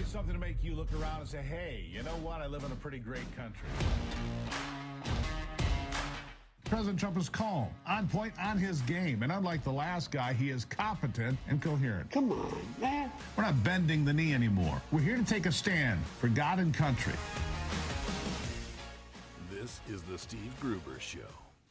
Something to make you look around and say, hey, you know what? I live in a pretty great country. President Trump is calm, on point, on his game. And unlike the last guy, he is competent and coherent. Come on, man. We're not bending the knee anymore. We're here to take a stand for God and country. This is the Steve Gruber Show.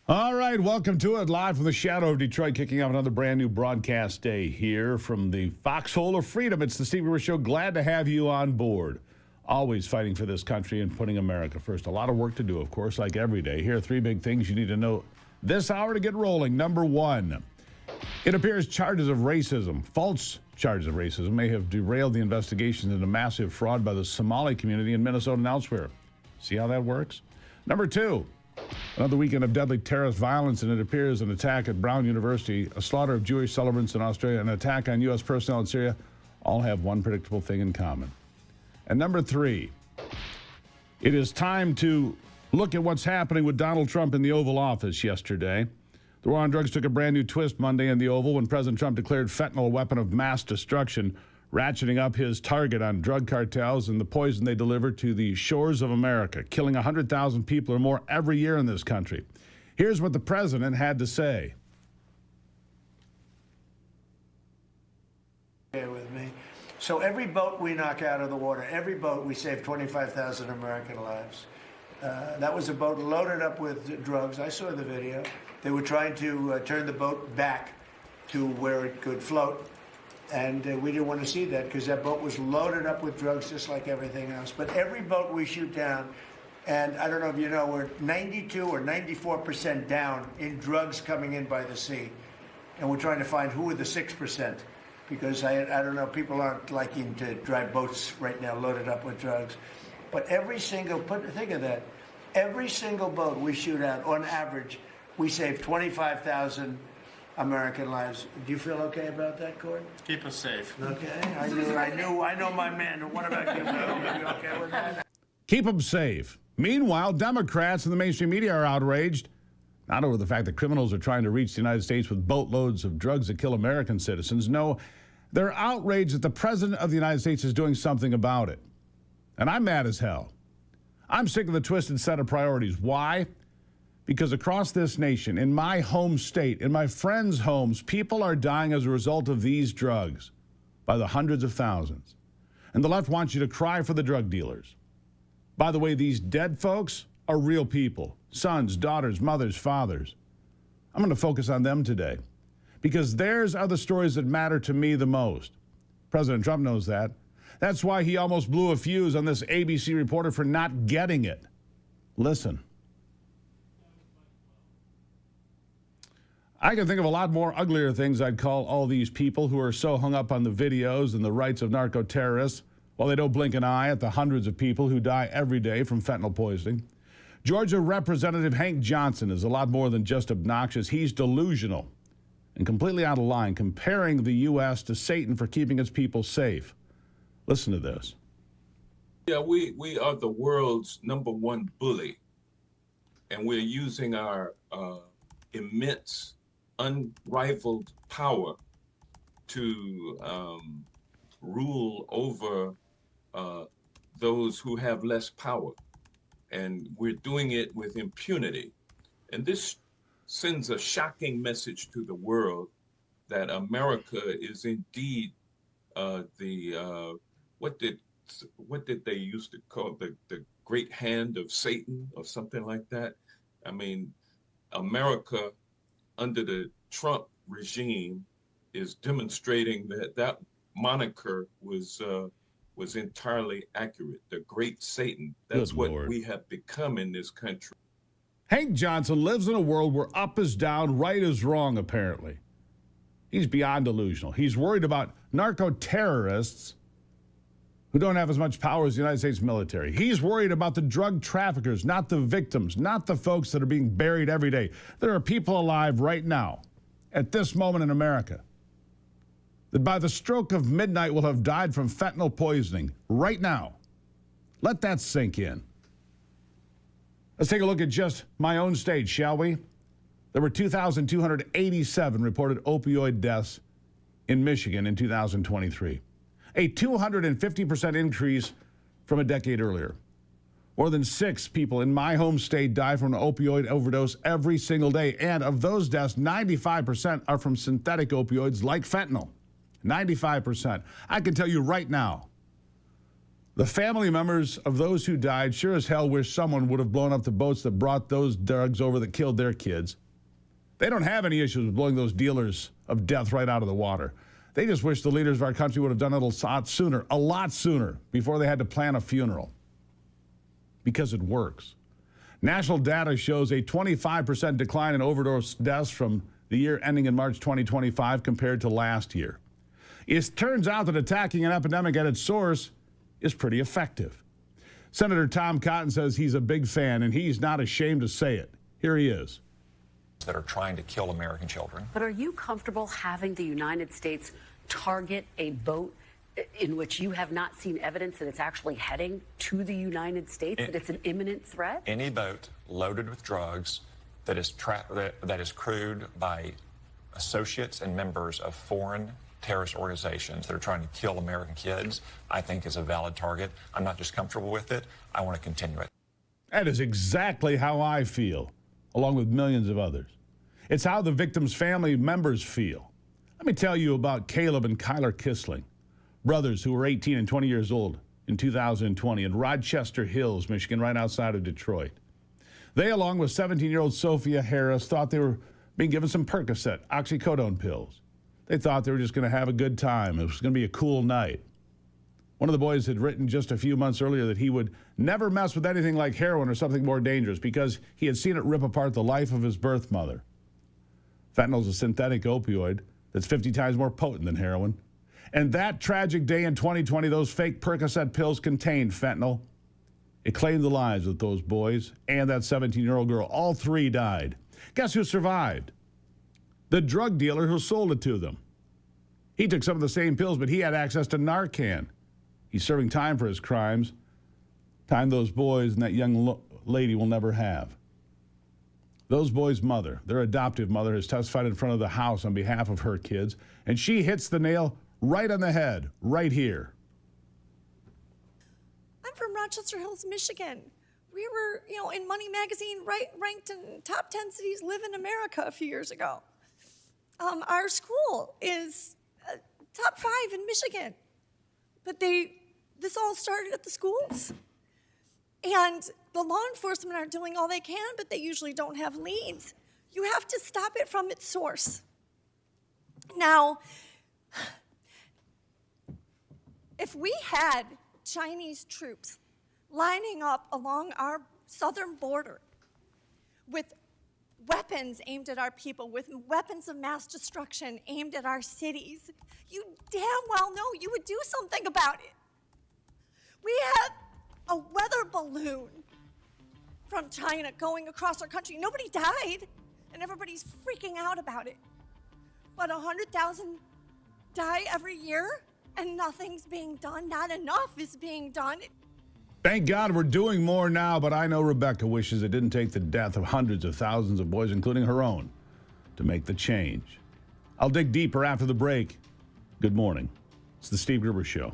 All right, welcome to it. Live from the shadow of Detroit, kicking off another brand new broadcast day here from the foxhole of freedom. It's the Steve Gruber Show. Glad to have you on board. Always fighting for this country and putting America first. A lot of work to do, of course, like every day. Here are three big things you need to know this hour to get rolling. Number one, it appears charges of racism, false charges of racism, may have derailed the investigations into massive fraud by the Somali community in Minnesota and elsewhere. See how that works? Number two, another weekend of deadly terrorist violence, and it appears an attack at Brown University, a slaughter of Jewish celebrants in Australia, an attack on U.S. personnel in Syria, all have one predictable thing in common. And number three, it is time to look at what's happening with Donald Trump in the Oval Office yesterday. The war on drugs took a brand new twist Monday in the Oval when President Trump declared fentanyl a weapon of mass destruction, ratcheting up his target on drug cartels and the poison they deliver to the shores of America, killing 100,000 people or more every year in this country. Here's what the president had to say. Bear with me. So every boat we knock out of the water, every boat, we save 25,000 American lives. That was a boat loaded up with drugs. I saw the video. They were trying to turn the boat back to where it could float. And we didn't want to see that because that boat was loaded up with drugs just like everything else. But every boat we shoot down, and I don't know if you know, we're 92 or 94% down in drugs coming in by the sea. And we're trying to find who are the 6%. Because I don't know, people aren't liking to drive boats right now loaded up with drugs. But every single, think of that, every single boat we shoot out, on average, we save 25,000 American lives. Do you feel okay about that, Cord? Keep us safe. Okay, I know my man. What about you? Are you okay with that? Keep them safe. Meanwhile, Democrats and the mainstream media are outraged, not over the fact that criminals are trying to reach the United States with boatloads of drugs that kill American citizens. No, they're outraged that the President of the United States is doing something about it. And I'm mad as hell. I'm sick of the twisted set of priorities. Why? Because across this nation, in my home state, in my friends' homes, people are dying as a result of these drugs by the hundreds of thousands. And the left wants you to cry for the drug dealers. By the way, these dead folks are real people. Sons, daughters, mothers, fathers. I'm going to focus on them today because theirs are the stories that matter to me the most. President Trump knows that. That's why he almost blew a fuse on this ABC reporter for not getting it. Listen. I can think of a lot more uglier things I'd call all these people who are so hung up on the videos and the rights of narco-terrorists while they don't blink an eye at the hundreds of people who die every day from fentanyl poisoning. Georgia Representative Hank Johnson is a lot more than just obnoxious. He's delusional and completely out of line, comparing the U.S. to Satan for keeping its people safe. Listen to this. Yeah, we are the world's #1 bully, and we're using our immense, unrivaled power to rule over those who have less power. And we're doing it with impunity. And this sends a shocking message to the world that America is indeed what did they used to call the great hand of Satan or something like that? I mean, America under the Trump regime is demonstrating that moniker was entirely accurate. The great Satan. That's Good what Lord. we have become in this country. Hank Johnson lives in a world where up is down, right is wrong, apparently. He's beyond delusional. He's worried about narco-terrorists who don't have as much power as the United States military. He's worried about the drug traffickers, not the victims, not the folks that are being buried every day. There are people alive right now, at this moment in America, that by the stroke of midnight will have died from fentanyl poisoning right now. Let that sink in. Let's take a look at just my own state, shall we? There were 2,287 reported opioid deaths in Michigan in 2023. a 250% increase from a decade earlier. More than 6 people in my home state die from an opioid overdose every single day. And of those deaths, 95% are from synthetic opioids like fentanyl. 95%. I can tell you right now, the family members of those who died sure as hell wish someone would have blown up the boats that brought those drugs over that killed their kids. They don't have any issues with blowing those dealers of death right out of the water. They just wish the leaders of our country would have done it a lot sooner, before they had to plan a funeral. Because it works. National data shows a 25% decline in overdose deaths from the year ending in March 2025 compared to last year. It turns out that attacking an epidemic at its source is pretty effective. Senator Tom Cotton says he's a big fan, and he's not ashamed to say it. Here he is. That are trying to kill American children. But are you comfortable having the United States target a boat in which you have not seen evidence that it's actually heading to the United States, that it's an imminent threat? Any boat loaded with drugs that is crewed by associates and members of foreign terrorist organizations that are trying to kill American kids, I think is a valid target. I'm not just comfortable with it, I want to continue it. That is exactly how I feel, along with millions of others. It's how the victims' family members feel. Let me tell you about Caleb and Kyler Kissling, brothers who were 18 and 20 years old in 2020 in Rochester Hills, Michigan, right outside of Detroit. They, along with 17-year-old Sophia Harris, thought they were being given some Percocet, oxycodone pills. They thought they were just going to have a good time. It was going to be a cool night. One of the boys had written just a few months earlier that he would never mess with anything like heroin or something more dangerous because he had seen it rip apart the life of his birth mother. Fentanyl is a synthetic opioid that's 50 times more potent than heroin. And that tragic day in 2020, those fake Percocet pills contained fentanyl. It claimed the lives of those boys and that 17-year-old girl. All 3 died. Guess who survived? The drug dealer who sold it to them. He took some of the same pills, but he had access to Narcan. He's serving time for his crimes. Time those boys and that young lady will never have. Those boys' mother, their adoptive mother, has testified in front of the House on behalf of her kids, and she hits the nail right on the head, right here. I'm from Rochester Hills, Michigan. We were, in Money Magazine, ranked in top 10 cities live in America a few years ago. Our school is top 5 in Michigan. But this all started at the schools. And the law enforcement are doing all they can, but they usually don't have leads. You have to stop it from its source. Now, if we had Chinese troops lining up along our southern border with weapons aimed at our people, with weapons of mass destruction aimed at our cities, you damn well know you would do something about it. We have a weather balloon from China going across our country. Nobody died, and everybody's freaking out about it. But 100,000 die every year, and nothing's being done. Not enough is being done. Thank God we're doing more now, but I know Rebecca wishes it didn't take the death of hundreds of thousands of boys, including her own, to make the change. I'll dig deeper after the break. Good morning. It's the Steve Gruber Show.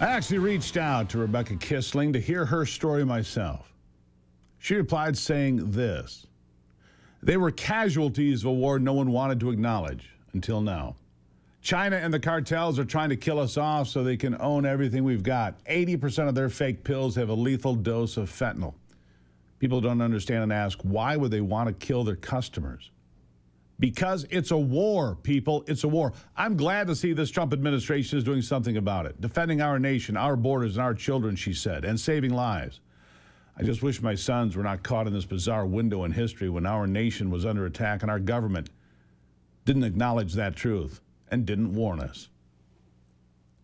I actually reached out to Rebecca Kissling to hear her story myself. She replied saying this: they were casualties of a war no one wanted to acknowledge until now. China and the cartels are trying to kill us off so they can own everything we've got. 80% of their fake pills have a lethal dose of fentanyl. People don't understand and ask, why would they want to kill their customers? Because it's a war, people. It's a war. I'm glad to see this Trump administration is doing something about it, defending our nation, our borders, and our children, she said, and saving lives. I just wish my sons were not caught in this bizarre window in history when our nation was under attack and our government didn't acknowledge that truth and didn't warn us.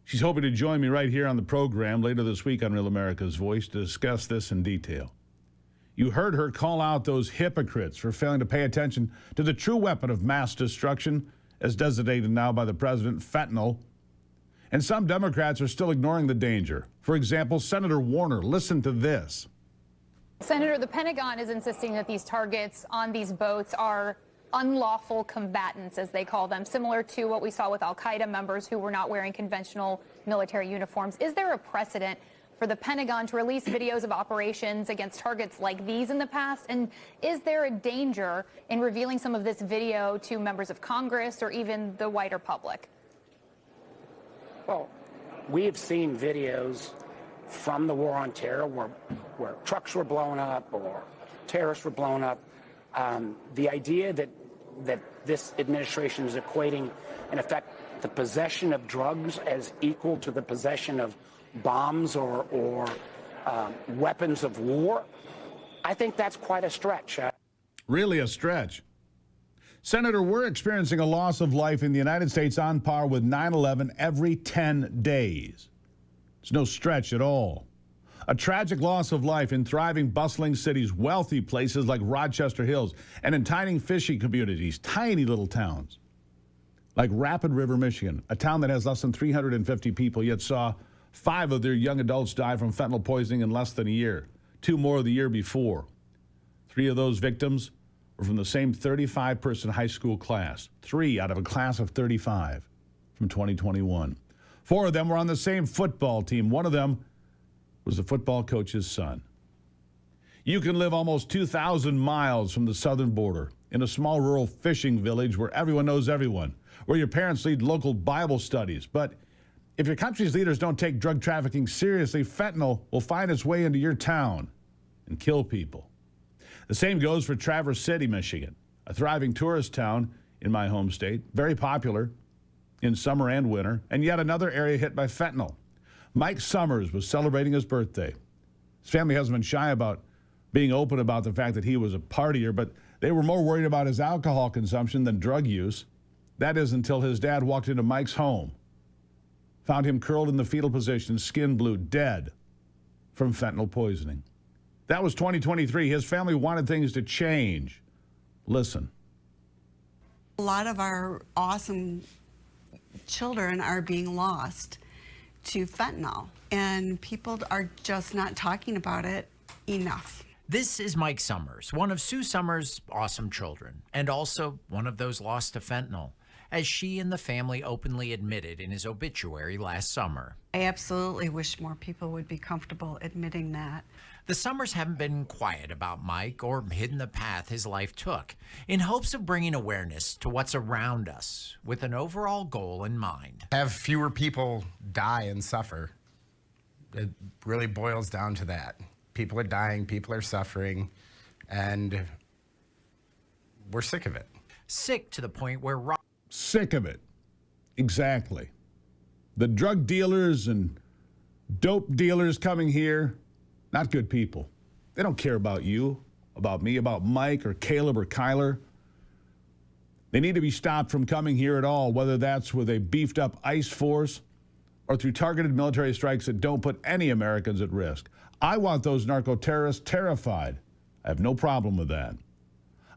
She's hoping to join me right here on the program later this week on Real America's Voice to discuss this in detail. You heard her call out those hypocrites for failing to pay attention to the true weapon of mass destruction, as designated now by the president, fentanyl. And some Democrats are still ignoring the danger. For example, Senator Warner, listen to this. Senator, the Pentagon is insisting that these targets on these boats are unlawful combatants, as they call them, similar to what we saw with al-Qaeda members who were not wearing conventional military uniforms. Is there a precedent for the Pentagon to release videos of operations against targets like these in the past? And is there a danger in revealing some of this video to members of Congress or even the wider public? Well, we have seen videos from the war on terror where trucks were blown up or terrorists were blown up. The idea that this administration is equating, in effect, the possession of drugs as equal to the possession of bombs or weapons of war, I think that's quite a stretch. Really a stretch. Senator, we're experiencing a loss of life in the United States on par with 9/11 every 10 days. It's no stretch at all. A tragic loss of life in thriving, bustling cities, wealthy places like Rochester Hills, and in tiny fishing communities, tiny little towns. Like Rapid River, Michigan, a town that has less than 350 people, yet saw 5 of their young adults die from fentanyl poisoning in less than a year. 2 more the year before. 3 of those victims were from the same 35-person high school class. 3 out of a class of 35 from 2021. 4 of them were on the same football team. One of them was the football coach's son. You can live almost 2,000 miles from the southern border in a small rural fishing village where everyone knows everyone, where your parents lead local Bible studies. But if your country's leaders don't take drug trafficking seriously, fentanyl will find its way into your town and kill people. The same goes for Traverse City, Michigan, a thriving tourist town in my home state, very popular in summer and winter, and yet another area hit by fentanyl. Mike Summers was celebrating his birthday. His family hasn't been shy about being open about the fact that he was a partier, but they were more worried about his alcohol consumption than drug use. That is until his dad walked into Mike's home, found him curled in the fetal position, skin blue, dead from fentanyl poisoning. That was 2023. His family wanted things to change. Listen. A lot of our awesome children are being lost to fentanyl, and people are just not talking about it enough. This is Mike Summers, one of Sue Summers' awesome children, and also one of those lost to fentanyl, as she and the family openly admitted in his obituary last summer. I absolutely wish more people would be comfortable admitting that. The Summers haven't been quiet about Mike or hidden the path his life took, in hopes of bringing awareness to what's around us, with an overall goal in mind. Have fewer people die and suffer. It really boils down to that. People are dying, people are suffering, and we're sick of it. Sick to the point where... Sick of it. Exactly. The drug dealers and dope dealers coming here, not good people. They don't care about you, about me, about Mike or Caleb or Kyler. They need to be stopped from coming here at all, whether that's with a beefed up ICE force or through targeted military strikes that don't put any Americans at risk. I want those narco-terrorists terrified. I have no problem with that.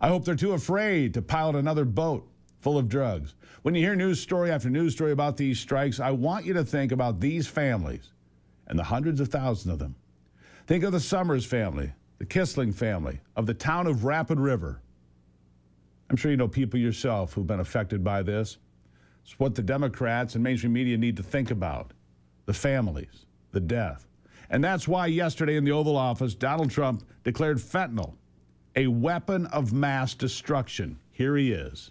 I hope they're too afraid to pilot another boat full of drugs. When you hear news story after news story about these strikes, I want you to think about these families and the hundreds of thousands of them. Think of the Summers family, the Kissling family, of the town of Rapid River. I'm sure you know people yourself who've been affected by this. It's what the Democrats and mainstream media need to think about, the families. the death. And that's why yesterday in the Oval Office, Donald Trump declared fentanyl a weapon of mass destruction. Here he is.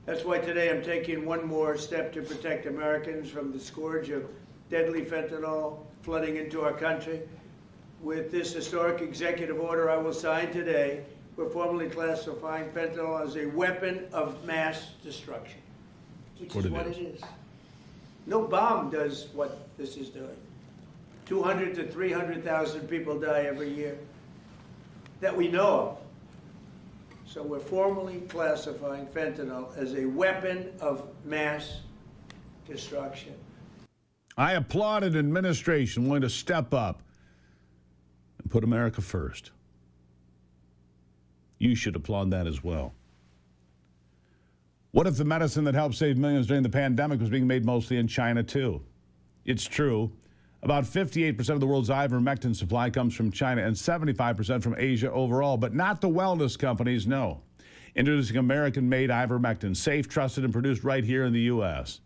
That's why today I'm taking one more step to protect Americans from the scourge of deadly fentanyl flooding into our country. With this historic executive order I will sign today, we're formally classifying fentanyl as a weapon of mass destruction, which is what it is. No bomb does what this is doing. 200 to 300,000 people die every year that we know of. So we're formally classifying fentanyl as a weapon of mass destruction. I applaud an administration willing to step up and put America first. You should applaud that as well. What if the medicine that helped save millions during the pandemic was being made mostly in China, too? It's true. About 58% of the world's ivermectin supply comes from China and 75% from Asia overall, but not the wellness companies, no. Introducing American-made ivermectin, safe, trusted, and produced right here in the U.S.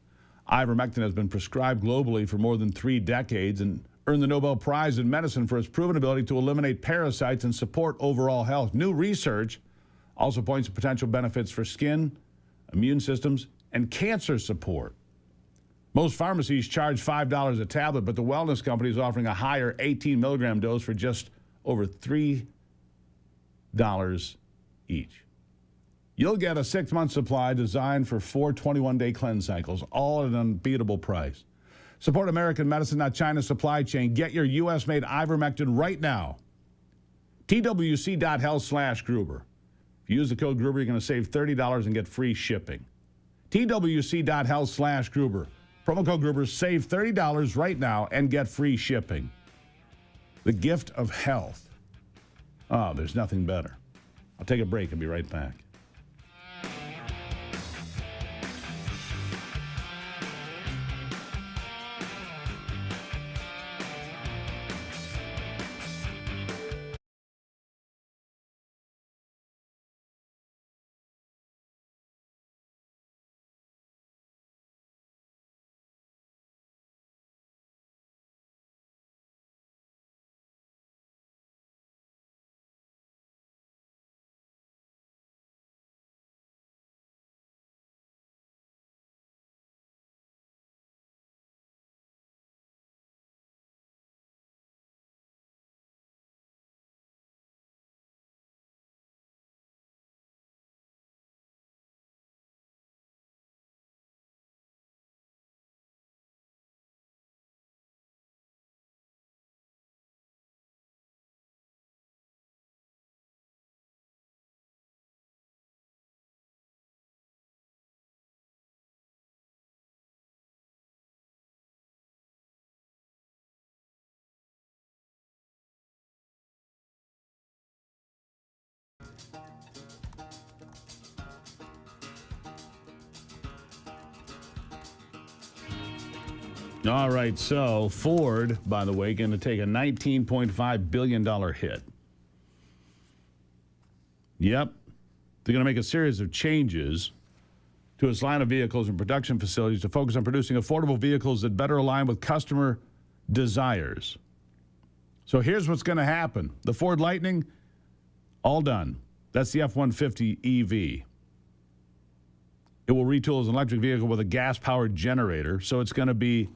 Ivermectin has been prescribed globally for more than 3 decades and earned the Nobel Prize in Medicine for its proven ability to eliminate parasites and support overall health. New research also points to potential benefits for skin, immune systems, and cancer support. Most pharmacies charge $5 a tablet, but the wellness company is offering a higher 18-milligram dose for just over $3 each. You'll get a 6-month supply designed for 4 21-day cleanse cycles, all at an unbeatable price. Support American medicine, not China's supply chain. Get your U.S.-made ivermectin right now. TWC.health/Gruber. If you use the code Gruber, you're going to save $30 and get free shipping. TWC.health/Gruber. Promo code Gruber, save $30 right now and get free shipping. The gift of health. Oh, there's nothing better. I'll take a break and be right back. All right, so Ford, by the way, going to take a $19.5 billion hit. Yep. They're going to make a series of changes to its line of vehicles and production facilities to focus on producing affordable vehicles that better align with customer desires. So here's what's going to happen. The Ford Lightning, all done. That's the F-150 EV. It will retool as an electric vehicle with a gas-powered generator, so it's going to be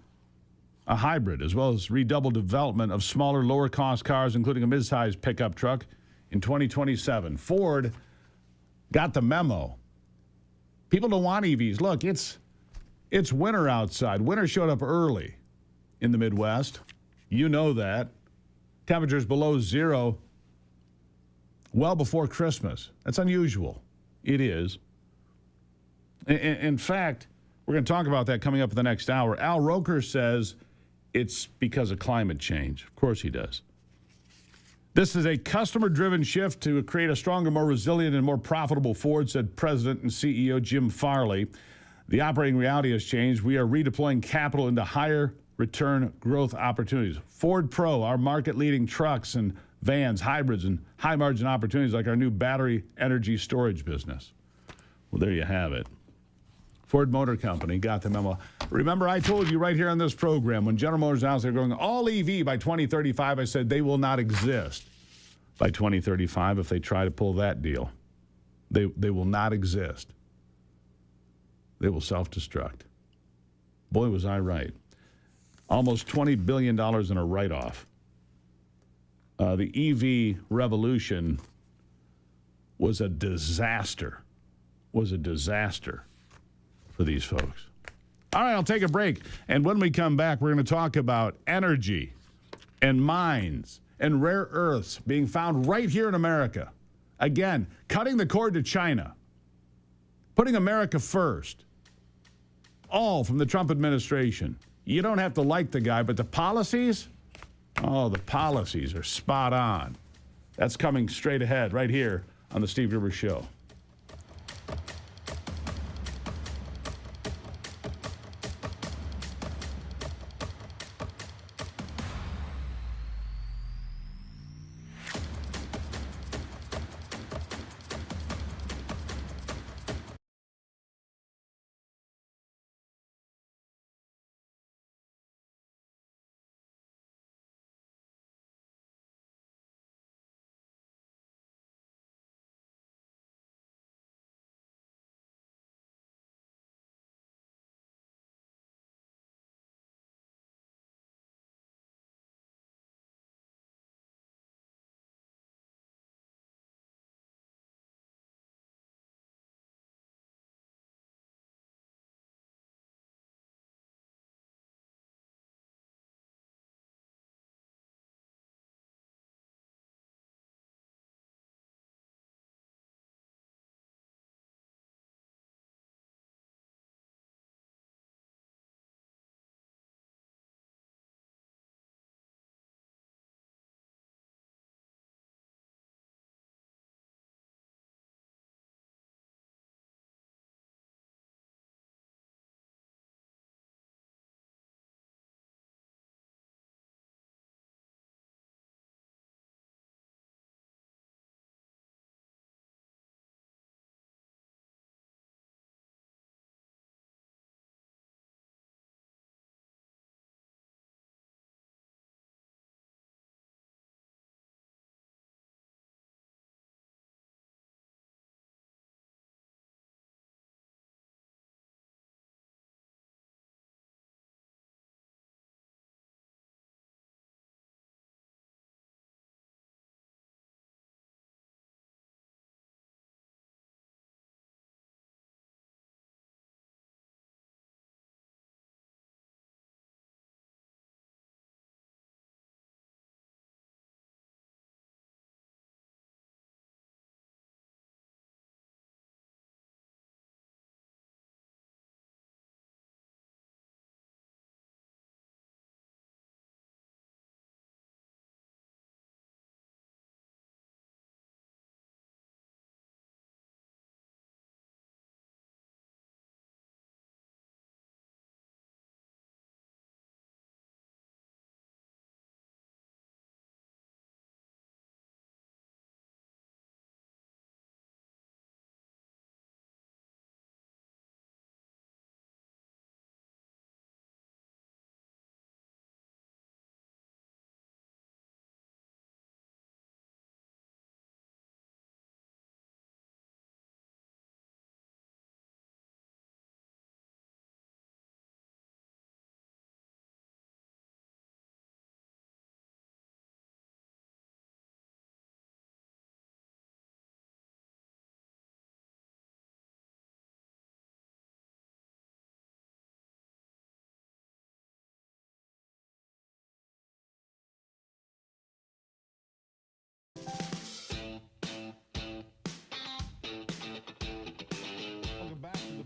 a hybrid, as well as redoubled development of smaller, lower-cost cars, including a mid-sized pickup truck in 2027. Ford got the memo. People don't want EVs. Look, it's winter outside. Winter showed up early in the Midwest. You know that. Temperatures below zero well before Christmas. That's unusual. It is. In fact, we're going to talk about that coming up in the next hour. Al Roker says it's because of climate change. Of course he does. This is a customer-driven shift to create a stronger, more resilient, and more profitable Ford, said President and CEO Jim Farley. The operating reality has changed. We are redeploying capital into higher return growth opportunities. Ford Pro, our market-leading trucks and vans, hybrids, and high-margin opportunities like our new battery energy storage business. Well, there you have it. Ford Motor Company got the memo. Remember, I told you right here on this program, when General Motors announced they're going all EV by 2035, I said they will not exist by 2035 if they try to pull that deal. They will not exist. They will self-destruct. Boy, was I right. Almost $20 billion in a write-off. The EV revolution was a disaster. Was a disaster for these folks. All right, I'll take a break. And when we come back, we're going to talk about energy and mines and rare earths being found right here in America. Again, cutting the cord to China. Putting America first. All from the Trump administration. You don't have to like the guy, but the policies, oh, the policies are spot on. That's coming straight ahead right here on the Steve Gruber Show.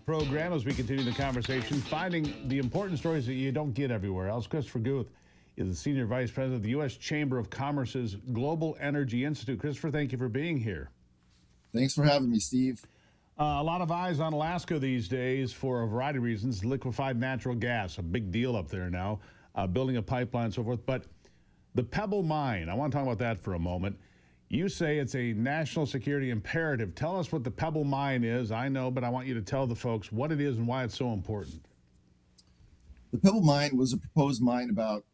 Program as we continue the conversation, finding the important stories that you don't get everywhere else. Christopher Guth is the Senior Vice President of the U.S. Chamber of Commerce's Global Energy Institute. Christopher, thank you for being here. Thanks for having me, Steve. A lot of eyes on Alaska these days for a variety of reasons. Liquefied natural gas, a big deal up there now, building a pipeline and so forth. But the Pebble Mine, I want to talk about that for a moment. You say it's a national security imperative. Tell us what the Pebble Mine is. I know, but I want you to tell the folks what it is and why it's so important. The Pebble Mine was a proposed mine about,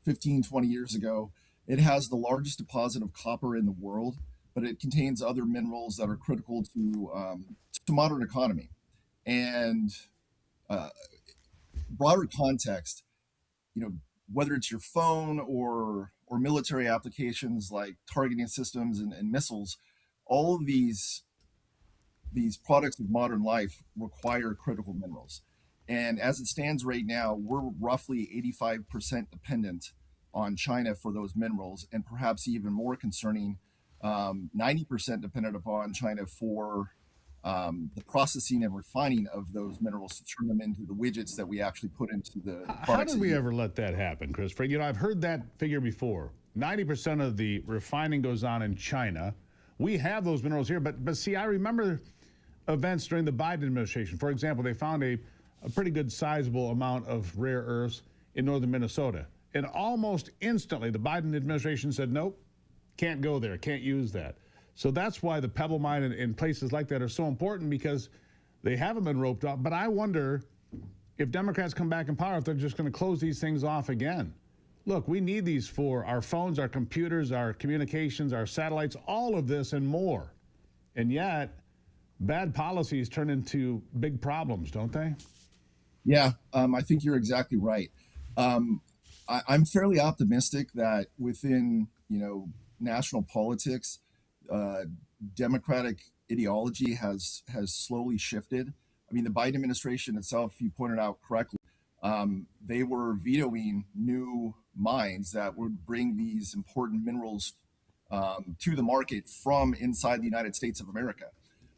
15, 20 years ago. It has the largest deposit of copper in the world, but it contains other minerals that are critical to modern economy. And broader context, whether it's your phone or military applications like targeting systems and missiles, all of these products of modern life require critical minerals. And as it stands right now, we're roughly 85% dependent on China for those minerals, and perhaps even more concerning, 90% dependent upon China for the processing and refining of those minerals to turn them into the widgets that we actually put into the products. How did we ever let that happen, Christopher? I've heard that figure before. 90% of the refining goes on in China. We have those minerals here, but see, I remember events during the Biden administration. For example, they found a pretty good sizable amount of rare earths in northern Minnesota. And almost instantly, the Biden administration said, nope, can't go there, can't use that. So that's why the Pebble Mine and places like that are so important, because they haven't been roped off. But I wonder if Democrats come back in power, if they're just going to close these things off again. Look, we need these for our phones, our computers, our communications, our satellites, all of this and more. And yet, bad policies turn into big problems, don't they? Yeah, I think you're exactly right. I'm fairly optimistic that within, national politics, Democratic ideology has slowly shifted. I mean, the Biden administration itself, you pointed out correctly, they were vetoing new mines that would bring these important minerals to the market from inside the United States of America.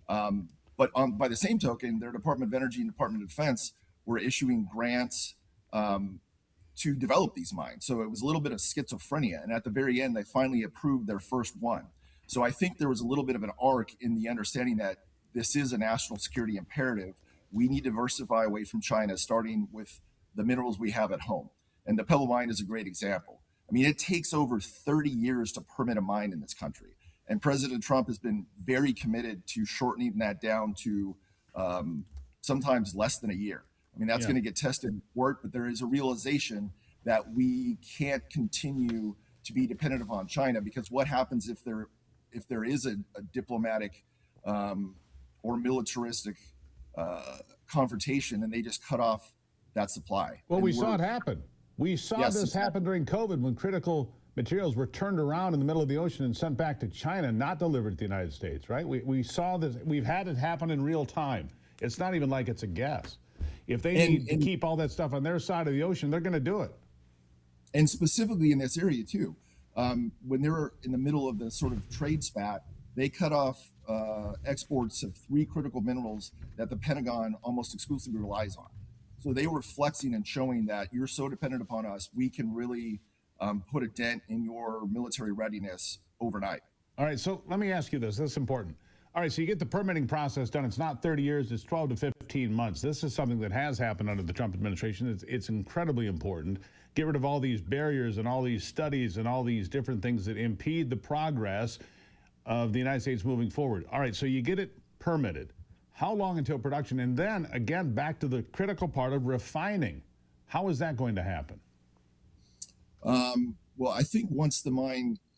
But by the same token, their Department of Energy and Department of Defense were issuing grants to develop these mines. So it was a little bit of schizophrenia. And at the very end, they finally approved their first one. So I think there was a little bit of an arc in the understanding that this is a national security imperative. We need to diversify away from China, starting with the minerals we have at home. And the Pebble Mine is a great example. I mean, it takes over 30 years to permit a mine in this country. And President Trump has been very committed to shortening that down to sometimes less than a year. I mean, that's going to get tested in court, but there is a realization that we can't continue to be dependent upon China, because what happens if there is a diplomatic or militaristic confrontation and they just cut off that supply? Well, we saw it happen. We saw this happen during COVID when critical materials were turned around in the middle of the ocean and sent back to China, not delivered to the United States, right? We saw this. We've had it happen in real time. It's not even like it's a guess. If they need to keep all that stuff on their side of the ocean, they're going to do it. And specifically in this area, too. When they were in the middle of the sort of trade spat, they cut off exports of 3 critical minerals that the Pentagon almost exclusively relies on. So they were flexing and showing that you're so dependent upon us, we can really put a dent in your military readiness overnight. All right, so let me ask you this. This is important. All right, so you get the permitting process done. It's not 30 years, it's 12 to 15 months. This is something that has happened under the Trump administration. It's incredibly important. Get rid of all these barriers and all these studies and all these different things that impede the progress of the United States moving forward. All right, so you get it permitted. How long until production? And then, again, back to the critical part of refining. How is that going to happen? Well, I think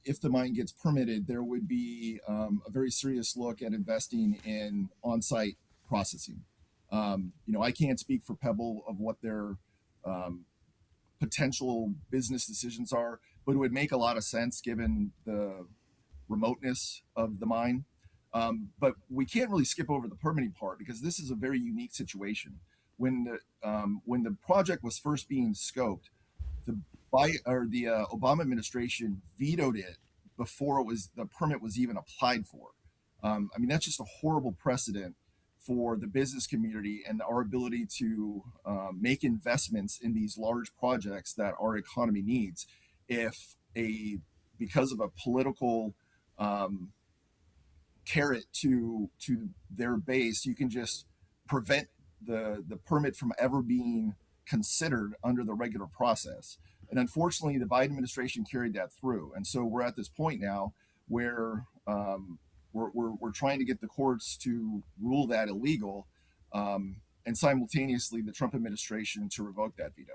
if the mine gets permitted, there would be a very serious look at investing in on-site processing. I can't speak for Pebble of what their potential business decisions are, but it would make a lot of sense given the remoteness of the mine. But we can't really skip over the permitting part, because this is a very unique situation. When the project was first being scoped, the Obama administration vetoed it before the permit was even applied for. I mean, that's just a horrible precedent for the business community and our ability to make investments in these large projects that our economy needs. If because of a political carrot to their base, you can just prevent the permit from ever being considered under the regular process. And unfortunately, the Biden administration carried that through. And so we're at this point now where we're trying to get the courts to rule that illegal, and simultaneously the Trump administration to revoke that veto.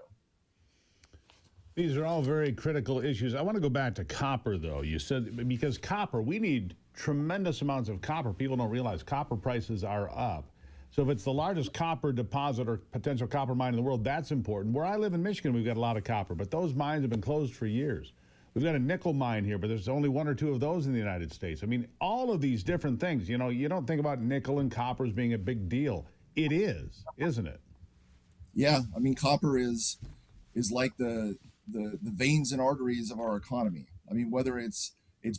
These are all very critical issues. I want to go back to copper, though. You said because copper, we need tremendous amounts of copper. People don't realize copper prices are up. So if it's the largest copper deposit or potential copper mine in the world, that's important. Where I live in Michigan, we've got a lot of copper, but those mines have been closed for years. We've got a nickel mine here, but there's only 1 or 2 of those in the United States. I mean, all of these different things, you know, you don't think about nickel and copper as being a big deal. It is, isn't it? Yeah, I mean, copper is like the veins and arteries of our economy. I mean, whether it's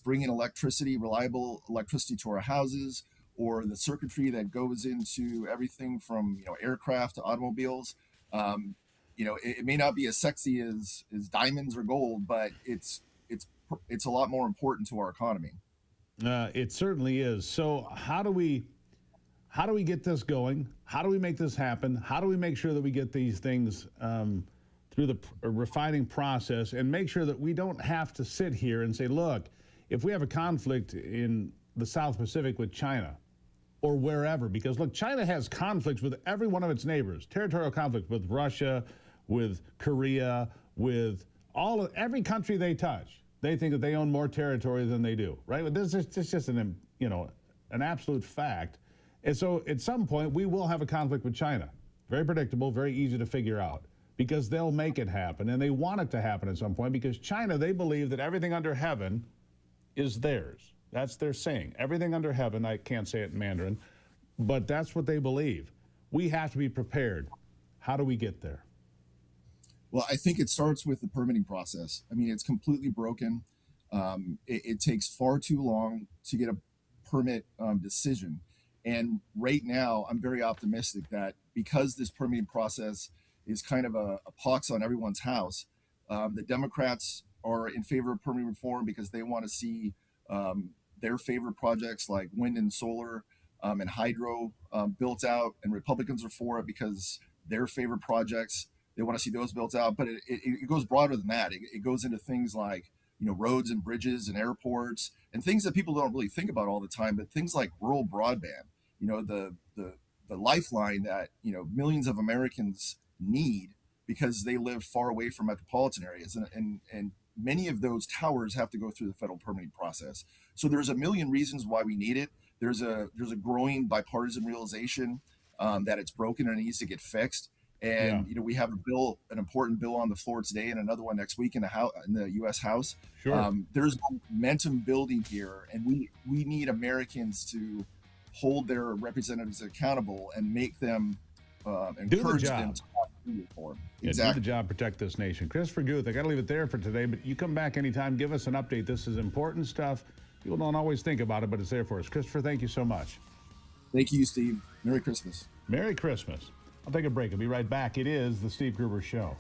bringing electricity, reliable electricity to our houses, or the circuitry that goes into everything from, you know, aircraft to automobiles. It may not be as sexy as diamonds or gold, but it's a lot more important to our economy. It certainly is. So how do we get this going? How do we make this happen? How do we make sure that we get these things through the refining process and make sure that we don't have to sit here and say, look, if we have a conflict in the South Pacific with China or wherever, because look, China has conflicts with every one of its neighbors, territorial conflict with Russia, with Korea, with every country they touch. They think that they own more territory than they do, right? But this is just an absolute fact. And so at some point, we will have a conflict with China. Very predictable, very easy to figure out, because they'll make it happen, and they want it to happen at some point, because China, they believe that everything under heaven is theirs. That's their saying. Everything under heaven, I can't say it in Mandarin, but that's what they believe. We have to be prepared. How do we get there? Well, I think it starts with the permitting process. I mean, it's completely broken. It takes far too long to get a permit decision. And right now, I'm very optimistic that because this permitting process is kind of a pox on everyone's house, the Democrats are in favor of permitting reform because they want to see their favorite projects like wind and solar and hydro built out, and Republicans are for it because their favorite projects, they want to see those built out. But it goes broader than that. It goes into things like, you know, roads and bridges and airports and things that people don't really think about all the time, but things like rural broadband, you know, the lifeline that, you know, millions of Americans need because they live far away from metropolitan areas, and many of those towers have to go through the federal permitting process. So there's a million reasons why we need it. There's a growing bipartisan realization that it's broken and it needs to get fixed. And you know, we have an important bill on the floor today, and another one next week in the U.S. House. Sure. There's momentum building here, and we need Americans to hold their representatives accountable and make them encourage them to reform. Do the job, protect this nation. Christopher Guth, I got to leave it there for today, but you come back anytime, give us an update. This is important stuff. People don't always think about it, but it's there for us. Christopher, thank you so much. Thank you, Steve. Merry Christmas. Merry Christmas. I'll take a break. I'll be right back. It is The Steve Gruber Show.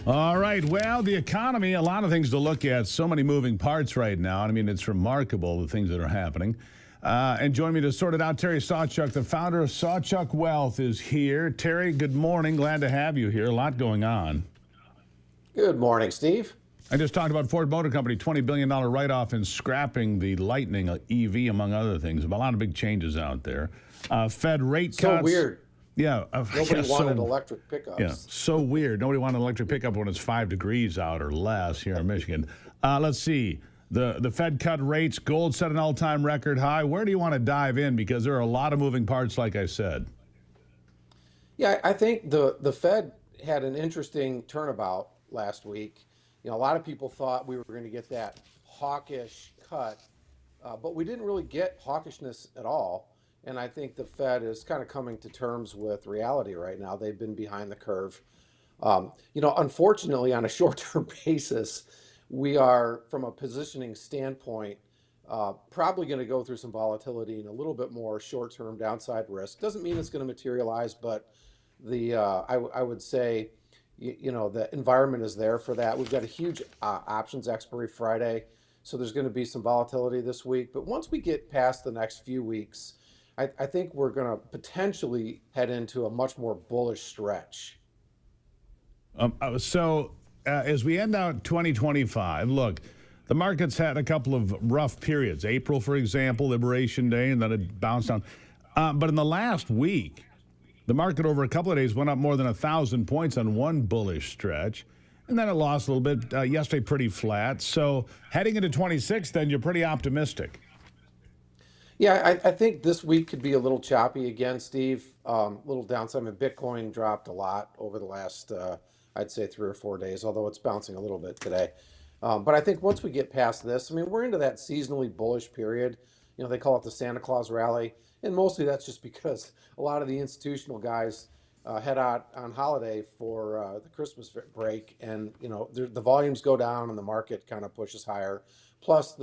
All right. Well, the economy, a lot of things to look at. So many moving parts right now. I mean, it's remarkable the things that are happening. And join me to sort it out, Terry Sawchuk, the founder of Sawchuk Wealth, is here. Terry, good morning. Glad to have you here. A lot going on. Good morning, Steve. I just talked about Ford Motor Company, $20 billion write-off and scrapping the Lightning EV, among other things. A lot of big changes out there. Fed rate cuts. So weird. Yeah. Nobody wanted electric pickups. Yeah, so weird. Nobody wanted an electric pickup when it's 5 degrees out or less here in Michigan. Let's see. The Fed cut rates. Gold set an all-time record high. Where do you want to dive in? Because there are a lot of moving parts, like I said. Yeah, I think the Fed had an interesting turnabout last week. You know, a lot of people thought we were going to get that hawkish cut, but we didn't really get hawkishness at all. And I think the Fed is kind of coming to terms with reality right now. They've been behind the curve. You know, unfortunately, on a short-term basis, we are, from a positioning standpoint, probably going to go through some volatility and a little bit more short-term downside risk. Doesn't mean it's going to materialize, but I would say, you know, the environment is there for that. We've got a huge options expiry Friday, so there's going to be some volatility this week. But once we get past the next few weeks, I think we're going to potentially head into a much more bullish stretch. As we end out 2025, look, the market's had a couple of rough periods. April, for example, Liberation Day, and then it bounced down. But in the last week, the market over a couple of days went up more than 1,000 points on one bullish stretch. And then it lost a little bit. Yesterday, pretty flat. So heading into 26, then you're pretty optimistic. Yeah, I think this week could be a little choppy again, Steve. Little downside. I mean, Bitcoin dropped a lot over the last, I'd say, 3 or 4 days, although it's bouncing a little bit today. But I think once we get past this, I mean, we're into that seasonally bullish period. You know, they call it the Santa Claus rally. And mostly that's just because a lot of the institutional guys head out on holiday for the Christmas break. And, you know, the volumes go down and the market kind of pushes higher. Plus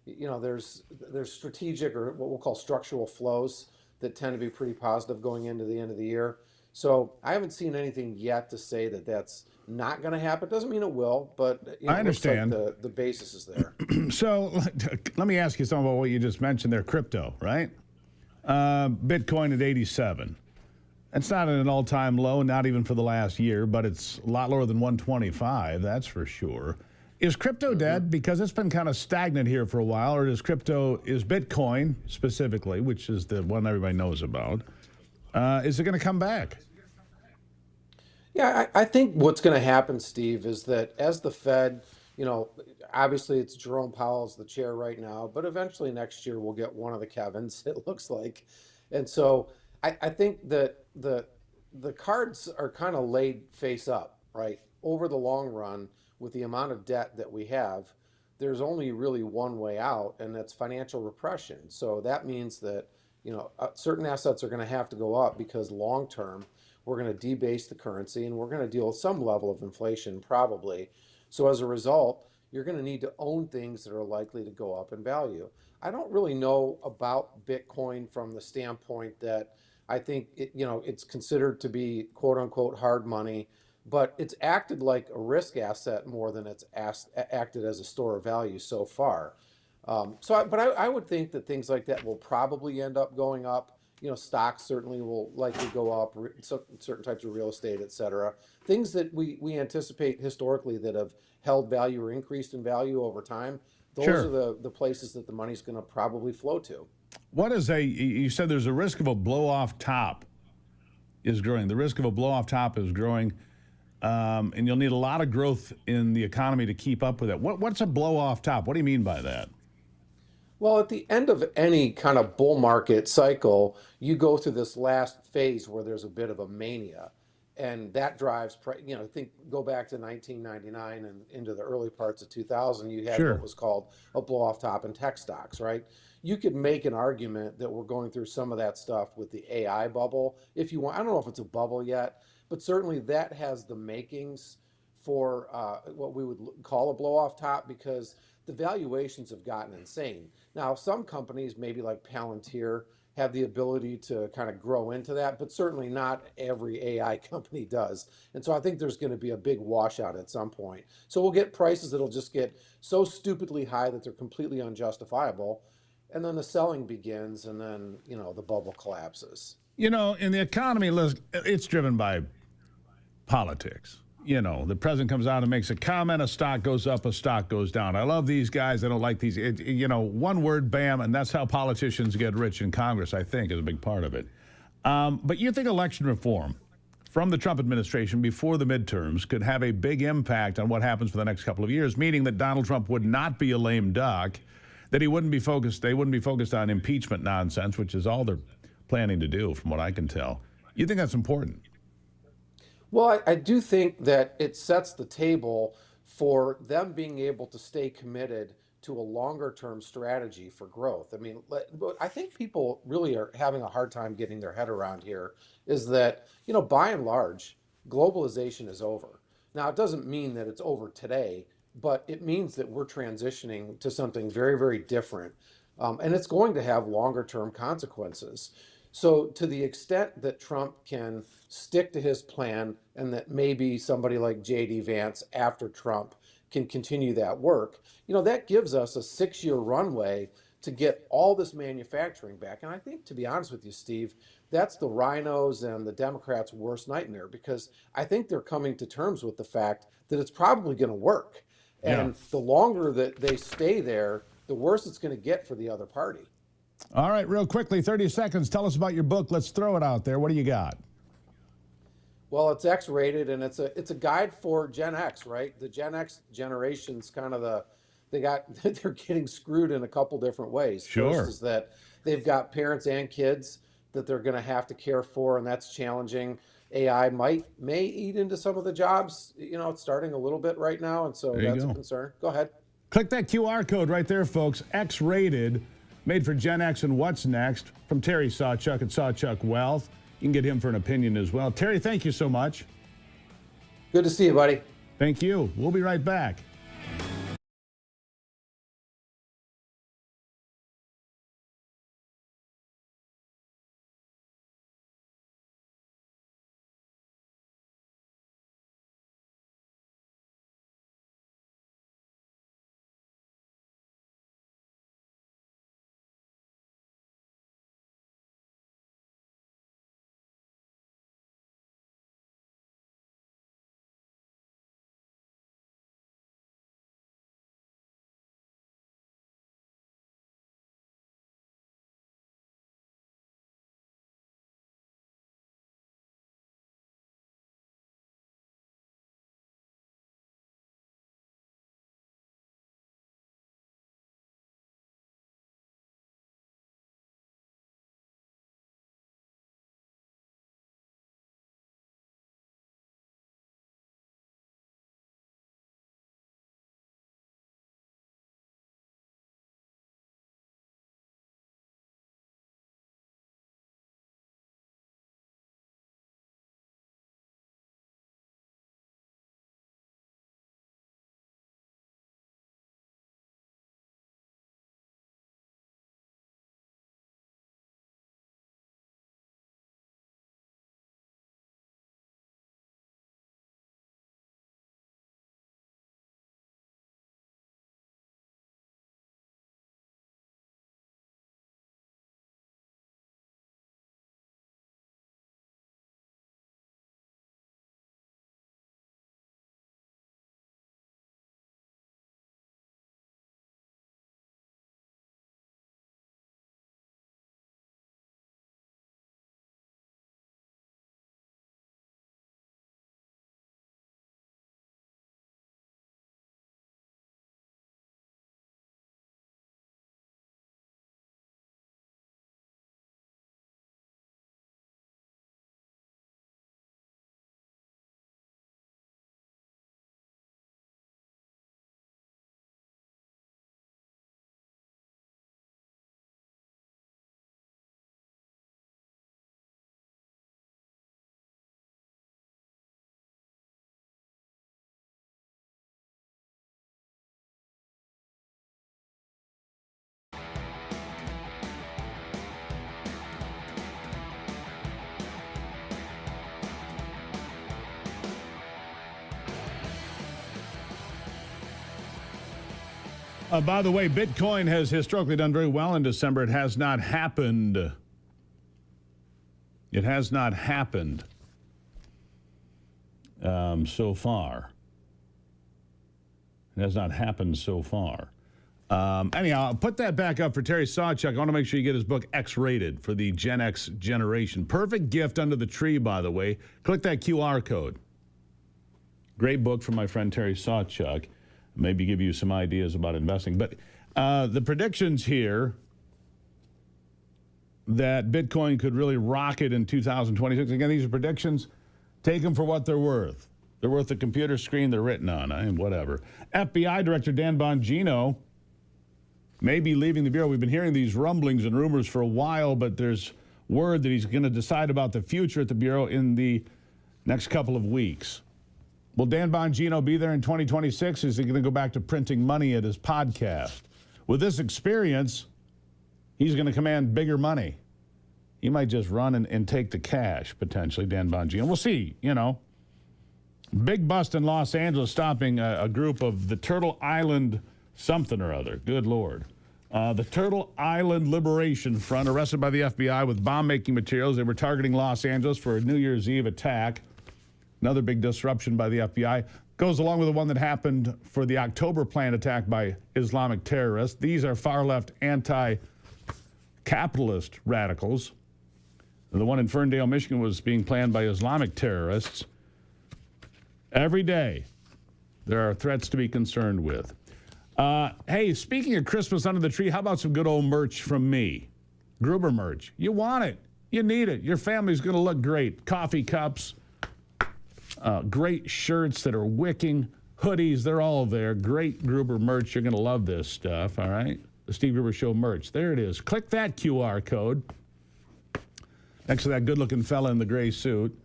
there's strategic, or what we'll call structural flows that tend to be pretty positive going into the end of the year. So I haven't seen anything yet to say that that's not going to happen. Doesn't mean it will, but I understand. Like the basis is there. So let me ask you something about what you just mentioned there, crypto, right? Bitcoin at 87. It's not at an all-time low, not even for the last year, but it's a lot lower than 125, that's for sure. Is crypto dead? Because it's been kind of stagnant here for a while, or is Bitcoin specifically, which is the one everybody knows about, is it going to come back? Yeah, I think what's going to happen, Steve, is that as the Fed, you know, obviously it's Jerome Powell's the chair right now, but eventually next year we'll get one of the Kevins, it looks like. And so I think that the cards are kind of laid face up, right? Over the long run, with the amount of debt that we have, there's only really one way out, and that's financial repression. So that means that, you know, certain assets are going to have to go up because long term, we're going to debase the currency and we're going to deal with some level of inflation probably. So as a result, you're going to need to own things that are likely to go up in value. I don't really know about Bitcoin from the standpoint that I think it's considered to be quote unquote hard money, but it's acted like a risk asset more than it's acted as a store of value so far. But I would think that things like that will probably end up going up. You know, stocks certainly will likely go up, certain types of real estate, et cetera. Things that we anticipate historically that have held value or increased in value over time, those Sure. are the places that the money's going to probably flow to. You said there's a risk of a blow-off top is growing. The risk of a blow-off top is growing, and you'll need a lot of growth in the economy to keep up with it. What's a blow-off top? What do you mean by that? Well, at the end of any kind of bull market cycle, you go through this last phase where there's a bit of a mania, and that drives, go back to 1999 and into the early parts of 2000, you had Sure. what was called a blow-off top in tech stocks, right? You could make an argument that we're going through some of that stuff with the AI bubble. If you want, I don't know if it's a bubble yet, but certainly that has the makings for what we would call a blow-off top, because the valuations have gotten insane. Now, some companies, maybe like Palantir, have the ability to kind of grow into that, but certainly not every AI company does. And so I think there's going to be a big washout at some point. So we'll get prices that'll just get so stupidly high that they're completely unjustifiable. And then the selling begins, and then, the bubble collapses. In the economy, it's driven by politics. The president comes out and makes a comment, a stock goes up, a stock goes down. I love these guys. I don't like these. One word, bam, and that's how politicians get rich in Congress, I think, is a big part of it. But you think election reform from the Trump administration before the midterms could have a big impact on what happens for the next couple of years, meaning that Donald Trump would not be a lame duck, that they wouldn't be focused on impeachment nonsense, which is all they're planning to do, from what I can tell. You think that's important? Well, I do think that it sets the table for them being able to stay committed to a longer term strategy for growth. I mean, what I think people really are having a hard time getting their head around here is that, by and large, globalization is over. Now, it doesn't mean that it's over today, but it means that we're transitioning to something very, very different. And it's going to have longer term consequences. So, to the extent that Trump can stick to his plan and that maybe somebody like J.D. Vance after Trump can continue that work, that gives us a 6-year runway to get all this manufacturing back. And I think, to be honest with you, Steve, that's the rhinos and the Democrats' worst nightmare, because I think they're coming to terms with the fact that it's probably going to work. And the longer that they stay there, the worse it's going to get for the other party. All right, real quickly, 30 seconds. Tell us about your book. Let's throw it out there. What do you got? Well, it's X-rated, and it's a guide for Gen X, right? The Gen X generation's kind of they're getting screwed in a couple different ways. Sure. First is that they've got parents and kids that they're going to have to care for, and that's challenging. AI may eat into some of the jobs. It's starting a little bit right now, and so that's a concern. Go ahead. Click that QR code right there, folks. X-rated, made for Gen X and What's Next, from Terry Sawchuk at Sawchuk Wealth. You can get him for an opinion as well. Terry, thank you so much. Good to see you, buddy. Thank you. We'll be right back. By the way, Bitcoin has historically done very well in December. It has not happened. It has not happened so far. It has not happened so far. Anyhow, I'll put that back up for Terry Sawchuk. I want to make sure you get his book X-Rated for the Gen X generation. Perfect gift under the tree, by the way. Click that QR code. Great book from my friend Terry Sawchuk. Maybe give you some ideas about investing. But the predictions here that Bitcoin could really rocket in 2026. Again, these are predictions. Take them for what they're worth. They're worth the computer screen they're written on, and whatever. FBI Director Dan Bongino may be leaving the Bureau. We've been hearing these rumblings and rumors for a while, but there's word that he's going to decide about the future at the Bureau in the next couple of weeks. Will Dan Bongino be there in 2026? Is he going to go back to printing money at his podcast? With this experience, he's going to command bigger money. He might just run and take the cash, potentially, Dan Bongino. We'll see, you know. Big bust in Los Angeles stopping a group of the Turtle Island something or other. Good Lord. The Turtle Island Liberation Front arrested by the FBI with bomb-making materials. They were targeting Los Angeles for a New Year's Eve attack. Another big disruption by the FBI. Goes along with the one that happened for the October planned attack by Islamic terrorists. These are far-left anti-capitalist radicals. The one in Ferndale, Michigan was being planned by Islamic terrorists. Every day, there are threats to be concerned with. Hey, speaking of Christmas under the tree, how about some good old merch from me? Gruber merch. You want it. You need it. Your family's going to look great. Coffee cups, great shirts that are wicking, hoodies, they're all there. Great Gruber merch. You're going to love this stuff, all right? The Steve Gruber Show merch. There it is. Click that QR code next to that good-looking fella in the gray suit,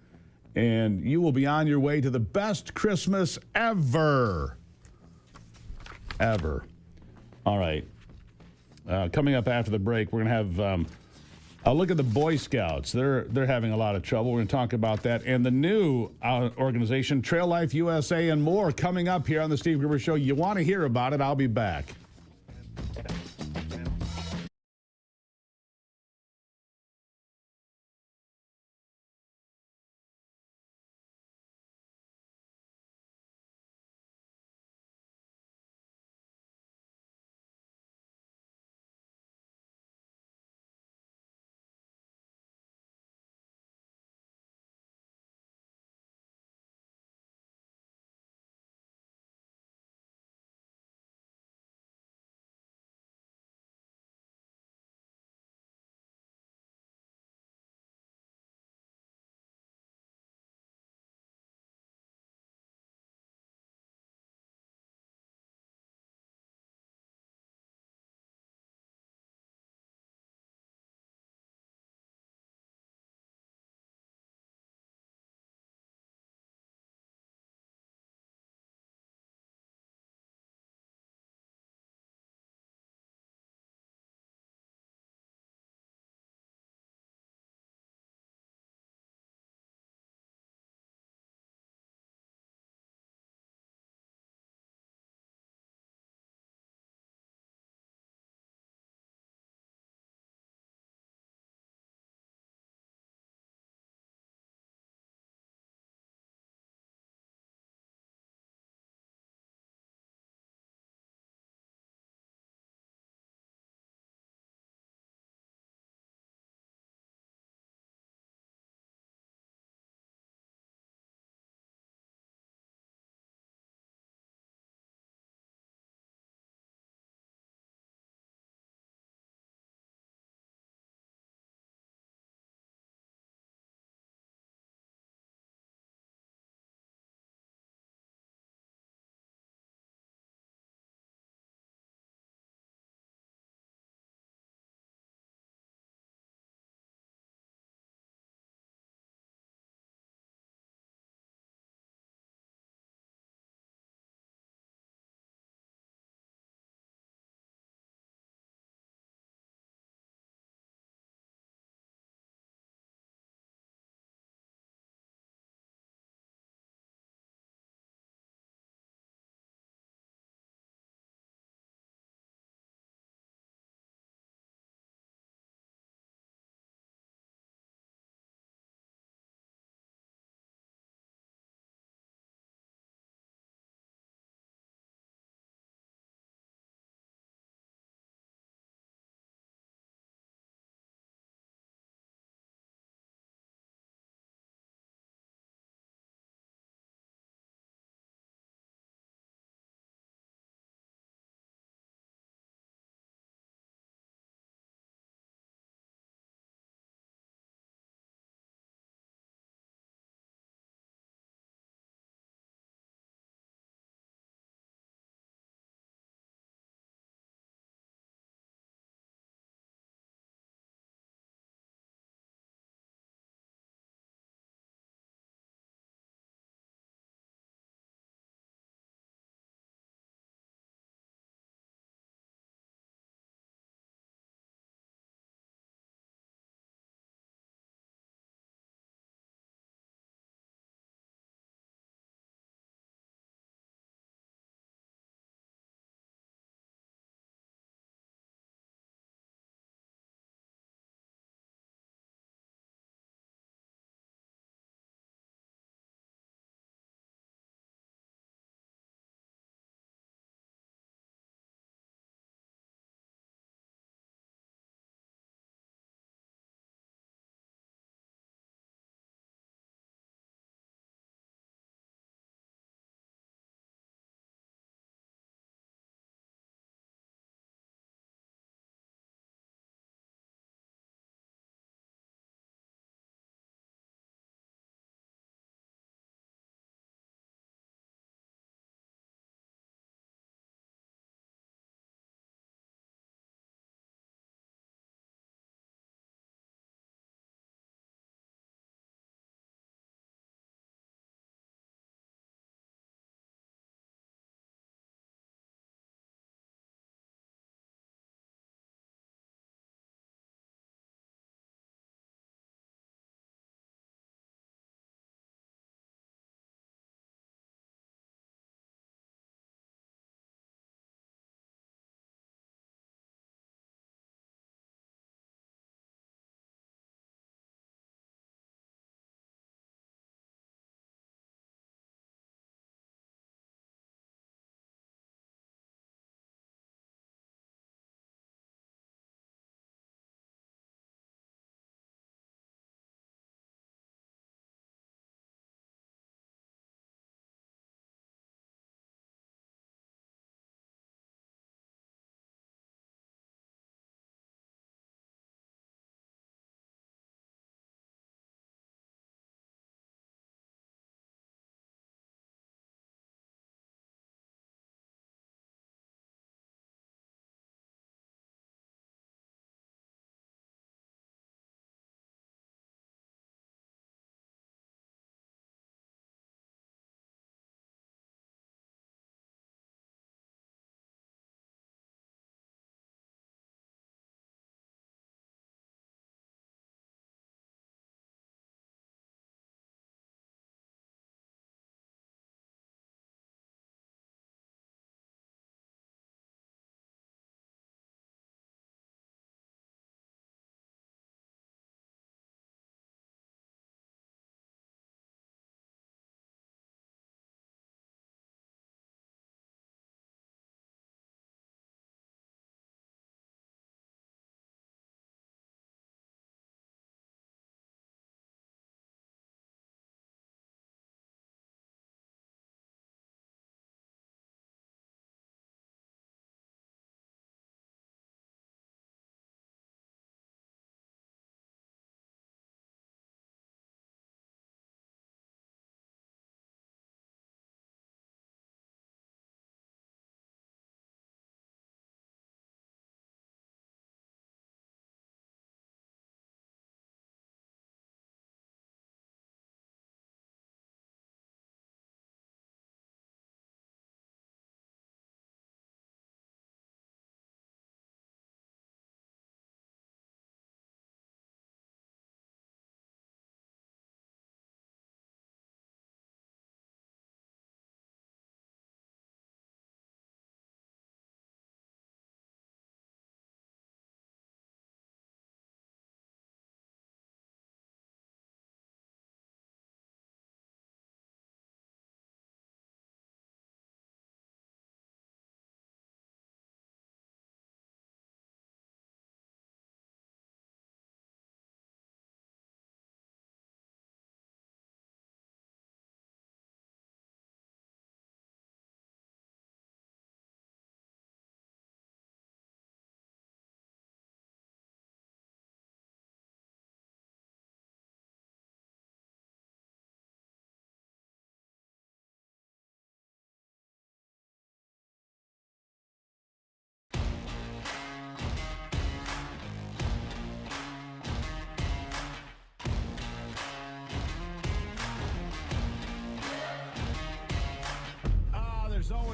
and you will be on your way to the best Christmas ever. Ever. All right. Coming up after the break, we're going to have a look at the Boy Scouts. They're having a lot of trouble. We're going to talk about that. And the new organization, Trail Life USA, and more coming up here on the Steve Gruber Show. You want to hear about it, I'll be back.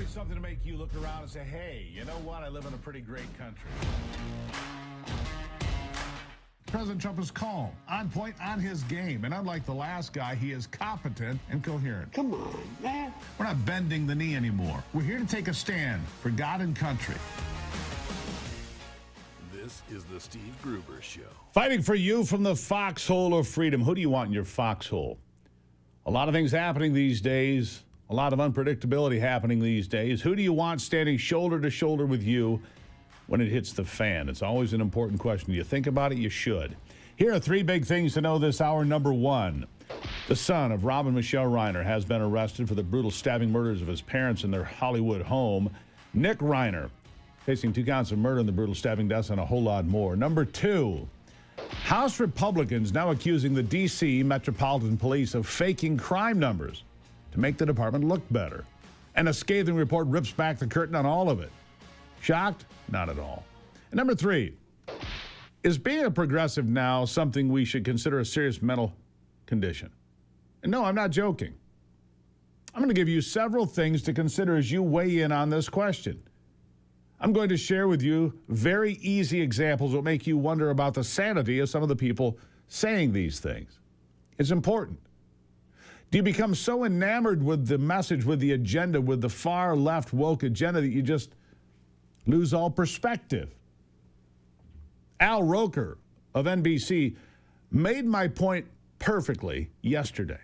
Always something to make you look around and say, hey, you know what? I live in a pretty great country. President Trump is calm, on point, on his game. And unlike the last guy, he is competent and coherent. Come on, man. We're not bending the knee anymore. We're here to take a stand for God and country. This is the Steve Gruber Show. Fighting for you from the foxhole of freedom. Who do you want in your foxhole? A lot of things happening these days. A lot of unpredictability happening these days. Who do you want standing shoulder to shoulder with you when it hits the fan? It's always an important question. You think about it, you should. Here are three big things to know this hour. Number one, the son of Rob and Michelle Reiner has been arrested for the brutal stabbing murders of his parents in their Hollywood home. Nick Reiner facing 2 counts of murder and the brutal stabbing deaths and a whole lot more. Number two, House Republicans now accusing the D.C. Metropolitan Police of faking crime numbers to make the department look better. And a scathing report rips back the curtain on all of it. Shocked? Not at all. And number three, is being a progressive now something we should consider a serious mental condition? And no, I'm not joking. I'm going to give you several things to consider as you weigh in on this question. I'm going to share with you very easy examples that will make you wonder about the sanity of some of the people saying these things. It's important. Do you become so enamored with the message, with the agenda, with the far left woke agenda that you just lose all perspective? Al Roker of NBC made my point perfectly yesterday.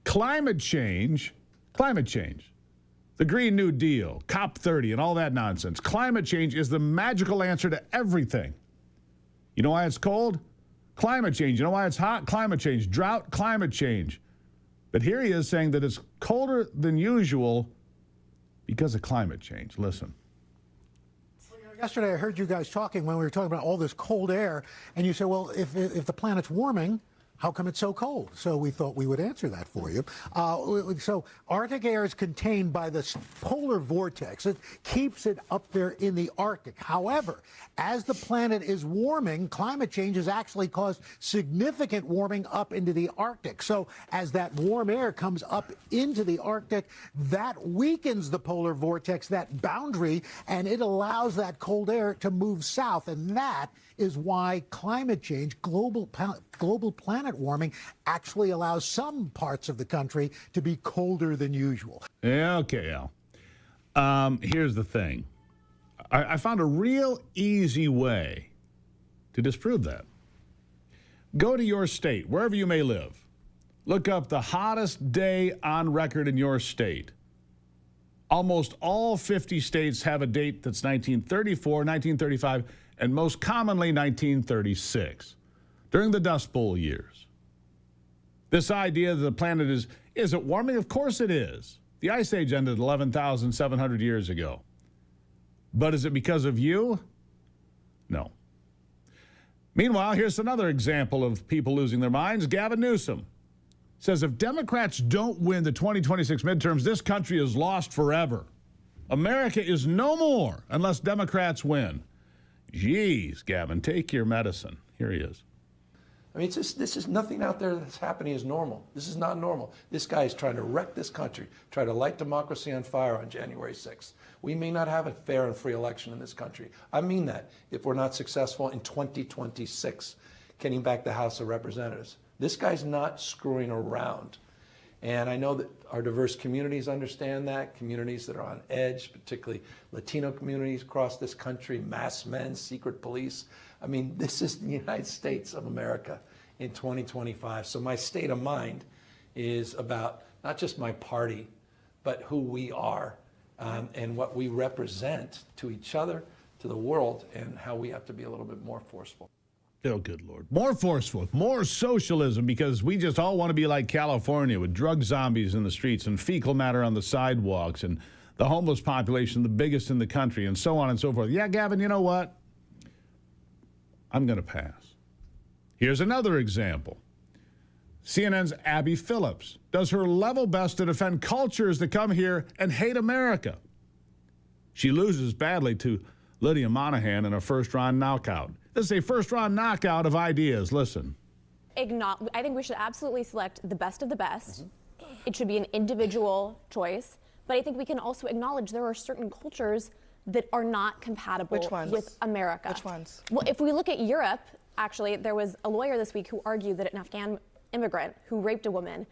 Climate change, the Green New Deal, COP30, and all that nonsense. Climate change is the magical answer to everything. You know why it's cold? Climate change. You know why it's hot? Climate change. Drought? Climate change. But here he is saying that it's colder than usual because of climate change. Listen. Yesterday, I heard you guys talking when we were talking about all this cold air, and you said, well, if the planet's warming, how come it's so cold? So we thought we would answer that for you. So Arctic air is contained by the polar vortex. It keeps it up there in the Arctic. However, as the planet is warming, climate change has actually caused significant warming up into the Arctic. So as that warm air comes up into the Arctic, that weakens the polar vortex, that boundary, and it allows that cold air to move south. And that is why climate change, global planet warming, actually allows some parts of the country to be colder than usual. Yeah, okay, Al. Here's the thing. I found a real easy way to disprove that. Go to your state, wherever you may live. Look up the hottest day on record in your state. Almost all 50 states have a date that's 1934, 1935, and most commonly 1936, during the Dust Bowl years. This idea that the planet is it warming? Of course it is. The Ice Age ended 11,700 years ago. But is it because of you? No. Meanwhile, here's another example of people losing their minds. Gavin Newsom says if Democrats don't win the 2026 midterms, this country is lost forever. America is no more unless Democrats win. Jeez, Gavin, take your medicine. Here he is. I mean, this is nothing out there that's happening is normal. This is not normal. This guy is trying to wreck this country, try to light democracy on fire on January 6th. We may not have a fair and free election in this country. I mean that if we're not successful in 2026, getting back the House of Representatives. This guy's not screwing around. And I know that our diverse communities understand that, communities that are on edge, particularly Latino communities across this country, masked men, secret police. I mean, this is the United States of America in 2025. So my state of mind is about not just my party, but who we are and what we represent to each other, to the world, and how we have to be a little bit more forceful. Oh, good Lord. More forceful, more socialism, because we just all want to be like California with drug zombies in the streets and fecal matter on the sidewalks and the homeless population, the biggest in the country, and so on and so forth. Yeah, Gavin, you know what? I'm going to pass. Here's another example. CNN's Abby Phillips does her level best to defend cultures that come here and hate America. She loses badly to Lydia Monahan in a first-round knockout. This is a first-round knockout of ideas. Listen. I think we should absolutely select the best of the best. It should be an individual choice. But I think we can also acknowledge there are certain cultures that are not compatible with America. Which ones? Well, if we look at Europe, actually, there was a lawyer this week who argued that an Afghan immigrant who raped a woman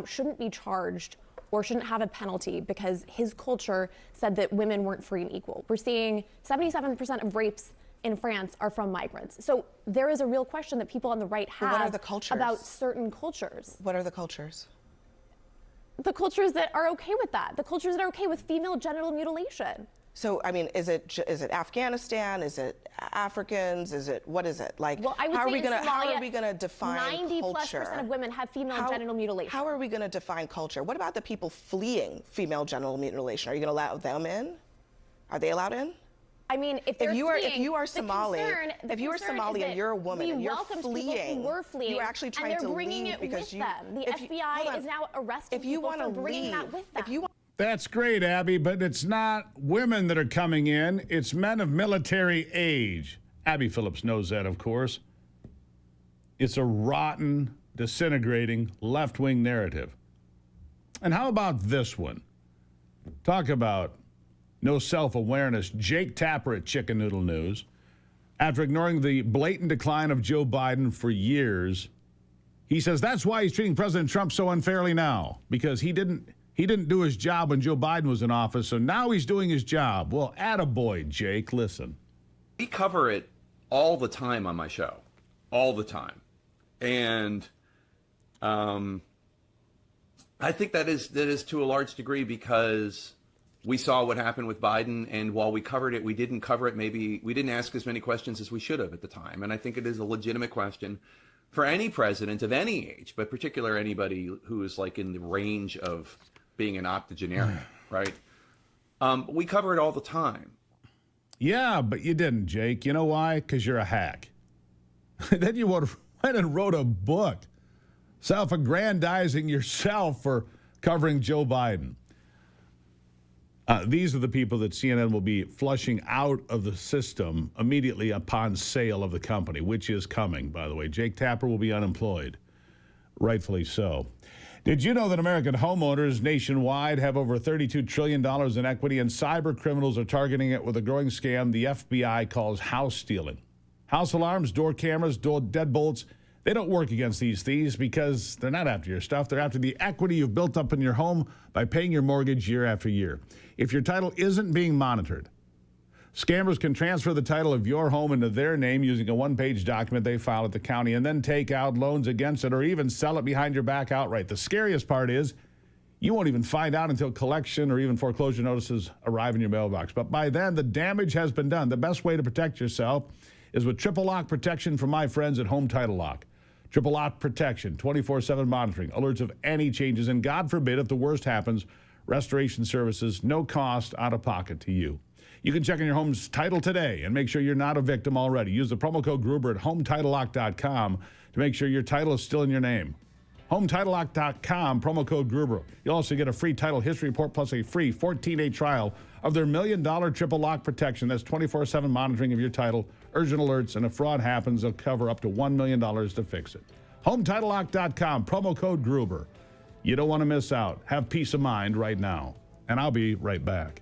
shouldn't be charged or shouldn't have a penalty because his culture said that women weren't free and equal. We're seeing 77% of rapes in France are from migrants. So there is a real question that people on the right have what are the cultures? About certain cultures. What are the cultures? The cultures that are okay with that. The cultures that are okay with female genital mutilation. So, I mean, is it Afghanistan? Is it Africans? What is it? Like, well, I would how say are we gonna define 90+% of women have female genital mutilation. How are we gonna define culture? What about the people fleeing female genital mutilation? Are you gonna allow them in? Are they allowed in? I mean, if you are Somali, and you're a woman and you're fleeing, you're actually trying to leave because the FBI is now arresting people for bringing that with them. That's great, Abby, but it's not women that are coming in. It's men of military age. Abby Phillips knows that, of course. It's a rotten, disintegrating, left-wing narrative. And how about this one? Talk about no self-awareness. Jake Tapper at Chicken Noodle News. After ignoring the blatant decline of Joe Biden for years, he says that's why he's treating President Trump so unfairly now, because he didn't do his job when Joe Biden was in office, so now he's doing his job. Well, attaboy, Jake. Listen. We cover it all the time on my show. All the time. And I think that is to a large degree because we saw what happened with Biden, and while we covered it, we didn't cover it. Maybe we didn't ask as many questions as we should have at the time. And I think it is a legitimate question for any president of any age, but particularly anybody who is like in the range of being an octogenarian, right? We cover it all the time. Yeah, but you didn't, Jake. You know why? Because you're a hack. Then you went and wrote a book self-aggrandizing yourself for covering Joe Biden. These are the people that CNN will be flushing out of the system immediately upon sale of the company, which is coming, by the way. Jake Tapper will be unemployed, rightfully so. Did you know that American homeowners nationwide have over $32 trillion in equity, and cyber criminals are targeting it with a growing scam the FBI calls house stealing? House alarms, door cameras, deadbolts, they don't work against these thieves because they're not after your stuff. They're after the equity you've built up in your home by paying your mortgage year after year. If your title isn't being monitored, scammers can transfer the title of your home into their name using a one-page document they file at the county and then take out loans against it or even sell it behind your back outright. The scariest part is you won't even find out until collection or even foreclosure notices arrive in your mailbox. But by then, the damage has been done. The best way to protect yourself is with triple lock protection from my friends at Home Title Lock. Triple lock protection, 24/7 monitoring, alerts of any changes, and God forbid if the worst happens, restoration services, no cost out of pocket to you. You can check on your home's title today and make sure you're not a victim already. Use the promo code Gruber at HometitleLock.com to make sure your title is still in your name. HometitleLock.com, promo code Gruber. You'll also get a free title history report plus a free 14-day trial of their $1 million triple lock protection. That's 24/7 monitoring of your title, urgent alerts, and if fraud happens, they'll cover up to $1 million to fix it. HometitleLock.com, promo code Gruber. You don't want to miss out. Have peace of mind right now. And I'll be right back.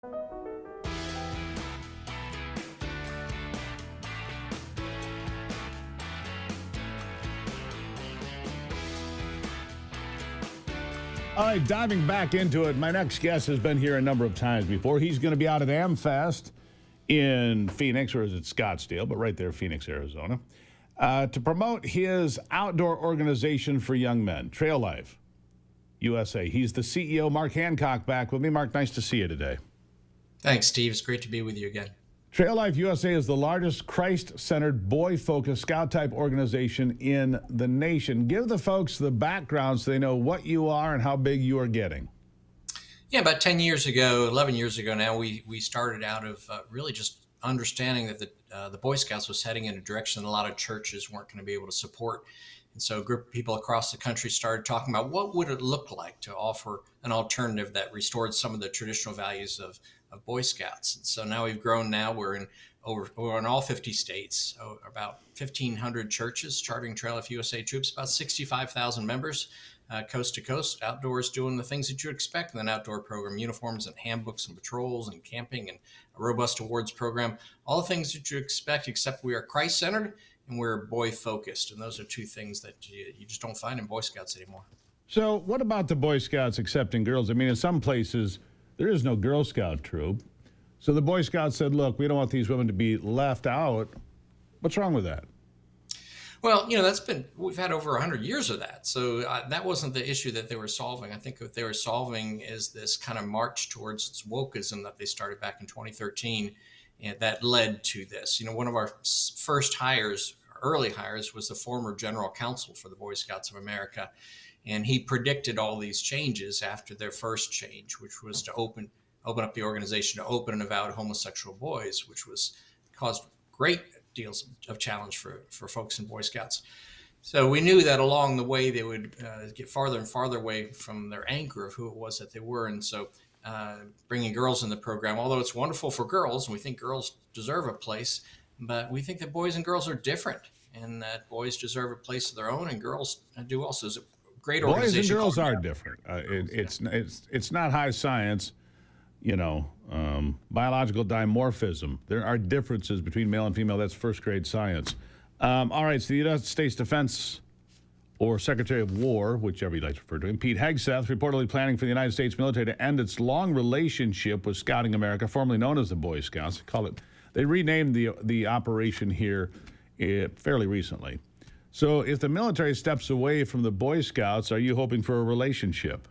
All right, diving back into it, my next guest has been here a number of times before. He's going to be out at AmFest in Phoenix, or is it Scottsdale, but right there, Phoenix, Arizona, to promote his outdoor organization for young men, Trail Life USA. He's the CEO, Mark Hancock, back with me. Mark, nice to see you today. Thanks, Steve. It's great to be with you again. Trail Life USA is the largest Christ-centered, boy-focused scout-type organization in the nation. Give the folks the background so they know what you are and how big you are getting. Yeah, about 10 years ago, 11 years ago now, we started out of really just understanding that the Boy Scouts was heading in a direction that a lot of churches weren't going to be able to support. And so a group of people across the country started talking about what would it look like to offer an alternative that restored some of the traditional values of Boy Scouts. And so now we've grown. Now we're in all 50 states, about 1,500 churches chartering Trail Life USA troops, about 65,000 members, coast to coast, outdoors, doing the things that you expect in an outdoor program: uniforms and handbooks and patrols and camping and a robust awards program, all the things that you expect, except we are Christ-centered and we're boy-focused. And those are two things that you just don't find in Boy Scouts anymore. So what about the Boy Scouts accepting girls? I mean, in some places, there is no Girl Scout troop. So the Boy Scouts said, look, we don't want these women to be left out. What's wrong with that? Well, we've had over 100 years of that. So that wasn't the issue that they were solving. I think what they were solving is this kind of march towards this wokeism that they started back in 2013, and that led to this. One of our first hires, early hires, was the former general counsel for the Boy Scouts of America. And he predicted all these changes after their first change, which was to open up the organization to open and avowed homosexual boys, which caused great deals of challenge for folks in Boy Scouts. So we knew that along the way they would get farther and farther away from their anchor of who it was that they were. And so bringing girls in the program, although it's wonderful for girls, and we think girls deserve a place, but we think that boys and girls are different, and that boys deserve a place of their own, and girls do also. It's a great organization. Boys and girls are different. It's not high science. Biological dimorphism. There are differences between male and female. That's first grade science. All right, so the United States Defense or Secretary of War, whichever you'd like to refer to him, Pete Hegseth, reportedly planning for the United States military to end its long relationship with Scouting America, formerly known as the Boy Scouts. They renamed the operation here fairly recently. So if the military steps away from the Boy Scouts, are you hoping for a relationship?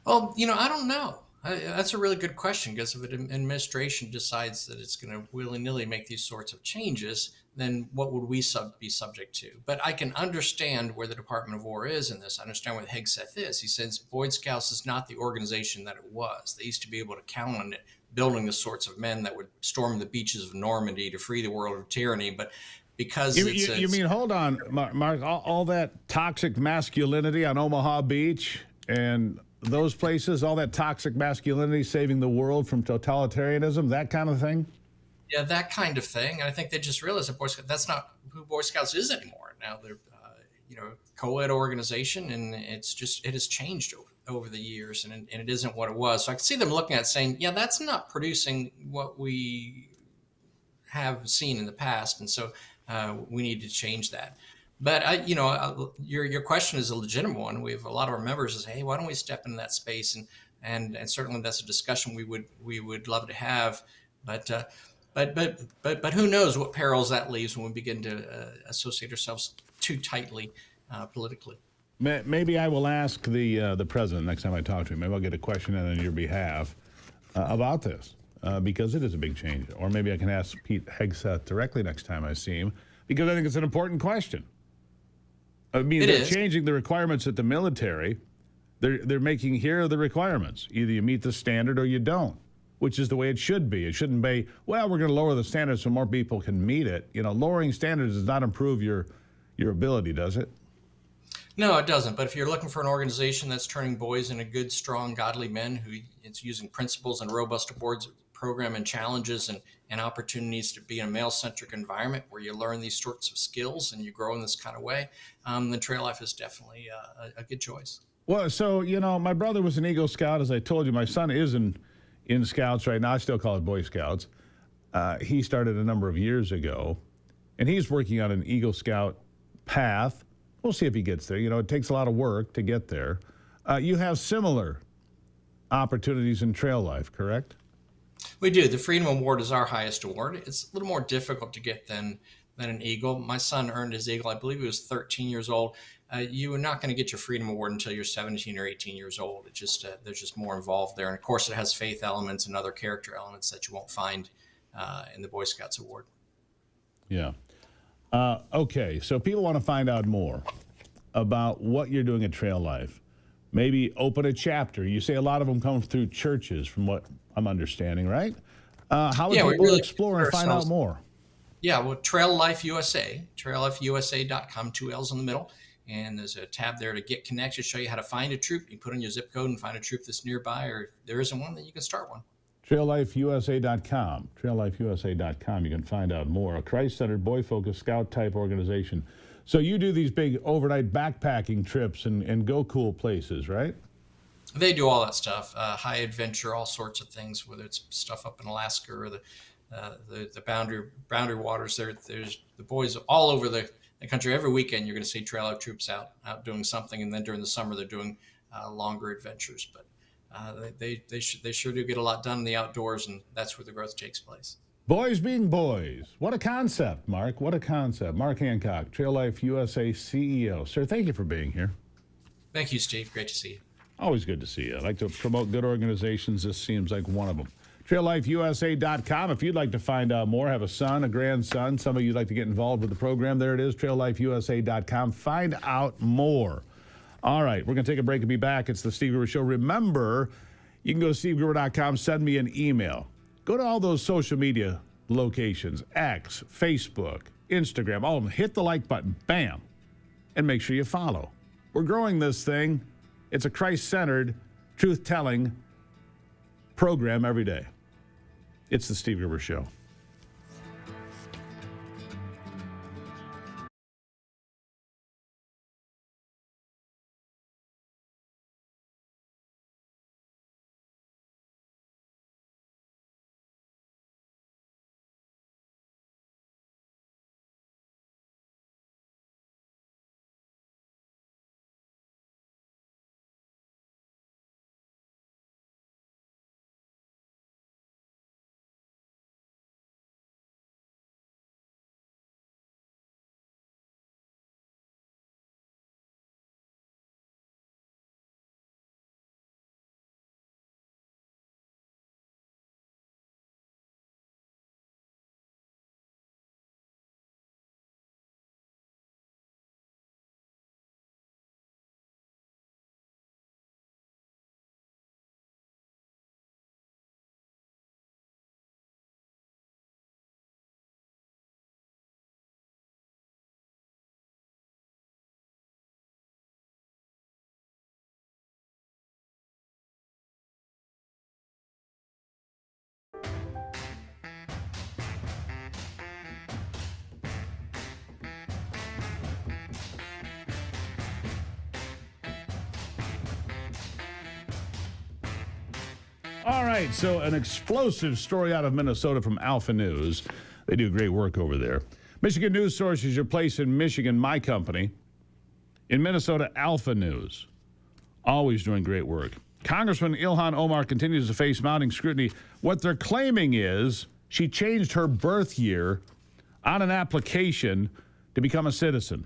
Well, I don't know. That's a really good question, because if an administration decides that it's going to willy-nilly make these sorts of changes, then what would we be subject to? But I can understand where the Department of War is in this. I understand where Hegseth is. He says Boy Scouts is not the organization that it was. They used to be able to count on it, building the sorts of men that would storm the beaches of Normandy to free the world of tyranny. But because you mean, hold on, Mark, all that toxic masculinity on Omaha Beach and those places, all that toxic masculinity saving the world from totalitarianism, that kind of thing? Yeah, that kind of thing. And I think they just realized that Boy Scouts, that's not who Boy Scouts is anymore. Now they're, co-ed organization, and it has changed over the years, and it isn't what it was. So I can see them looking at it saying, yeah, that's not producing what we have seen in the past. And so we need to change that. But your question is a legitimate one. We have a lot of our members who say, "Hey, why don't we step into that space?" And certainly that's a discussion we would love to have. But who knows what perils that leaves when we begin to associate ourselves too tightly politically. Maybe I will ask the president next time I talk to him. Maybe I'll get a question in on your behalf about this because it is a big change. Or maybe I can ask Pete Hegseth directly next time I see him, because I think it's an important question. I mean, they're changing the requirements at the military. They're making, here are the requirements. Either you meet the standard or you don't, which is the way it should be. It shouldn't be, well, we're going to lower the standards so more people can meet it. Lowering standards does not improve your ability, does it? No, it doesn't. But if you're looking for an organization that's turning boys into good, strong, godly men, who it's using principles and robust awards program and challenges and opportunities to be in a male-centric environment where you learn these sorts of skills and you grow in this kind of way, then Trail Life is definitely a good choice. Well, so, my brother was an Eagle Scout. As I told you, my son is in in Scouts right now. I still call it Boy Scouts. He started a number of years ago, and he's working on an Eagle Scout path. We'll see if he gets there. You know, it takes a lot of work to get there. You have similar opportunities in trail life, correct? We do. The Freedom Award is our highest award. It's a little more difficult to get than an Eagle. My son earned his Eagle, I believe he was 13 years old. You are not going to get your Freedom Award until you're 17 or 18 years old. It just there's just more involved there. And of course, it has faith elements and other character elements that you won't find in the Boy Scouts Award. Yeah. Okay, so people want to find out more about what you're doing at Trail Life. Maybe open a chapter. You say a lot of them come through churches, from what I'm understanding, right? How would people really explore and find out more? Yeah, well, Trail Life USA, traillifeusa.com, 2 L's in the middle. And there's a tab there to get connected, show you how to find a troop. You put in your zip code and find a troop that's nearby, or if there isn't one, then you can start one. TrailLifeUSA.com. TrailLifeUSA.com. You can find out more. A Christ-centered, boy-focused, scout-type organization. So you do these big overnight backpacking trips and go cool places, right? They do all that stuff, high adventure, all sorts of things, whether it's stuff up in Alaska or the boundary waters. There's the boys all over the country. Every weekend you're going to see Trail Life troops out doing something, and then during the summer they're doing longer adventures. But they sure do get a lot done in the outdoors, and that's where the growth takes place. Boys being boys. What a concept, Mark. What a concept. Mark Hancock, Trail Life USA CEO. Sir, thank you for being here. Thank you, Steve. Great to see you. Always good to see you. I like to promote good organizations. This seems like one of them. TrailLifeUSA.com. If you'd like to find out more, have a son, a grandson, somebody you'd like to get involved with the program, there it is, TrailLifeUSA.com. Find out more. All right, we're going to take a break and be back. It's the Steve Gruber Show. Remember, you can go to SteveGruber.com, send me an email. Go to all those social media locations, X, Facebook, Instagram, all of them. Hit the like button, bam, and make sure you follow. We're growing this thing. It's a Christ-centered, truth-telling program every day. It's the Steve Gruber Show. All right, so an explosive story out of Minnesota from Alpha News. They do great work over there. Michigan News Source is your place in Michigan, my company. In Minnesota, Alpha News. Always doing great work. Congressman Ilhan Omar continues to face mounting scrutiny. What they're claiming is she changed her birth year on an application to become a citizen.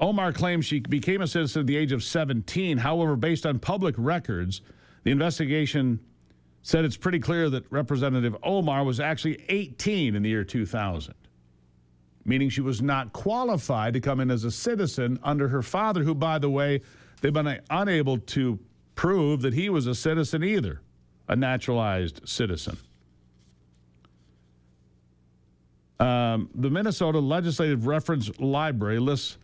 Omar claims she became a citizen at the age of 17. However, based on public records, the investigation said it's pretty clear that Representative Omar was actually 18 in the year 2000, meaning she was not qualified to come in as a citizen under her father, who, by the way, they've been unable to prove that he was a citizen either, a naturalized citizen. The Minnesota Legislative Reference Library lists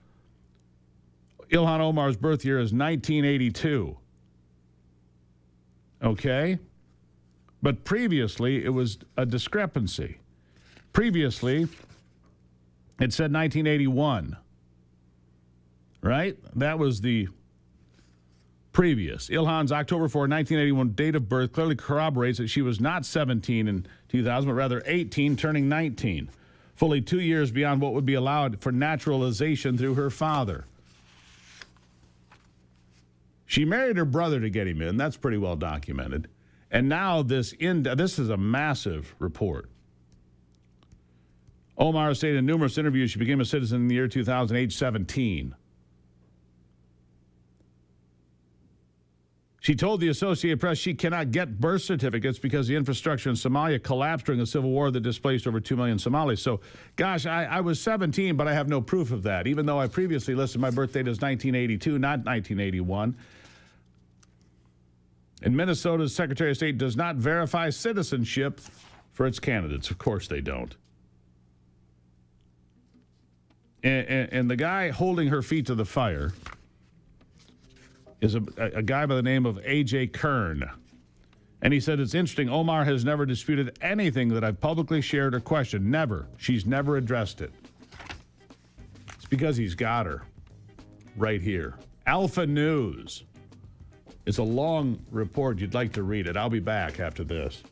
Ilhan Omar's birth year as 1982. Okay? But previously, it was a discrepancy. Previously, it said 1981. Right? That was the previous. Ilhan's October 4, 1981 date of birth clearly corroborates that she was not 17 in 2000, but rather 18, turning 19, fully 2 years beyond what would be allowed for naturalization through her father. She married her brother to get him in. That's pretty well documented. And now this is a massive report. Omar stated in numerous interviews she became a citizen in the year 2000, age 17. She told the Associated Press she cannot get birth certificates because the infrastructure in Somalia collapsed during a civil war that displaced over 2 million Somalis. So, gosh, I was 17, but I have no proof of that, even though I previously listed my birth date as 1982, not 1981. And Minnesota's Secretary of State does not verify citizenship for its candidates. Of course they don't. And the guy holding her feet to the fire is a guy by the name of A.J. Kern. And he said, it's interesting, Omar has never disputed anything that I've publicly shared or questioned. Never. She's never addressed it. It's because he's got her right here. Alpha News. It's a long report. You'd like to read it. I'll be back after this.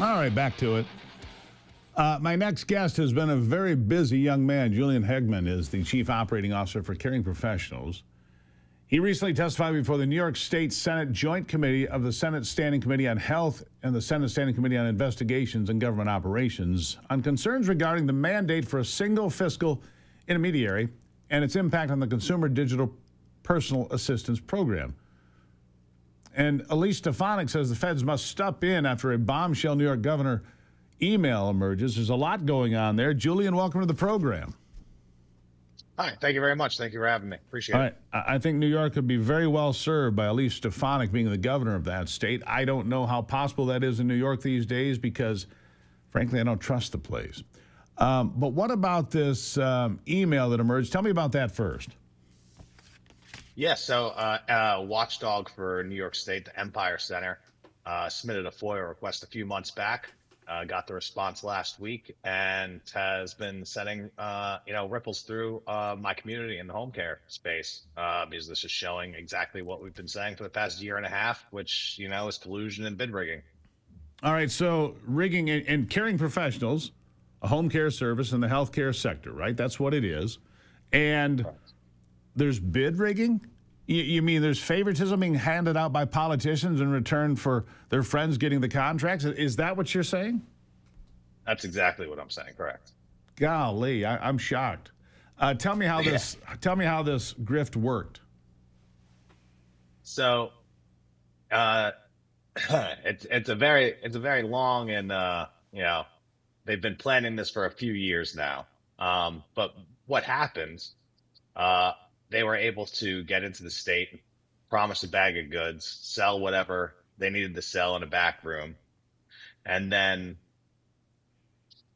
All right, back to it. My next guest has been a very busy young man. Julian Hegman is the Chief Operating Officer for Caring Professionals. He recently testified before the New York State Senate Joint Committee of the Senate Standing Committee on Health and the Senate Standing Committee on Investigations and Government Operations on concerns regarding the mandate for a single fiscal intermediary and its impact on the Consumer Digital Personal Assistance Program. And Elise Stefanik says the feds must step in after a bombshell New York governor email emerges. There's a lot going on there. Julian, welcome to the program. Hi, thank you very much. Thank you for having me. Appreciate All it. right. I think New York could be very well served by Elise Stefanik being the governor of that state. I don't know how possible that is in New York these days because, frankly, I don't trust the place. But what about this email that emerged? Tell me about that first. Yeah, so watchdog for New York State, the Empire Center, submitted a FOIA request a few months back, got the response last week, and has been sending ripples through my community in the home care space, because this is showing exactly what we've been saying for the past year and a half, which, is collusion and bid rigging. All right, so rigging and caring professionals, a home care service in the healthcare sector, right? That's what it is. And there's bid rigging? You mean there's favoritism being handed out by politicians in return for their friends getting the contracts? Is that what you're saying? That's exactly what I'm saying, correct. Golly, I'm shocked. Tell me how this grift worked. So it's a very long and they've been planning this for a few years now. But what happens, they were able to get into the state, promise a bag of goods, sell whatever they needed to sell in a back room, and then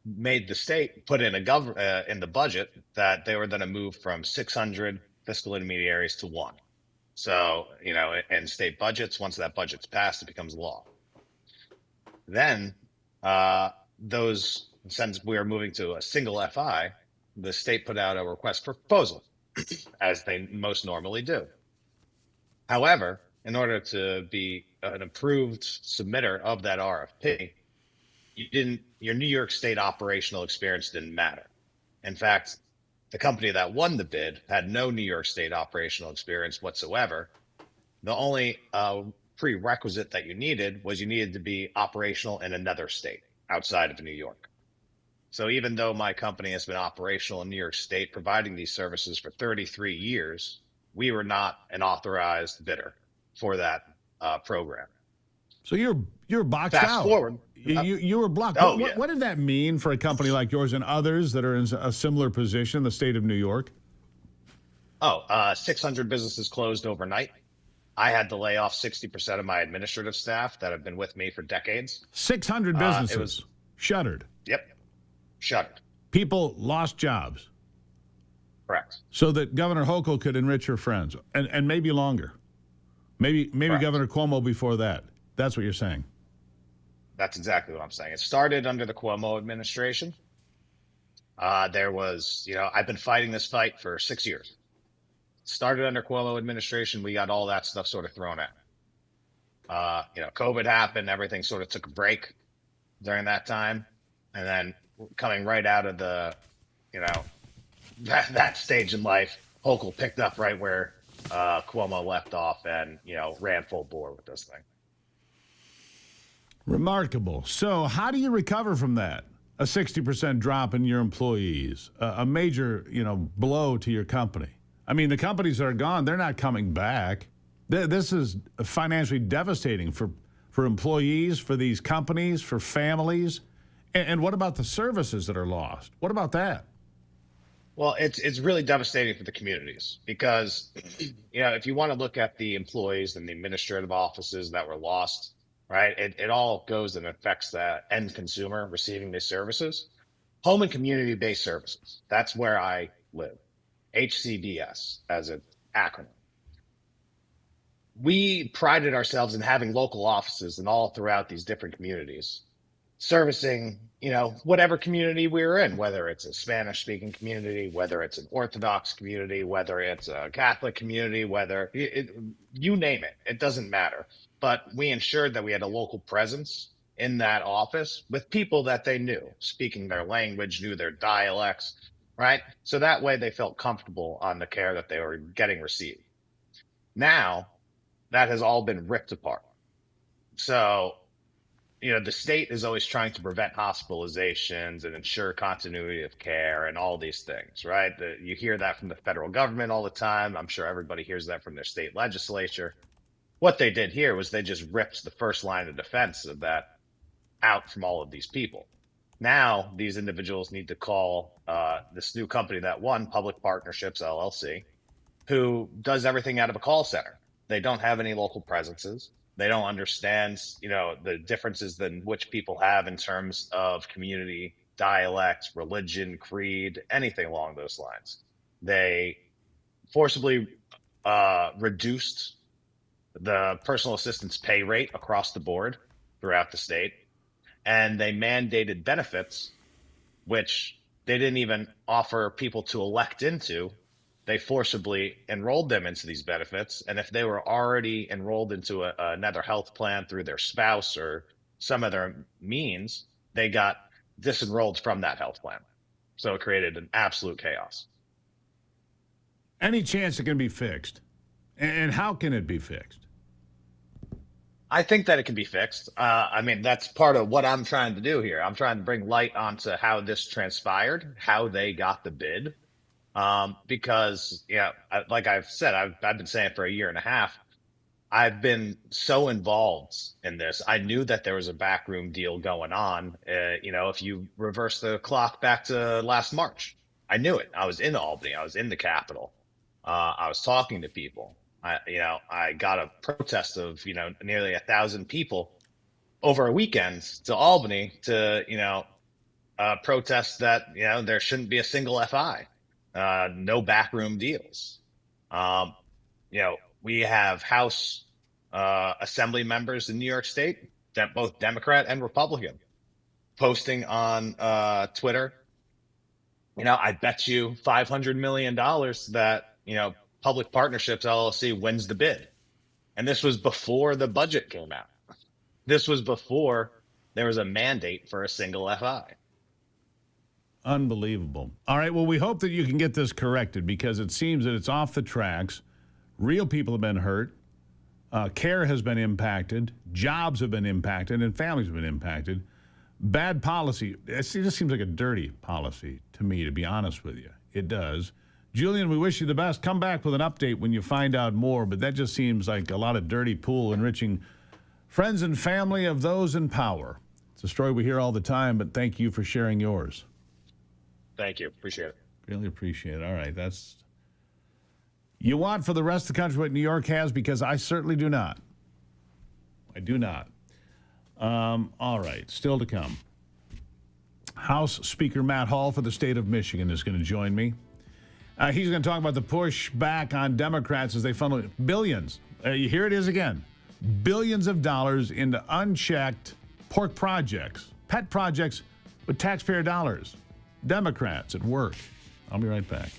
made the state put in in the budget that they were going to move from 600 fiscal intermediaries to one. So, in state budgets, once that budget's passed, it becomes law. Then, since we are moving to a single FI, the state put out a request for proposal, as they most normally do. However, in order to be an approved submitter of that RFP, your New York State operational experience didn't matter. In fact, the company that won the bid had no New York State operational experience whatsoever. The only prerequisite that you needed to be operational in another state outside of New York. So even though my company has been operational in New York State, providing these services for 33 years, we were not an authorized bidder for that program. So you're boxed Fast out. forward. You were blocked. Oh, What did that mean for a company like yours and others that are in a similar position in the state of New York? 600 businesses closed overnight. I had to lay off 60% of my administrative staff that have been with me for decades. 600 businesses shuttered. Yep. Shuttered. People lost jobs. Correct. So that Governor Hochul could enrich her friends, and maybe longer. Maybe Governor Cuomo before that. That's what you're saying. That's exactly what I'm saying. It started under the Cuomo administration. There was, I've been fighting this fight for 6 years. Started under Cuomo administration. We got all that stuff sort of thrown out. COVID happened. Everything sort of took a break during that time. And then coming right out of the, that stage in life, Hochul picked up right where Cuomo left off and, ran full bore with this thing. Remarkable. So how do you recover from that? A 60% drop in your employees, a major, blow to your company. I mean, the companies that are gone, they're not coming back. This is financially devastating for employees, for these companies, for families. And what about the services that are lost? What about that? Well, it's really devastating for the communities because, if you want to look at the employees and the administrative offices that were lost, right, it all goes and affects the end consumer receiving these services. Home and community-based services. That's where I live. HCBS as an acronym. We prided ourselves in having local offices and all throughout these different communities, servicing, whatever community we were in, whether it's a Spanish speaking community, whether it's an Orthodox community, whether it's a Catholic community, you name it, it doesn't matter. But we ensured that we had a local presence in that office with people that they knew, speaking their language, knew their dialects, right? So that way they felt comfortable on the care that they were getting received. Now that has all been ripped apart. So, the state is always trying to prevent hospitalizations and ensure continuity of care and all these things, right? You hear that from the federal government all the time. I'm sure everybody hears that from their state legislature. What they did here was they just ripped the first line of defense of that out from all of these people. Now, these individuals need to call this new company that won, Public Partnerships LLC, who does everything out of a call center. They don't have any local presences. They don't understand, the differences that which people have in terms of community, dialect, religion, creed, anything along those lines. They forcibly reduced the personal assistance pay rate across the board throughout the state, and they mandated benefits, which they didn't even offer people to elect into. They forcibly enrolled them into these benefits. And if they were already enrolled into another health plan through their spouse or some other means, they got disenrolled from that health plan. So it created an absolute chaos. Any chance it can be fixed? And how can it be fixed? I think that it can be fixed. That's part of what I'm trying to do here. I'm trying to bring light onto how this transpired, how they got the bid. Because, like I've said, I've been saying for a year and a half, I've been so involved in this. I knew that there was a backroom deal going on. If you reverse the clock back to last March, I knew it. I was in Albany. I was in the Capitol. I was talking to people. I got a protest of, nearly 1,000 people over a weekend to Albany to, protest that, there shouldn't be a single FI, no backroom deals. We have House Assembly members in New York State, both Democrat and Republican, posting on Twitter. I bet you $500 million that, Public Partnerships LLC wins the bid. And this was before the budget came out. This was before there was a mandate for a single FI. Unbelievable. All right, well, we hope that you can get this corrected because it seems that it's off the tracks. Real people have been hurt. Care has been impacted. Jobs have been impacted, and families have been impacted. Bad policy. It just seems like a dirty policy to me, to be honest with you. It does. Julian, we wish you the best. Come back with an update when you find out more, but that just seems like a lot of dirty pool enriching friends and family of those in power. It's a story we hear all the time, but thank you for sharing yours. Thank you. Appreciate it. Really appreciate it. All right. That's you want for the rest of the country what New York has, because I certainly do not. I do not. All right. Still to come. House Speaker Matt Hall for the state of Michigan is going to join me. He's going to talk about the push back on Democrats as they funnel billions. Here it is again. Billions of dollars into unchecked pork projects, pet projects with taxpayer dollars. Democrats at work. I'll be right back.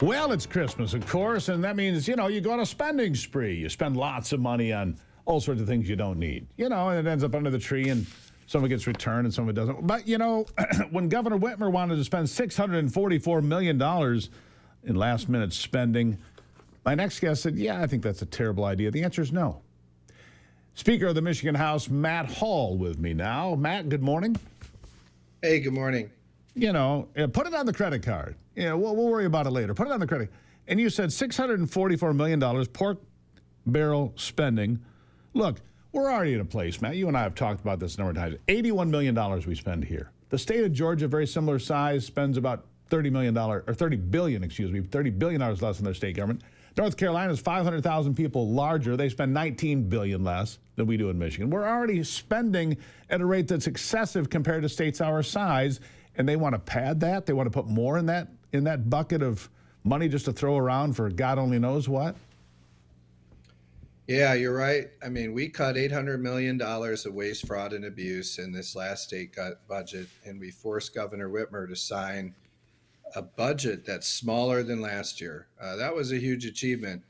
Well, it's Christmas, of course, and that means, you go on a spending spree. You spend lots of money on all sorts of things you don't need, and it ends up under the tree, and some of it gets returned and some of it doesn't. But, when Governor Whitmer wanted to spend $644 million in last-minute spending, my next guest said, yeah, I think that's a terrible idea. The answer is no. Speaker of the Michigan House, Matt Hall, with me now. Matt, good morning. Hey, good morning. Put it on the credit card. We'll worry about it later. Put it on the credit. And you said $644 million pork barrel spending. Look, we're already in a place, Matt. You and I have talked about this a number of times. $81 million we spend here. The state of Georgia, very similar size, spends about $30 billion less than their state government. North Carolina is 500,000 people larger. They spend $19 billion less than we do in Michigan. We're already spending at a rate that's excessive compared to states our size, and they want to pad that. They want to put more in that bucket of money just to throw around for God only knows what. Yeah, you're right. I mean, we cut $800 million of waste, fraud, and abuse in this last state budget, and we forced Governor Whitmer to sign a budget that's smaller than last year. That was a huge achievement.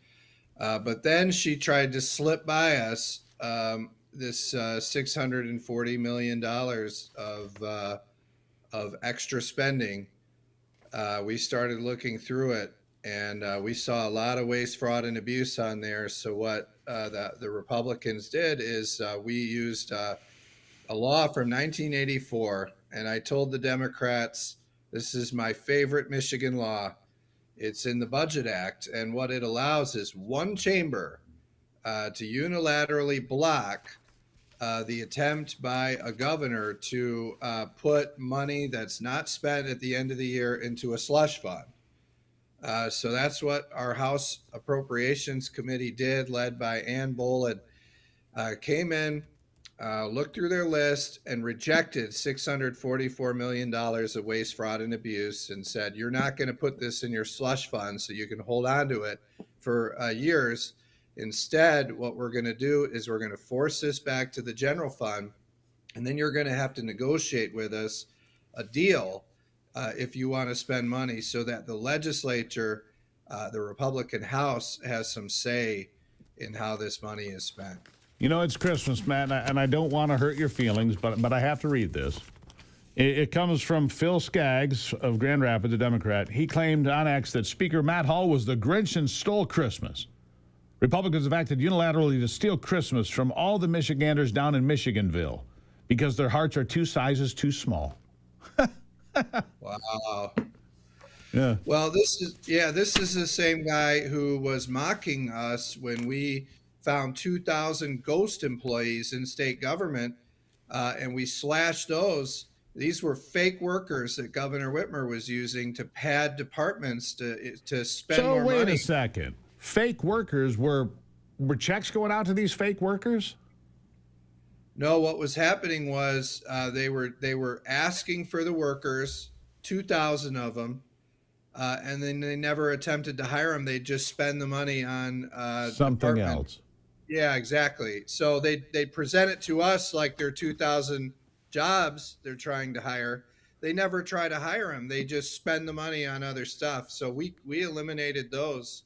But then she tried to slip by us this $640 million of extra spending. We started looking through it, and we saw a lot of waste, fraud, and abuse on there. So what the Republicans did is we used a law from 1984, and I told the Democrats, this is my favorite Michigan law. It's in the Budget Act, and what it allows is one chamber to unilaterally block the attempt by a governor to put money that's not spent at the end of the year into a slush fund. So that's what our House Appropriations Committee did, led by Ann Bolin. Came in, looked through their list, and rejected $644 million of waste, fraud, and abuse, and said, you're not going to put this in your slush fund so you can hold on to it for years. Instead, what we're going to do is we're going to force this back to the general fund, and then you're going to have to negotiate with us a deal if you want to spend money so that the legislature, the Republican House, has some say in how this money is spent. It's Christmas, Matt, and I don't want to hurt your feelings, but I have to read this. It comes from Phil Skaggs of Grand Rapids, a Democrat. He claimed on X that Speaker Matt Hall was the Grinch and stole Christmas. Republicans have acted unilaterally to steal Christmas from all the Michiganders down in Michiganville because their hearts are 2 sizes too small. Wow. Yeah. Well, this is the same guy who was mocking us when we found 2,000 ghost employees in state government, and we slashed those. These were fake workers that Governor Whitmer was using to pad departments to spend more money. So wait a second. Fake workers, were checks going out to these fake workers? No, what was happening was they were asking for the workers, 2,000 of them, and then they never attempted to hire them. They just spend the money on something else. Yeah, exactly. So they present it to us like they're 2,000 jobs they're trying to hire. They never try to hire them. They just spend the money on other stuff. So we eliminated those.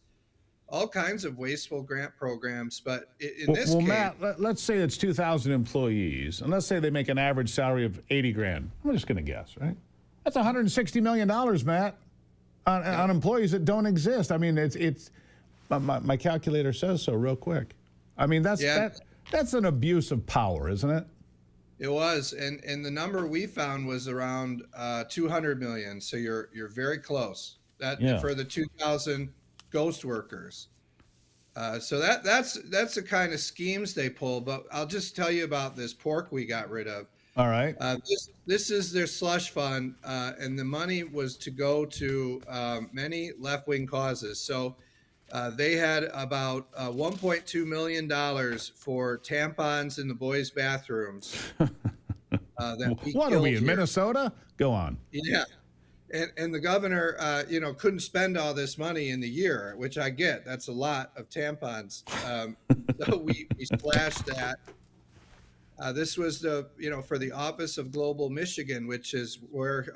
All kinds of wasteful grant programs, but in this case... Matt, let's say it's 2,000 employees, and let's say they make an average salary of $80,000. I'm just going to guess, right? That's $160 million, Matt, on employees that don't exist. I mean, it's my calculator says so real quick. I mean, that's an abuse of power, isn't it? It was, and the number we found was around 200 million. So you're very close. For the 2,000 ghost workers. So that's the kind of schemes they pull. But I'll just tell you about this pork we got rid of. All right. This is their slush fund, and the money was to go to many left-wing causes. So they had about $1.2 million for tampons in the boys' bathrooms. What are we in Minnesota? Go on. Yeah. And the governor, couldn't spend all this money in the year, which I get. That's a lot of tampons. So we splashed that. This was the, for the Office of Global Michigan, which is where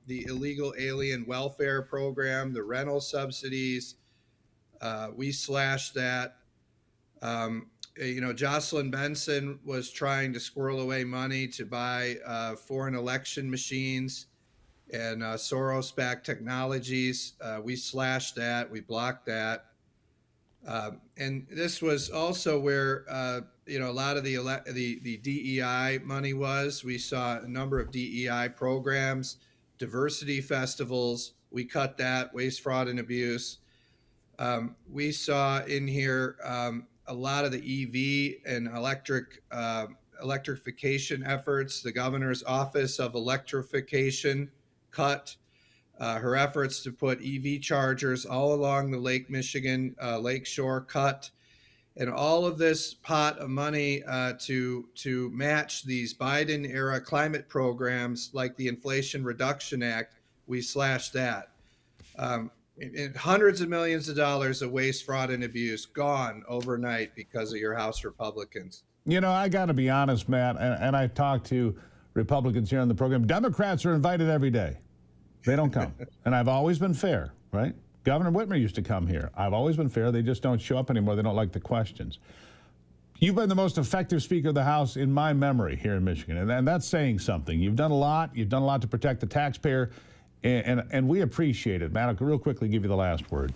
the illegal alien welfare program, the rental subsidies, we slashed that. Jocelyn Benson was trying to squirrel away money to buy foreign election machines and Soros-backed technologies. We slashed that. We blocked that. And this was also where a lot of the DEI money was. We saw a number of DEI programs, diversity festivals. We cut that, waste, fraud, and abuse. We saw in here a lot of the EV and electrification efforts. The governor's office of electrification cut her efforts to put EV chargers all along the Lake Michigan lakeshore cut, and all of this pot of money to match these Biden era climate programs like the Inflation Reduction Act. We slashed that. And hundreds of millions of dollars of waste, fraud, and abuse gone overnight because of your House Republicans. I got to be honest, Matt, and I talk to Republicans here on the program. Democrats are invited every day. They don't come. And I've always been fair, right? Governor Whitmer used to come here. I've always been fair. They just don't show up anymore. They don't like the questions. You've been the most effective Speaker of the House in my memory here in Michigan, and that's saying something. You've done a lot. You've done a lot to protect the taxpayer. And we appreciate it. Matt, I'll real quickly give you the last word.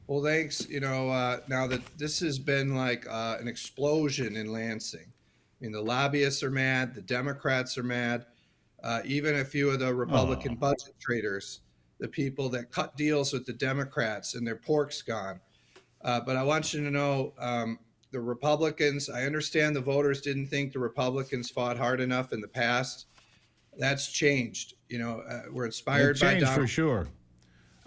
Well, thanks. Now that this has been like an explosion in Lansing. I mean, the lobbyists are mad. The Democrats are mad. Even a few of the Republican budget traders, the people that cut deals with the Democrats, and their pork's gone. But I want you to know, the Republicans, I understand the voters didn't think the Republicans fought hard enough in the past. That's changed. We're inspired by Donald. For sure.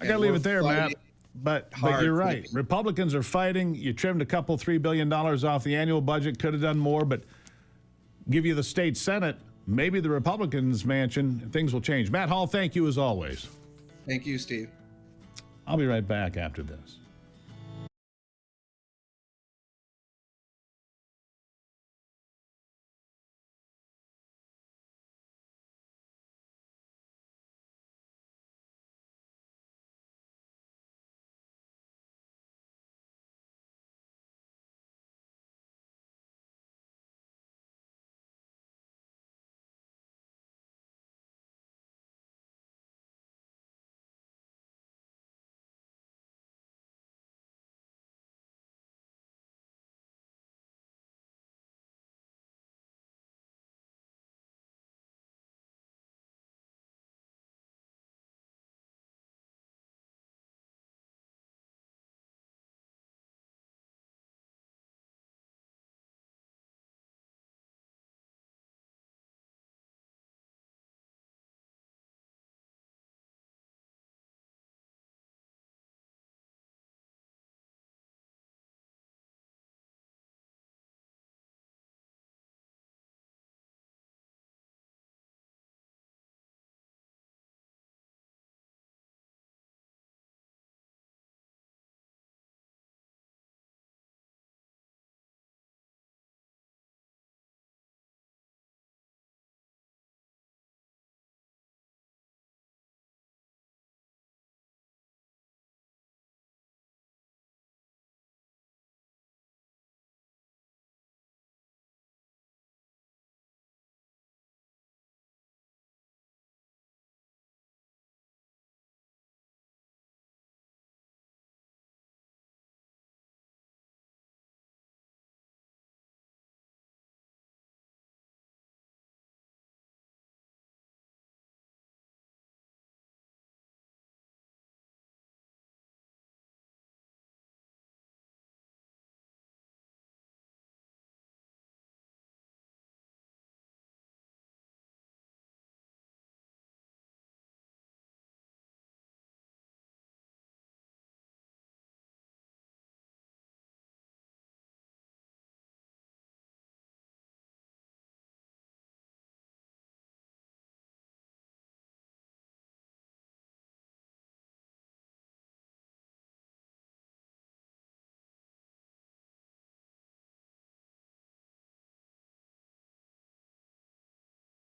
I got to leave it there, Matt. But you're right. Republicans are fighting. You trimmed a couple $3 billion off the annual budget. Could have done more, but give you the state Senate. Maybe the Republicans' mansion. Things will change. Matt Hall, thank you as always. Thank you, Steve. I'll be right back after this.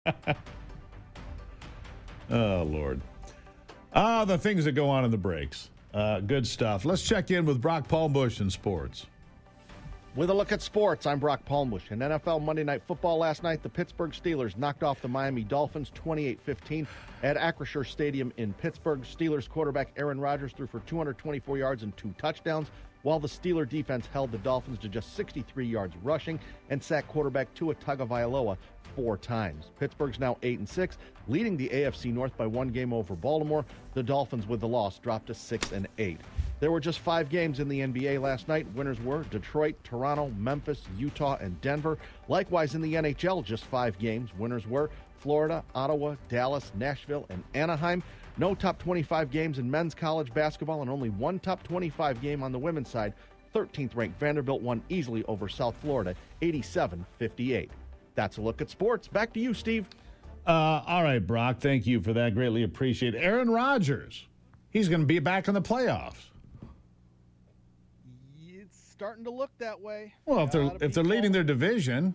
Oh, Lord. The things that go on in the breaks. Good stuff. Let's check in with Brock Palmbush in sports. With a look at sports, I'm Brock Palmbush. In NFL Monday Night Football last night, the Pittsburgh Steelers knocked off the Miami Dolphins 28-15 at Acrisure Stadium in Pittsburgh. Steelers quarterback Aaron Rodgers threw for 224 yards and 2 touchdowns, while the Steeler defense held the Dolphins to just 63 yards rushing and sacked quarterback Tua Tagovailoa 4 times. Pittsburgh's now 8-6, leading the AFC North by 1 game over Baltimore. The Dolphins, with the loss, dropped to 6-8. There were just 5 games in the NBA last night. Winners were Detroit, Toronto, Memphis, Utah, and Denver. Likewise, in the NHL, just 5 games. Winners were Florida, Ottawa, Dallas, Nashville, and Anaheim. No top 25 games in men's college basketball, and only 1 top 25 game on the women's side. 13th ranked Vanderbilt won easily over South Florida, 87-58. That's a look at sports. Back to you, Steve. All right, Brock. Thank you for that. Greatly appreciate it. Aaron Rodgers. He's going to be back in the playoffs. It's starting to look that way. Well, if they're leading their division.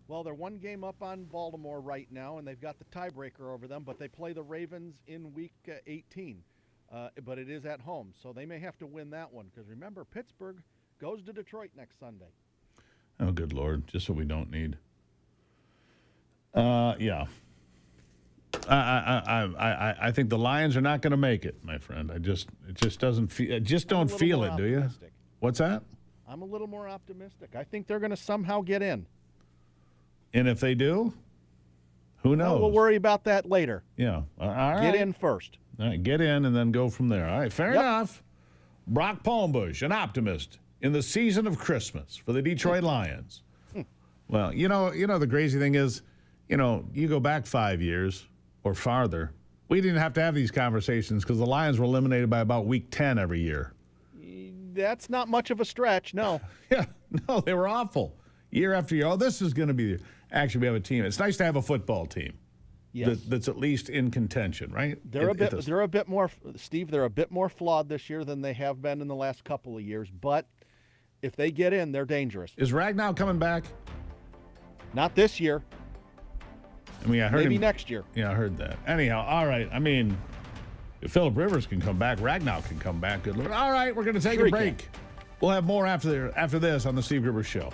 Well, they're 1 game up on Baltimore right now, and they've got the tiebreaker over them, but they play the Ravens in week 18. But it is at home, so they may have to win that one, because remember, Pittsburgh goes to Detroit next Sunday. Oh, good Lord. Just what we don't need. Yeah. I think the Lions are not going to make it, my friend. It just doesn't feel. I just don't feel it. Do you? What's that? I'm a little more optimistic. I think they're going to somehow get in. And if they do, who knows? We'll worry about that later. Yeah. All right. Get in first. All right. Get in and then go from there. All right. Fair enough. Brock Palmbush, an optimist in the season of Christmas for the Detroit Lions. Well, you know the crazy thing is, you go back 5 years or farther, we didn't have to have these conversations because the Lions were eliminated by about week 10 every year. That's not much of a stretch, no. Yeah, no, they were awful. Year after year. Oh, this is going to be. Actually, we have a team. It's nice to have a football team. Yes. That's at least in contention, right? They're a bit more, Steve. They're a bit more flawed this year than they have been in the last couple of years. But if they get in, they're dangerous. Is Ragnow coming back? Not this year. I mean, I heard maybe next year. Yeah, I heard that. Anyhow, all right. I mean, if Phillip Rivers can come back, Ragnow can come back. Good Lord. All right, we're going to take a break. We'll have more after this on the Steve Gruber Show.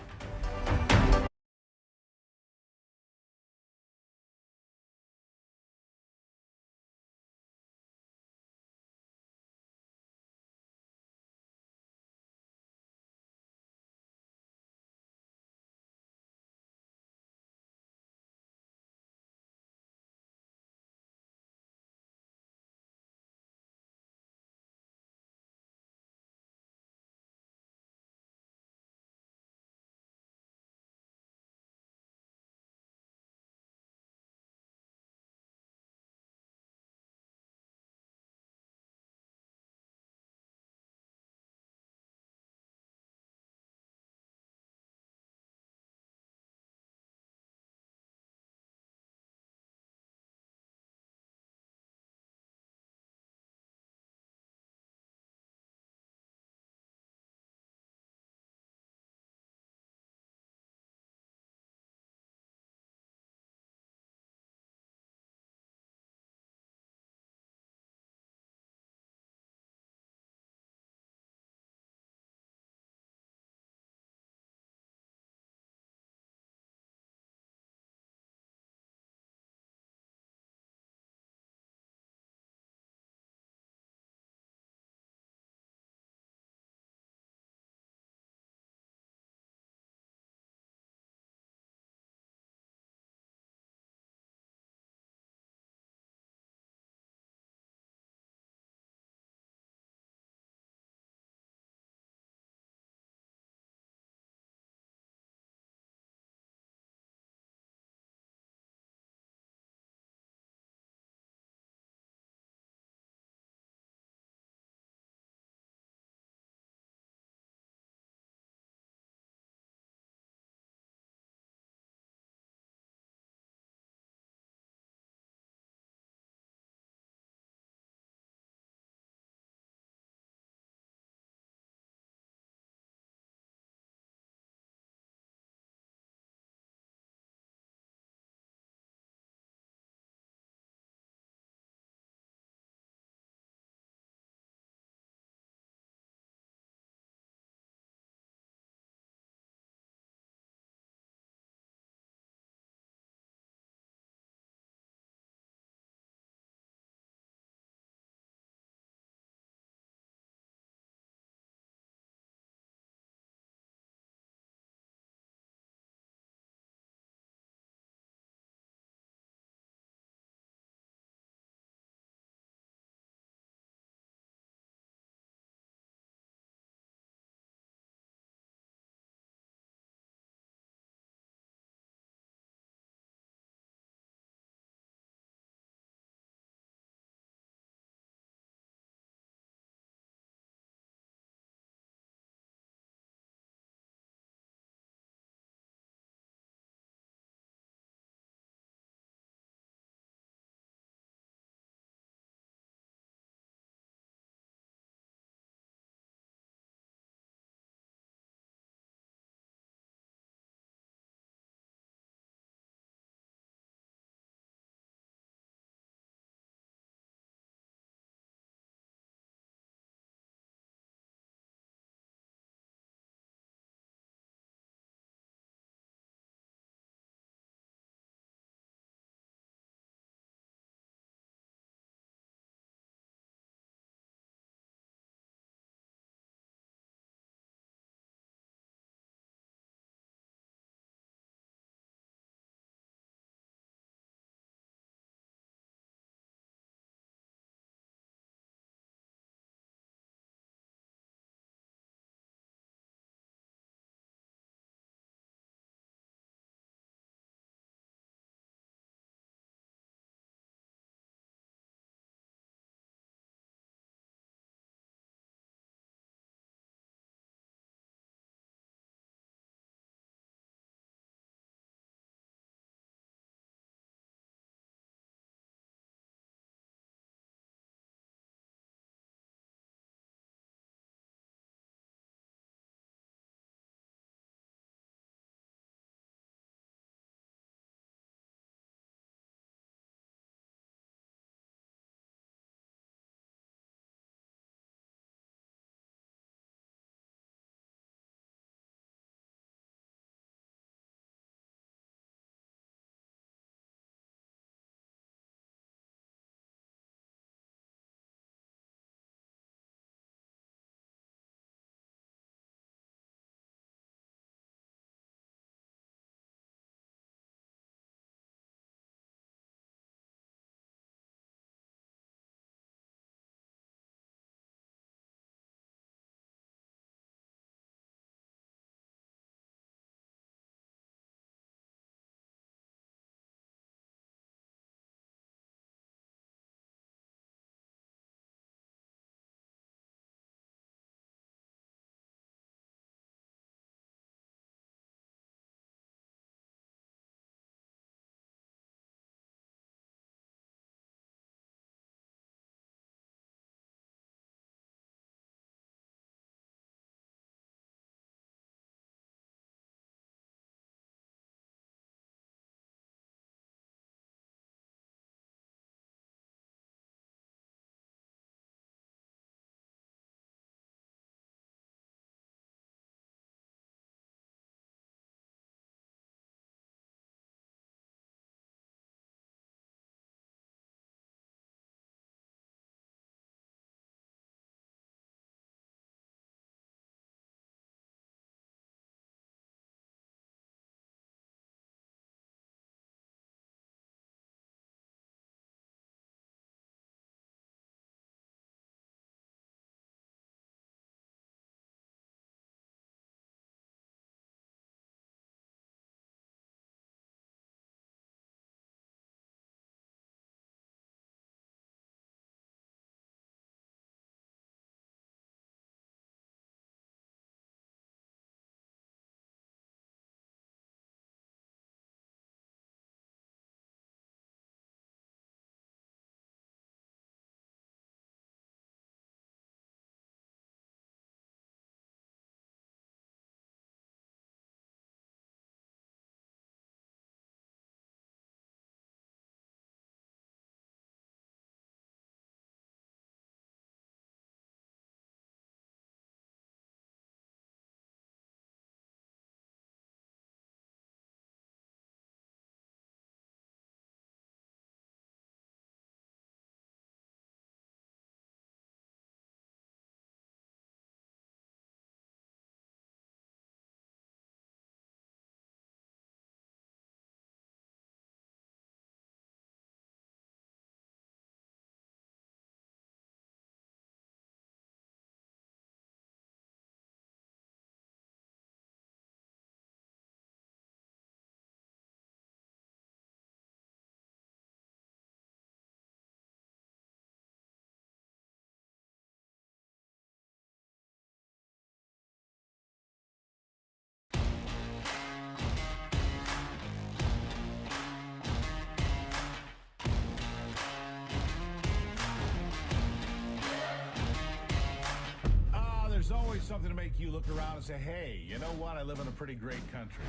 something to make you look around and say, hey, you know what? I live in a pretty great country.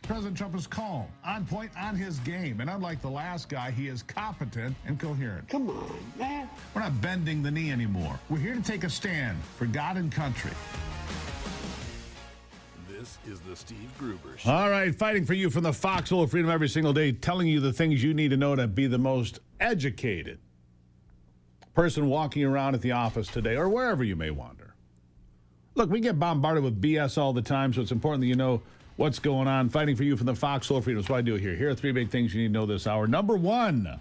President Trump is calm, on point, on his game. And unlike the last guy, he is competent and coherent. Come on, man. We're not bending the knee anymore. We're here to take a stand for God and country. This is the Steve Gruber Show. All right, fighting for you from the foxhole of freedom every single day, telling you the things you need to know to be the most educated person walking around at the office today or wherever you may wander. Look, we get bombarded with BS all the time, so it's important that you know what's going on. Fighting for you from the foxhole of freedom. That's what I do here. Here are three big things you need to know this hour. Number one,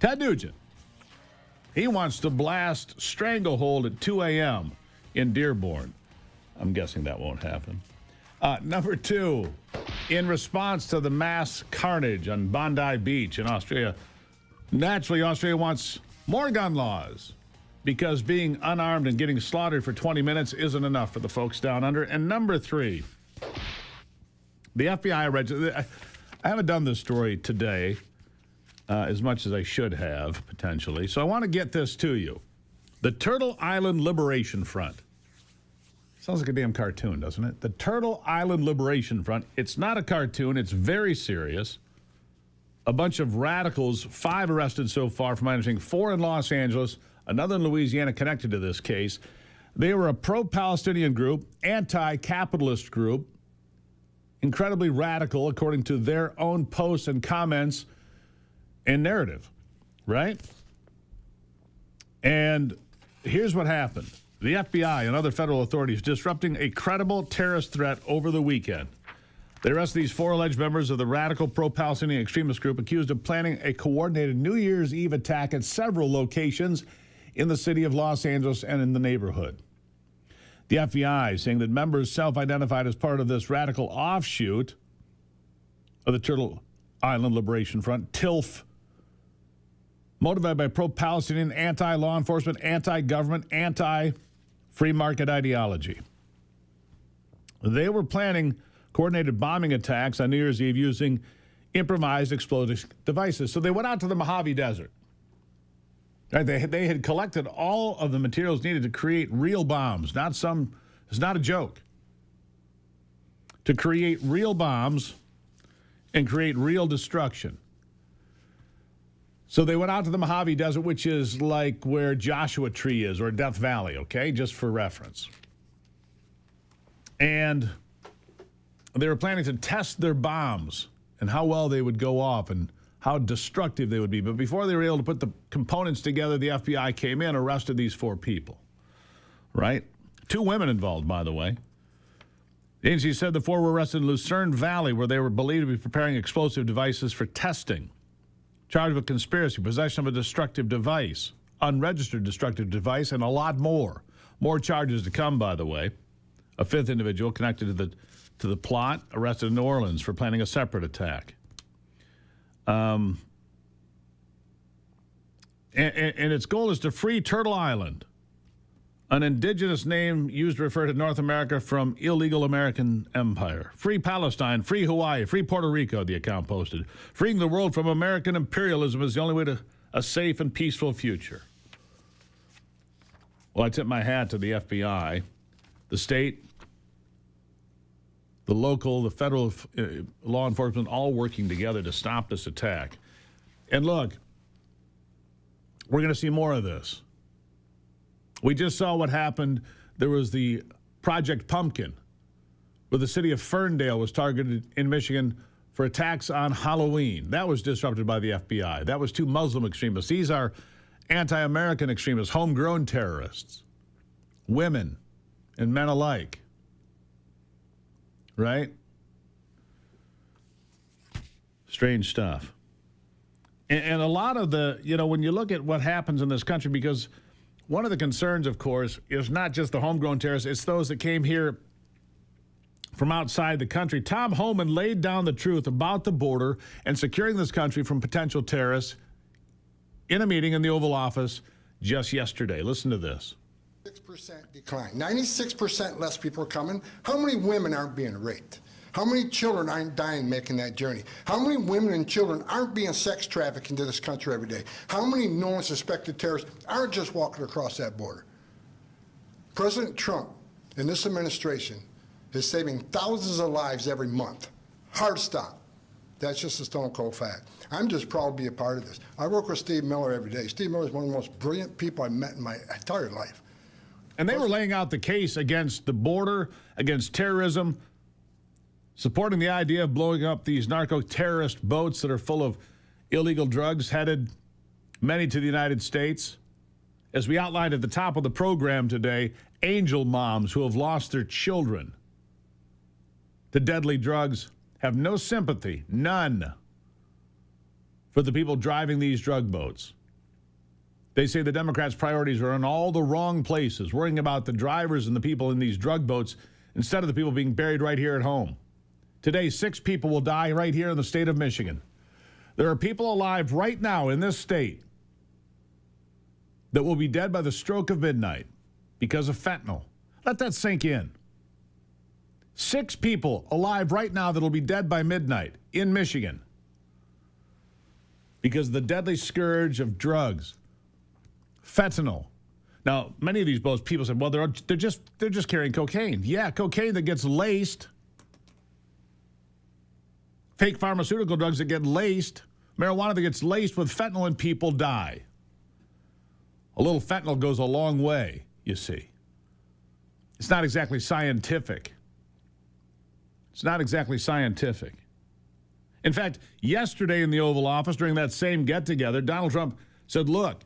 Ted Nugent. He wants to blast Stranglehold at 2 a.m. in Dearborn. I'm guessing that won't happen. Number two, in response to the mass carnage on Bondi Beach in Australia, naturally, Australia wants more gun laws because being unarmed and getting slaughtered for 20 minutes isn't enough for the folks down under. And number three, the FBI, I haven't done this story today as much as I should have, potentially. So I want to get this to you. The Turtle Island Liberation Front. Sounds like a damn cartoon, doesn't it? The Turtle Island Liberation Front. It's not a cartoon. It's very serious. A bunch of radicals, 5 arrested so far, from my understanding, 4 in Los Angeles, another in Louisiana connected to this case. They were a pro-Palestinian group, anti-capitalist group, incredibly radical according to their own posts and comments and narrative, right? And here's what happened. The FBI and other federal authorities disrupting a credible terrorist threat over the weekend. They arrested these 4 alleged members of the radical pro-Palestinian extremist group accused of planning a coordinated New Year's Eve attack at several locations in the city of Los Angeles and in the neighborhood. The FBI saying that members self-identified as part of this radical offshoot of the Turtle Island Liberation Front, TILF, motivated by pro-Palestinian, anti-law enforcement, anti-government, anti-free market ideology. They were planning coordinated bombing attacks on New Year's Eve using improvised explosive devices. So they went out to the Mojave Desert. Right? They had collected all of the materials needed to create real bombs. It's not a joke. To create real bombs and create real destruction. So they went out to the Mojave Desert, which is like where Joshua Tree is, or Death Valley, okay, just for reference. And they were planning to test their bombs and how well they would go off and how destructive they would be. But before they were able to put the components together, the FBI came in, arrested these 4 people, right? 2 women involved, by the way. The agency said the 4 were arrested in Lucerne Valley, where they were believed to be preparing explosive devices for testing. Charged with conspiracy, possession of a destructive device, unregistered destructive device, and a lot more. More charges to come, by the way. A 5th individual connected to the plot, arrested in New Orleans for planning a separate attack. And its goal is to free Turtle Island, an indigenous name used to refer to North America from illegal American empire. Free Palestine, free Hawaii, free Puerto Rico, the account posted. Freeing the world from American imperialism is the only way to a safe and peaceful future. Well, I tip my hat to the FBI, the state, the local, the federal law enforcement, all working together to stop this attack. And look, we're going to see more of this. We just saw what happened. There was the Project Pumpkin, where the city of Ferndale was targeted in Michigan for attacks on Halloween. That was disrupted by the FBI. That was 2 Muslim extremists. These are anti-American extremists, homegrown terrorists, women and men alike. Right? Strange stuff. And a lot of the, when you look at what happens in this country, because one of the concerns, of course, is not just the homegrown terrorists, it's those that came here from outside the country. Tom Homan laid down the truth about the border and securing this country from potential terrorists in a meeting in the Oval Office just yesterday. Listen to this. 6% decline. 96% less people are coming. How many women aren't being raped? How many children aren't dying making that journey? How many women and children aren't being sex trafficked into this country every day? How many known suspected terrorists aren't just walking across that border? President Trump and this administration is saving thousands of lives every month. Hard stop. That's just a stone cold fact. I'm just proud to be a part of this. I work with Steve Miller every day. Steve Miller is one of the most brilliant people I've met in my entire life. And they were laying out the case against the border, against terrorism, supporting the idea of blowing up these narco-terrorist boats that are full of illegal drugs headed, many to the United States. As we outlined at the top of the program today, angel moms who have lost their children to deadly drugs have no sympathy, none, for the people driving these drug boats. They say the Democrats' priorities are in all the wrong places, worrying about the drivers and the people in these drug boats instead of the people being buried right here at home. Today, 6 people will die right here in the state of Michigan. There are people alive right now in this state that will be dead by the stroke of midnight because of fentanyl. Let that sink in. 6 people alive right now that will be dead by midnight in Michigan because of the deadly scourge of drugs, fentanyl. Now, many of these boats, people said, well, they're just carrying cocaine. Yeah, cocaine that gets laced. Fake pharmaceutical drugs that get laced. Marijuana that gets laced with fentanyl and people die. A little fentanyl goes a long way, you see. It's not exactly scientific. It's not exactly scientific. In fact, yesterday in the Oval Office, during that same get-together, Donald Trump said, look,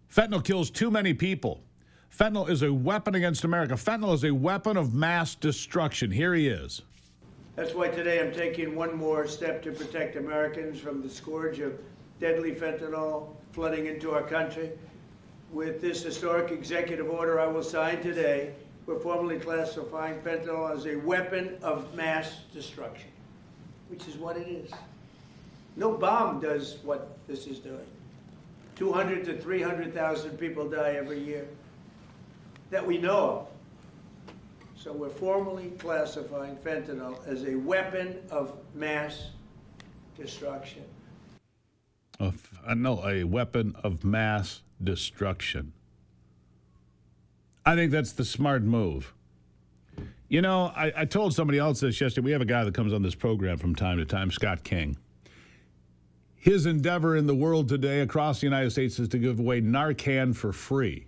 fentanyl kills too many people. Fentanyl is a weapon against America. Fentanyl is a weapon of mass destruction. Here he is. That's why today I'm taking one more step to protect Americans from the scourge of deadly fentanyl flooding into our country. With this historic executive order I will sign today, we're formally classifying fentanyl as a weapon of mass destruction, which is what it is. No bomb does what this is doing. 200 to 300,000 people die every year that we know of. So we're formally classifying fentanyl as a weapon of mass destruction. A weapon of mass destruction. I think that's the smart move. You know, I told somebody else this yesterday. We have a guy that comes on this program from time to time, Scott King. His endeavor in the world today across the United States is to give away Narcan for free.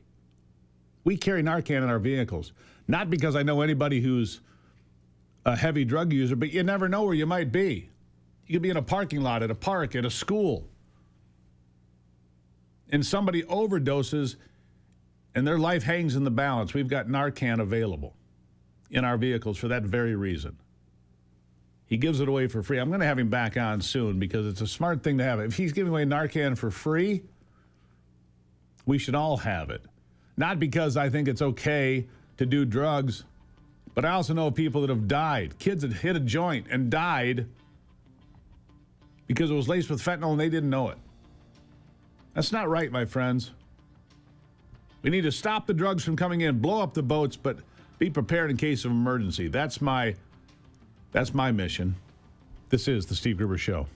We carry Narcan in our vehicles, not because I know anybody who's a heavy drug user, but you never know where you might be. You could be in a parking lot, at a park, at a school, and somebody overdoses and their life hangs in the balance. We've got Narcan available in our vehicles for that very reason. He gives it away for free. I'm going to have him back on soon because it's a smart thing to have. If he's giving away Narcan for free, we should all have it. Not because I think it's okay to do drugs, but I also know people that have died. Kids that hit a joint and died because it was laced with fentanyl and they didn't know it. That's not right, my friends. We need to stop the drugs from coming in, blow up the boats, but be prepared in case of emergency. That's my mission. This is the Steve Gruber Show.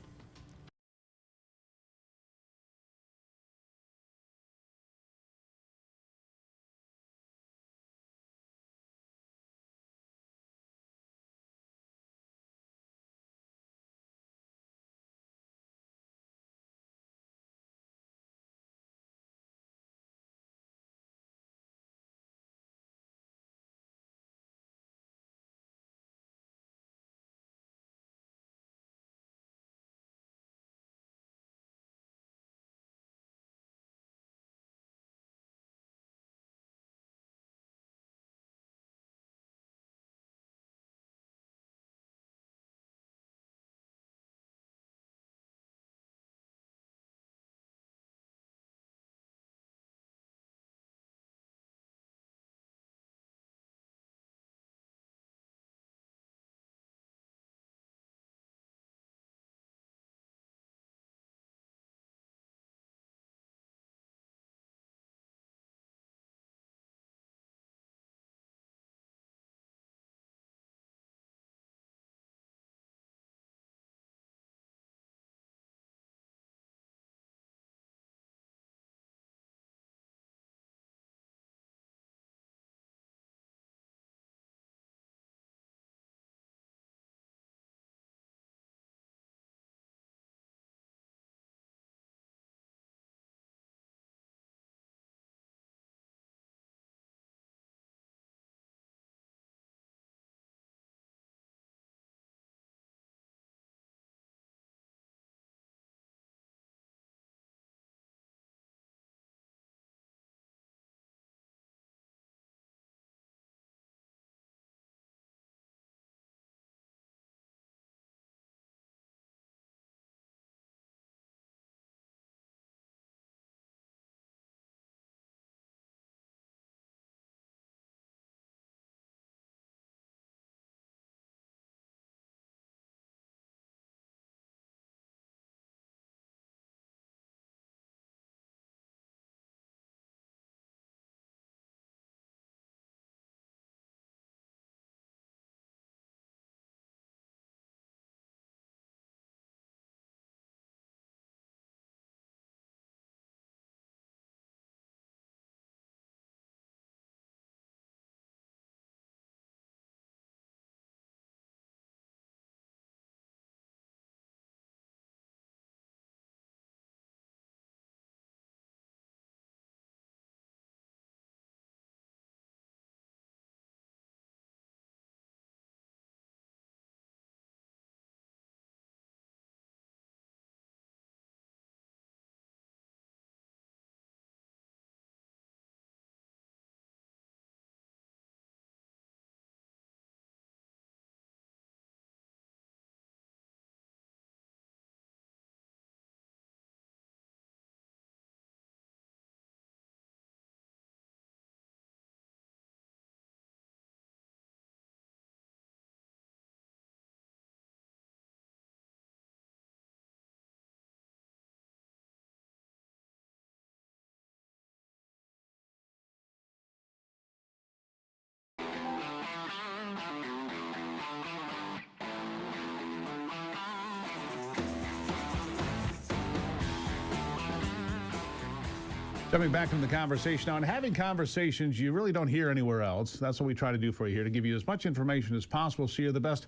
Jumping back into the conversation now, and having conversations you really don't hear anywhere else. That's what we try to do for you here, to give you as much information as possible so you're the best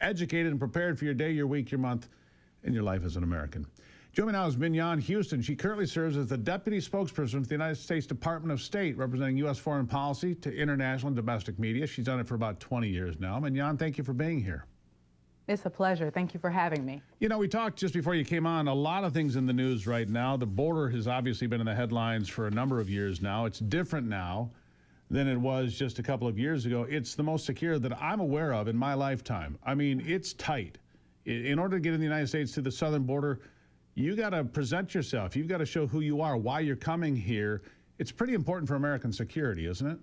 educated and prepared for your day, your week, your month, and your life as an American. Joining me now is Mignon Houston. She currently serves as the Deputy Spokesperson for the United States Department of State, representing U.S. foreign policy to international and domestic media. She's done it for about 20 years now. Mignon, thank you for being here. It's a pleasure. Thank you for having me. You know, we talked just before you came on, a lot of things in the news right now. The border has obviously been in the headlines for a number of years now. It's different now than it was just a couple of years ago. It's the most secure that I'm aware of in my lifetime. I mean, it's tight. In order to get in the United States to the southern border, you got to present yourself. You've got to show who you are, why you're coming here. It's pretty important for American security, isn't it?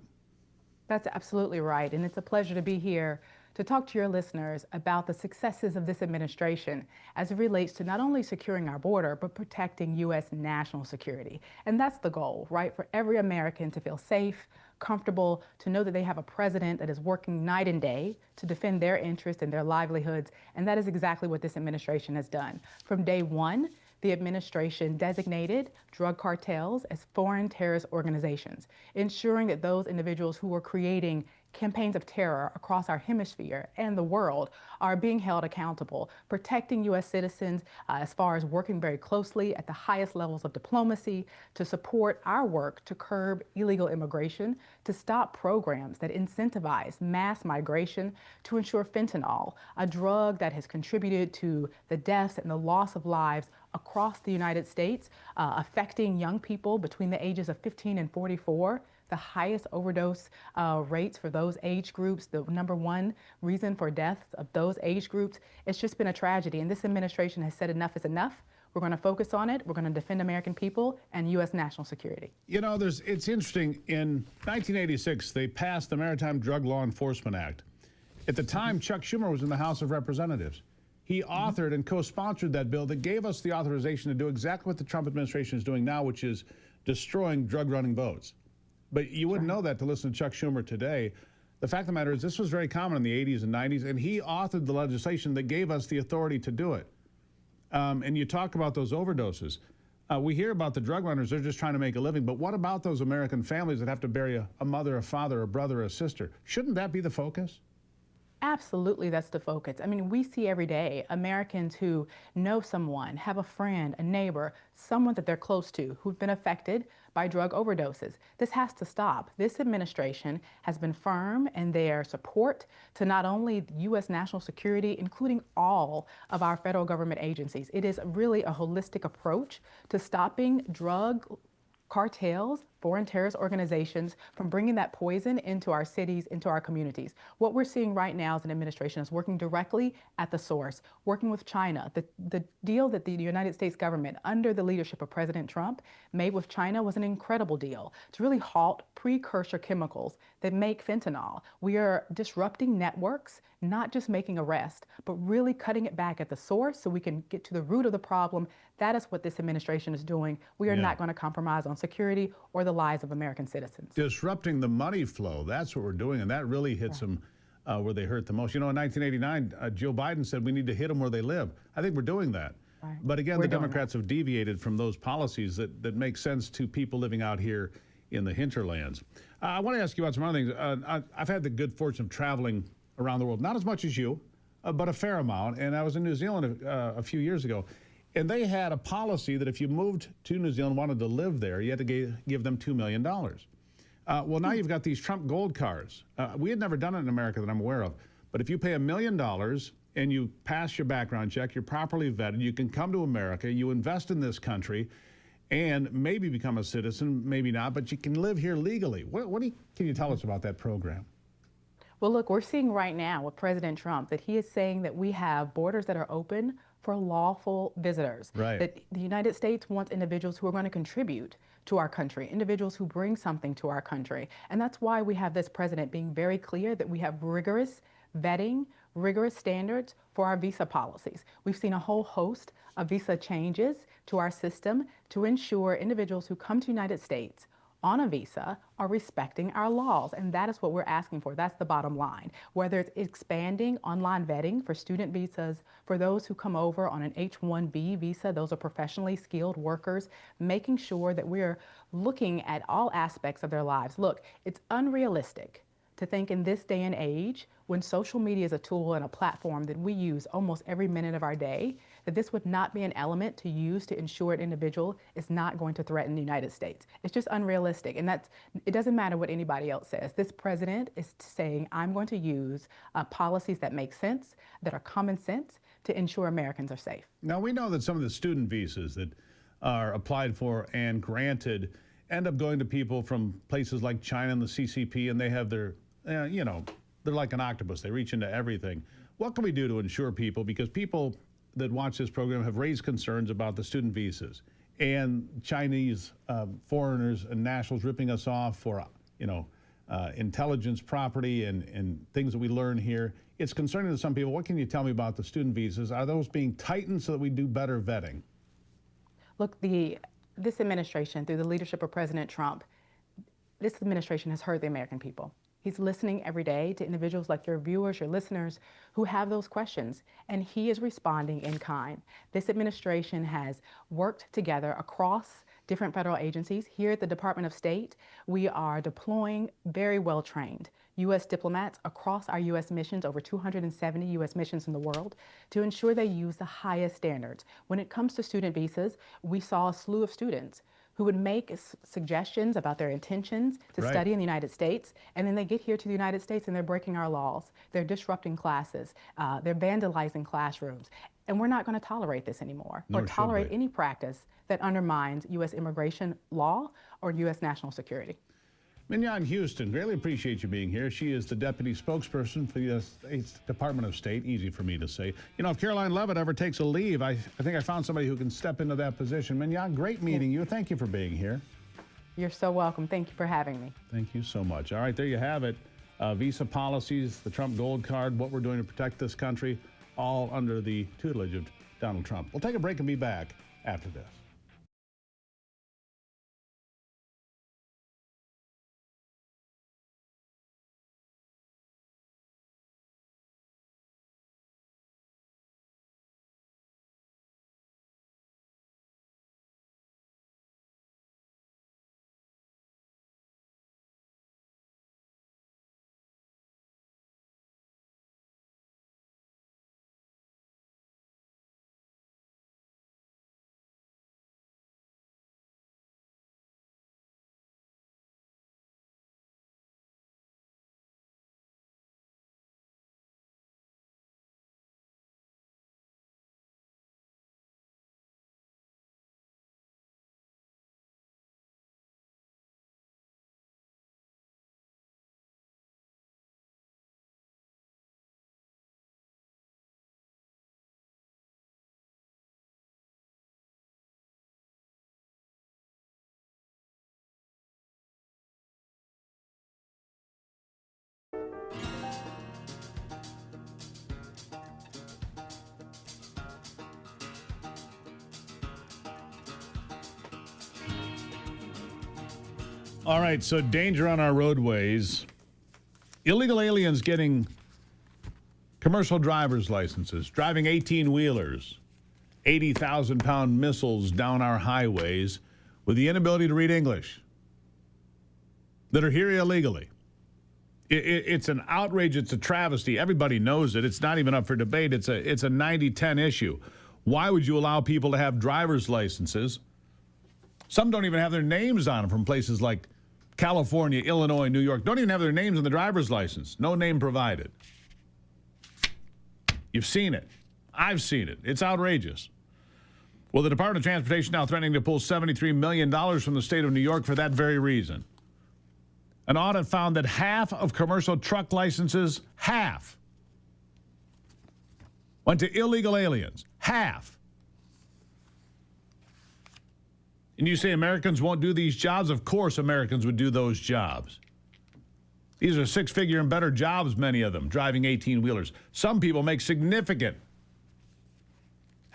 That's absolutely right. And it's a pleasure to be here to talk to your listeners about the successes of this administration as it relates to not only securing our border, but protecting U.S. national security. And that's the goal, right? For every American to feel safe, comfortable, to know that they have a president that is working night and day to defend their interests and their livelihoods. And that is exactly what this administration has done. From day one, the administration designated drug cartels as foreign terrorist organizations, ensuring that those individuals who were creating campaigns of terror across our hemisphere and the world are being held accountable, protecting U.S. citizens as far as working very closely at the highest levels of diplomacy to support our work to curb illegal immigration, to stop programs that incentivize mass migration, to ensure fentanyl, a drug that has contributed to the deaths and the loss of lives across the United States, affecting young people between the ages of 15 and 44, the highest overdose rates for those age groups, the number one reason for deaths of those age groups. It's just been a tragedy, and this administration has said enough is enough. We're going to focus on it. We're going to defend American people and U.S. national security. You know, it's interesting. In 1986, they passed the Maritime Drug Law Enforcement Act. At the time, Chuck Schumer was in the House of Representatives. He authored and co-sponsored that bill that gave us the authorization to do exactly what the Trump administration is doing now, which is destroying drug-running boats. But you wouldn't know that to listen to Chuck Schumer today. The fact of the matter is this was very common in the 80s and 90s, and he authored the legislation that gave us the authority to do it. And you talk about those overdoses. We hear about the drug runners, they're just trying to make a living, but what about those American families that have to bury a mother, a father, a brother, a sister? Shouldn't that be the focus? Absolutely, that's the focus. I mean, we see every day Americans who know someone, have a friend, a neighbor, someone that they're close to who've been affected by drug overdoses. This has to stop. This administration has been firm in their support to not only U.S. national security, including all of our federal government agencies. It is really a holistic approach to stopping drug cartels, foreign terrorist organizations from bringing that poison into our cities, into our communities. What we're seeing right now as an administration is working directly at the source, working with China. The deal that the United States government, under the leadership of President Trump, made with China was an incredible deal to really halt precursor chemicals that make fentanyl. We are disrupting networks, not just making arrests, but really cutting it back at the source so we can get to the root of the problem. That is what this administration is doing. We are not going to compromise on security or the lives of American citizens. Disrupting the money flow, that's what we're doing, and that really hits them where they hurt the most. You know, in 1989, Joe Biden said we need to hit them where they live. I think we're doing that. Right. But again, the Democrats have deviated from those policies that make sense to people living out here in the hinterlands. I want to ask you about some other things. I've had the good fortune of traveling around the world, not as much as you, but a fair amount, and I was in New Zealand a few years ago. And they had a policy that if you moved to New Zealand, wanted to live there, you had to give them $2 million. Well, now you've got these Trump gold cards. We had never done it in America that I'm aware of. But if you pay $1 million and you pass your background check, you're properly vetted, you can come to America, you invest in this country, and maybe become a citizen, maybe not, but you can live here legally. Can you tell us about that program? Well, look, we're seeing right now with President Trump that he is saying that we have borders that are open for lawful visitors. Right. That the United States wants individuals who are going to contribute to our country, individuals who bring something to our country. And that's why we have this president being very clear that we have rigorous vetting, rigorous standards for our visa policies. We've seen a whole host of visa changes to our system to ensure individuals who come to the United States on a visa are respecting our laws, and that is what we're asking for. That's the bottom line. Whether it's expanding online vetting for student visas, for those who come over on an H-1B visa, those are professionally skilled workers, making sure that we're looking at all aspects of their lives. Look, it's unrealistic to think in this day and age, when social media is a tool and a platform that we use almost every minute of our day, that this would not be an element to use to ensure an individual is not going to threaten the United States. It's just unrealistic. And it doesn't matter what anybody else says. This president is saying, I'm going to use policies that make sense, that are common sense, to ensure Americans are safe. Now, we know that some of the student visas that are applied for and granted end up going to people from places like China and the CCP, and they have their, they're like an octopus. They reach into everything. What can we do to ensure people? Because people that watch this program have raised concerns about the student visas and Chinese foreigners and nationals ripping us off for, intelligence property and things that we learn here. It's concerning to some people. What can you tell me about the student visas? Are those being tightened so that we do better vetting? Look, this administration, through the leadership of President Trump, this administration has heard the American people. He's listening every day to individuals like your viewers, your listeners, who have those questions, and he is responding in kind. This administration has worked together across different federal agencies. Here at the Department of State, we are deploying very well-trained U.S. diplomats across our U.S. missions, over 270 U.S. missions in the world, to ensure they use the highest standards. When it comes to student visas, we saw a slew of students who would make suggestions about their intentions to study in the United States, and then they get here to the United States and they're breaking our laws. They're disrupting classes. They're vandalizing classrooms. And we're not going to tolerate this anymore, or tolerate any practice that undermines U.S. immigration law or U.S. national security. Mignon Houston, really appreciate you being here. She is the deputy spokesperson for the United States Department of State. Easy for me to say. If Caroline Leavitt ever takes a leave, I think I found somebody who can step into that position. Mignon, great meeting you. Thank you for being here. You're so welcome. Thank you for having me. Thank you so much. All right, there you have it. Visa policies, the Trump Gold Card, what we're doing to protect this country, all under the tutelage of Donald Trump. We'll take a break and be back after this. All right, so danger on our roadways. Illegal aliens getting commercial driver's licenses, driving 18-wheelers, 80,000-pound missiles down our highways with the inability to read English that are here illegally. It's an outrage. It's a travesty. Everybody knows it. It's not even up for debate. It's a 90-10 issue. Why would you allow people to have driver's licenses? Some don't even have their names on them from places like California, Illinois, New York. Don't even have their names on the driver's license. No name provided. You've seen it. I've seen it. It's outrageous. Well, the Department of Transportation now threatening to pull $73 million from the state of New York for that very reason. An audit found that half of commercial truck licenses, went to illegal aliens. Half. And you say Americans won't do these jobs? Of course Americans would do those jobs. These are six-figure and better jobs, many of them, driving 18-wheelers. Some people make significant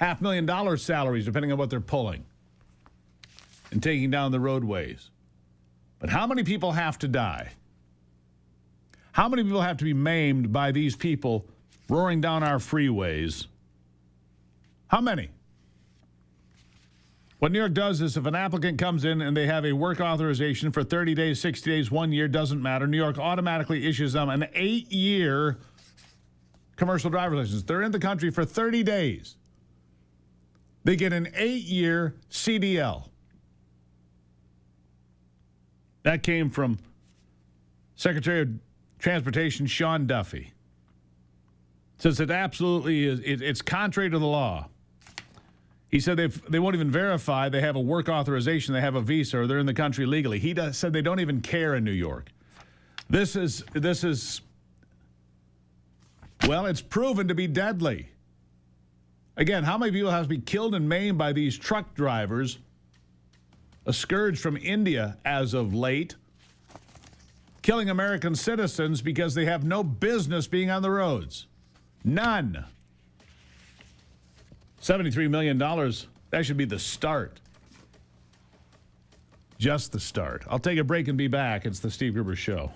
$500,000 salaries, depending on what they're pulling and taking down the roadways. But how many people have to die? How many people have to be maimed by these people roaring down our freeways? How many? What New York does is if an applicant comes in and they have a work authorization for 30 days, 60 days, 1 year, doesn't matter, New York automatically issues them an 8-year commercial driver's license. They're in the country for 30 days. They get an 8-year CDL. That came from Secretary of Transportation Sean Duffy. Says it absolutely is, it's contrary to the law. He said they won't even verify they have a work authorization, they have a visa, or they're in the country legally. He said they don't even care in New York. This is, well, it's proven to be deadly. Again, how many people have to be killed and maimed by these truck drivers, a scourge from India as of late, killing American citizens because they have no business being on the roads? None. $73 million, that should be the start. Just the start. I'll take a break and be back. It's the Steve Gruber Show.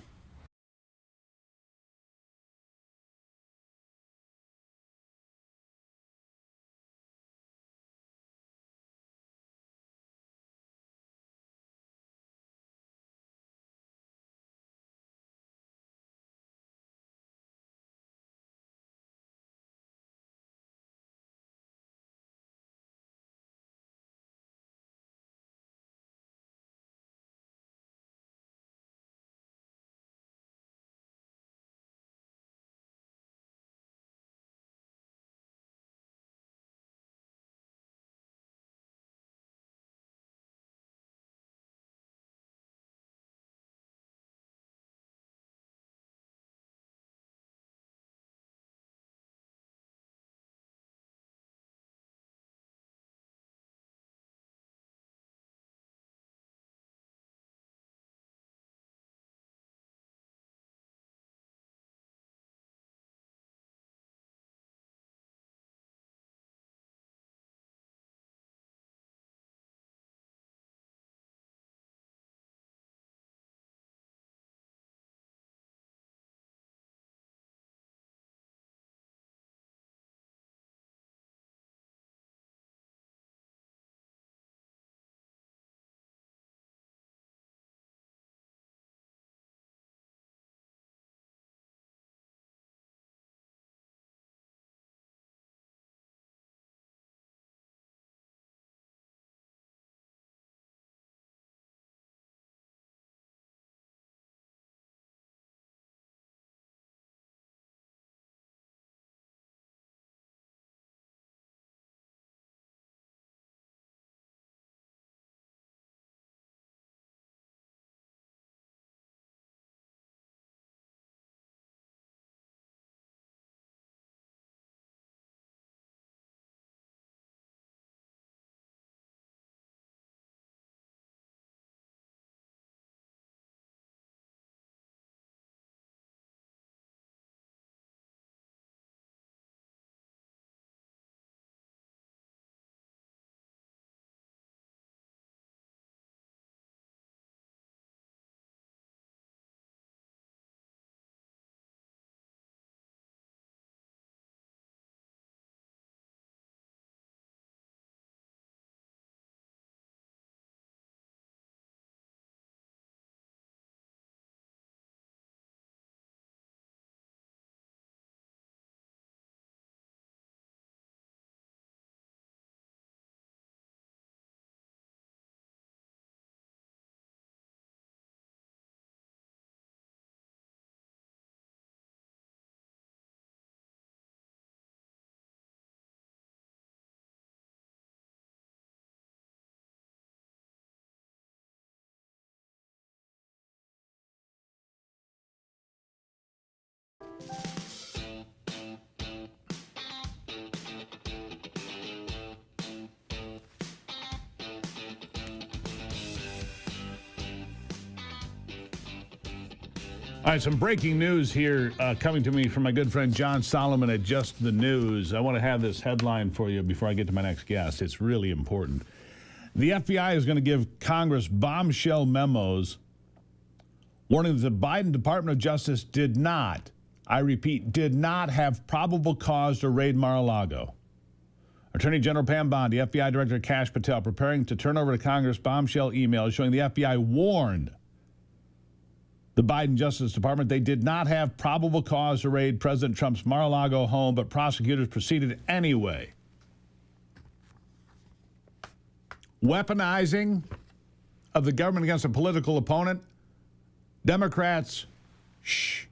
All right, some breaking news here coming to me from my good friend John Solomon at Just the News. I want to have this headline for you before I get to my next guest. It's really important. The FBI is going to give Congress bombshell memos warning that the Biden Department of Justice did not, I repeat, did not have probable cause to raid Mar-a-Lago. Attorney General Pam Bondi, FBI Director Kash Patel, preparing to turn over to Congress bombshell emails showing the FBI warned the Biden Justice Department they did not have probable cause to raid President Trump's Mar-a-Lago home, but prosecutors proceeded anyway. Weaponizing of the government against a political opponent. Democrats, shh.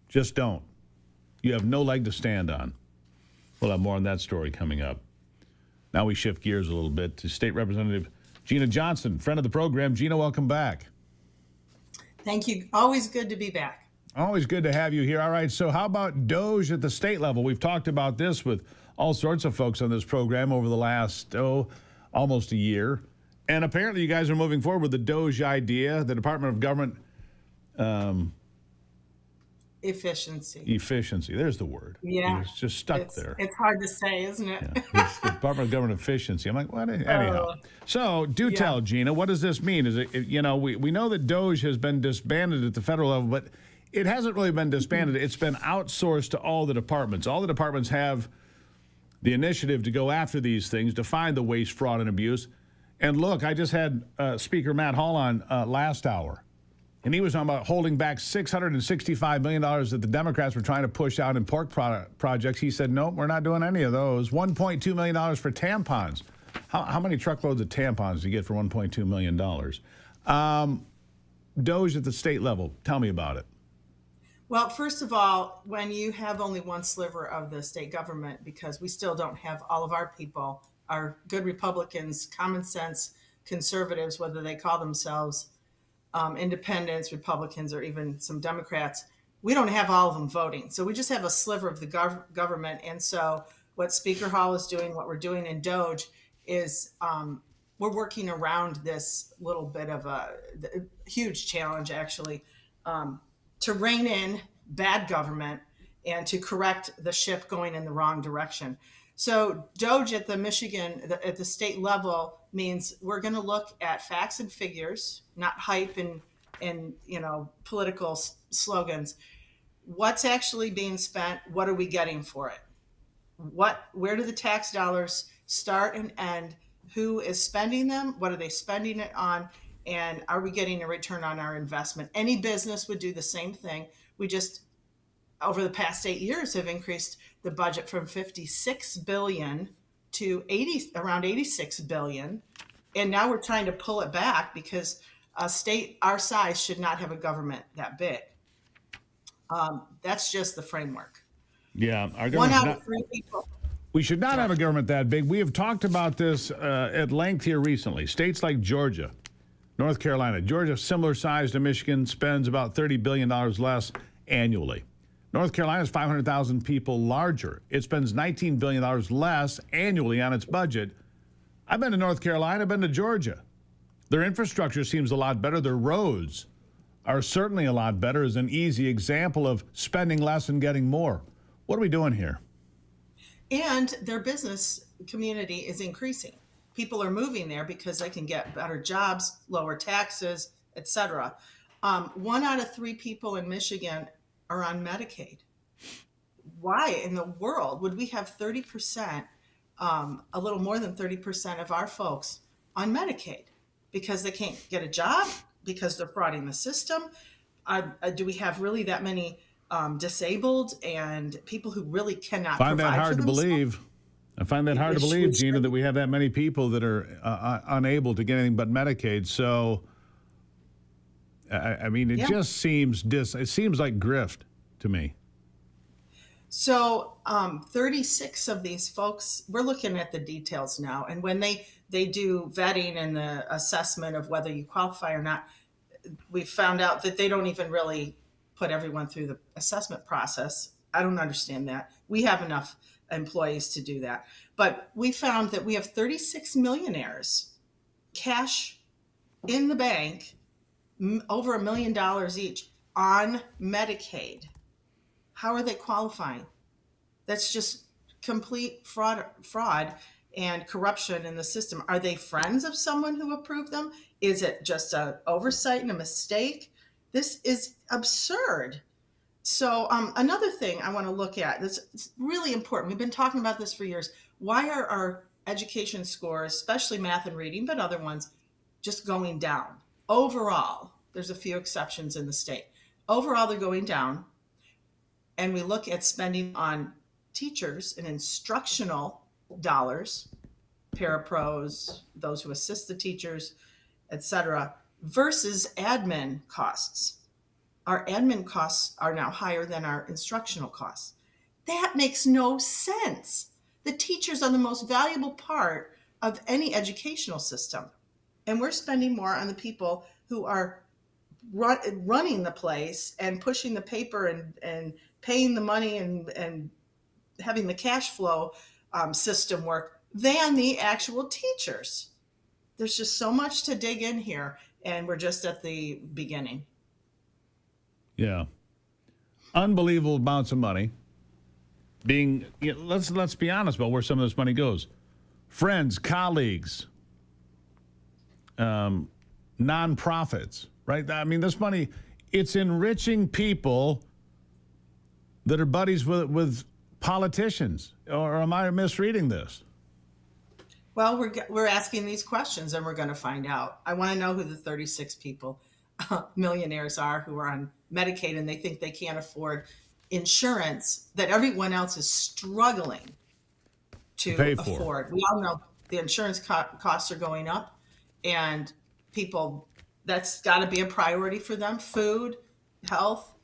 Just don't. You have no leg to stand on. We'll have more on that story coming up. Now we shift gears a little bit to State Representative Gina Johnson, friend of the program. Gina, welcome back. Thank you. Always good to be back. Always good to have you here. All right, so how about DOGE at the state level? We've talked about this with all sorts of folks on this program over the last, almost a year. And apparently you guys are moving forward with the DOGE idea, the Department of Government Efficiency. There's the word. Yeah. It's just stuck there. It's hard to say, isn't it? Yeah. It's the Department of Government Efficiency. I'm like, what? Anyhow. So do tell, Gina, what does this mean? Is it, we know that DOGE has been disbanded at the federal level, but it hasn't really been disbanded. It's been outsourced to all the departments. All the departments have the initiative to go after these things, to find the waste, fraud, and abuse. And look, I just had Speaker Matt Hall on last hour. And he was talking about holding back $665 million that the Democrats were trying to push out in pork projects. He said, nope, we're not doing any of those. $1.2 million for tampons. How many truckloads of tampons do you get for $1.2 million? DOGE at the state level, tell me about it. Well, first of all, when you have only one sliver of the state government, because we still don't have all of our people, our good Republicans, common sense conservatives, whether they call themselves independents, Republicans, or even some Democrats, we don't have all of them voting. So we just have a sliver of the government. And so what Speaker Hall is doing, what we're doing in DOGE is we're working around this little bit of a huge challenge, actually, to rein in bad government and to correct the ship going in the wrong direction. So DOGE at the state level means we're going to look at facts and figures, not hype and political slogans. What's actually being spent? What are we getting for it? Where do the tax dollars start and end? Who is spending them? What are they spending it on? And are we getting a return on our investment? Any business would do the same thing. We just, over the past 8 years, have increased the budget from $56 billion to around $86 billion. And now we're trying to pull it back because a state our size should not have a government that big. That's just the framework. Yeah. Our One out of three people. We should not have a government that big. We have talked about this at length here recently. States like Georgia, North Carolina. Georgia, similar size to Michigan, spends about $30 billion less annually. North Carolina is 500,000 people larger. It spends $19 billion less annually on its budget. I've been to North Carolina, I've been to Georgia. Their infrastructure seems a lot better. Their roads are certainly a lot better, as an easy example of spending less and getting more. What are we doing here? And their business community is increasing. People are moving there because they can get better jobs, lower taxes, etc. 1 out of 3 people in Michigan are on Medicaid. Why in the world would we have 30%, a little more than 30% of our folks on Medicaid? Because they can't get a job? Because they're frauding the system? Do we have really that many disabled and people who really cannot provide for themselves? I find that hard to believe, Gina, that we have that many people that are unable to get anything but Medicaid. So, I mean, it just seems it seems like grift to me. So 36 of these folks, we're looking at the details now. And when they do vetting and the assessment of whether you qualify or not, we found out that they don't even really put everyone through the assessment process. I don't understand that. We have enough employees to do that. But we found that we have 36 millionaires, cash in the bank, over $1 million each on Medicaid. How are they qualifying? That's just complete fraud. and corruption in the system. Are they friends of someone who approved them? Is it just an oversight and a mistake? This is absurd. So another thing I want to look at that's really important. We've been talking about this for years. Why are our education scores, especially math and reading, but other ones, just going down? Overall, there's a few exceptions in the state. Overall, they're going down. And we look at spending on teachers and instructional dollars, parapros, those who assist the teachers, etc., versus admin costs. Our admin costs are now higher than our instructional costs. That makes no sense. The teachers are the most valuable part of any educational system. And we're spending more on the people who are running the place and pushing the paper and paying the money and having the cash flow system work than the actual teachers. There's just so much to dig in here, and we're just at the beginning. Yeah. Unbelievable amounts of money being, let's be honest about where some of this money goes. Friends, colleagues, nonprofits, right? I mean, this money, it's enriching people that are buddies with politicians. Or am I misreading this? Well, we're asking these questions, and we're going to find out. I want to know who the 36 people, millionaires are, who are on Medicaid and they think they can't afford insurance that everyone else is struggling to pay for. afford. We all know the insurance costs are going up, and people, that's got to be a priority for them. Food, health,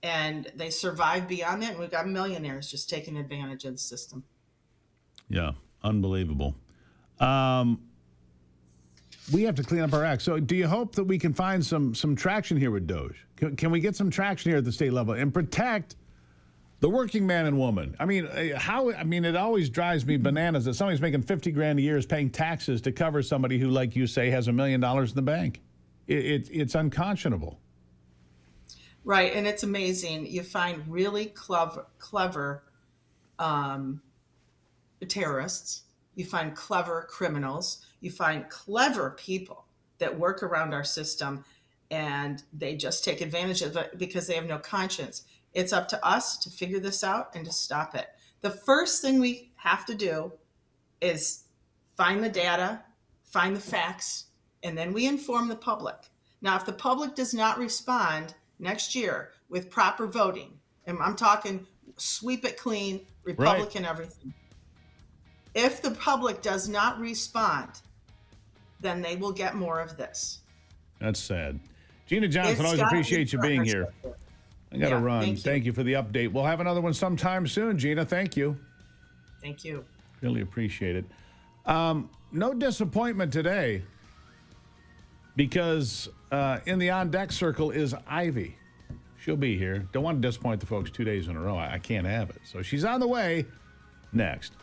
and they survive beyond that. And we've got millionaires just taking advantage of the system. Yeah, unbelievable. We have to clean up our act. So do you hope that we can find some traction here with Doge? Can we get some traction here at the state level and protect the working man and woman? I mean, it always drives me bananas that somebody's making $50,000 a year is paying taxes to cover somebody who, like you say, has $1 million in the bank. It's unconscionable. Right, and it's amazing. You find really clever terrorists. You find clever criminals. You find clever people that work around our system, and they just take advantage of it because they have no conscience. It's up to us to figure this out and to stop it. The first thing we have to do is find the data, find the facts, and then we inform the public. Now, if the public does not respond next year with proper voting, and I'm talking sweep it clean, Republican everything. If the public does not respond, then they will get more of this. That's sad. Gina Johnson, always appreciate you being here. I got to run. Thank you for the update. We'll have another one sometime soon, Gina. Thank you. Thank you. Really appreciate it. No disappointment today because in the on-deck circle is Ivy. She'll be here. Don't want to disappoint the folks 2 days in a row. I can't have it. So she's on the way next.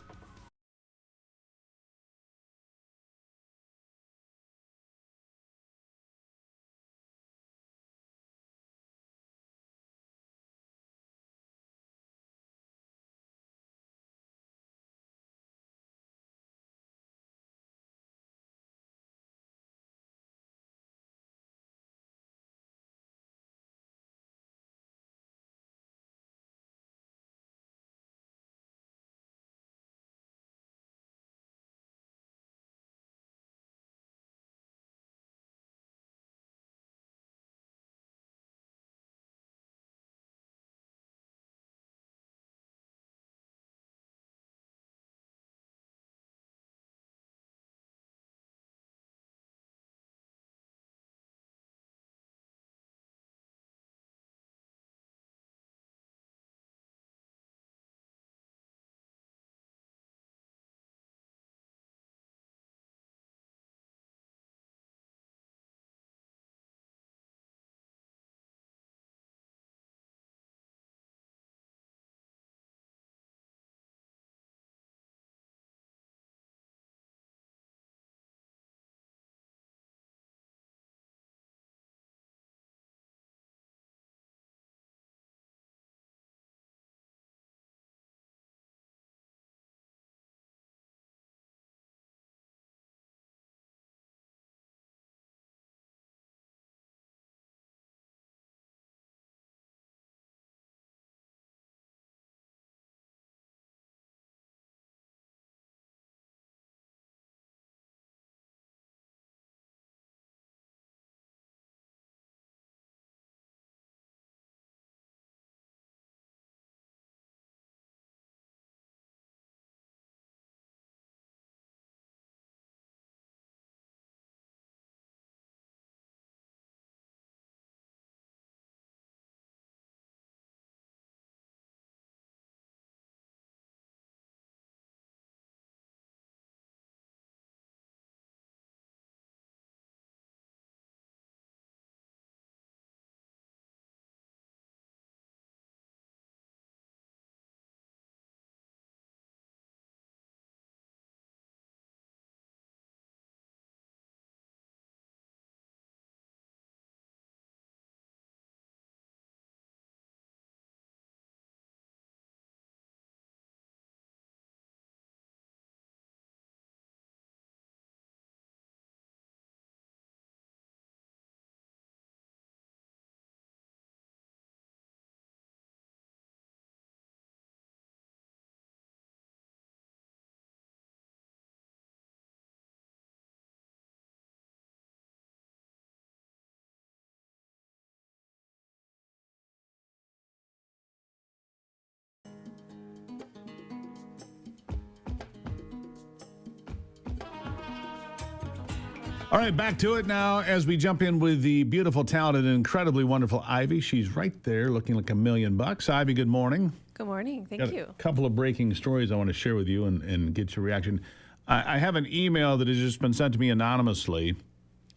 All right, back to it now as we jump in with the beautiful, talented, and incredibly wonderful Ivy. She's right there looking like $1 million. Ivy, good morning. Good morning. Thank Got you. A couple of breaking stories I want to share with you and get your reaction. I have an email that has just been sent to me anonymously,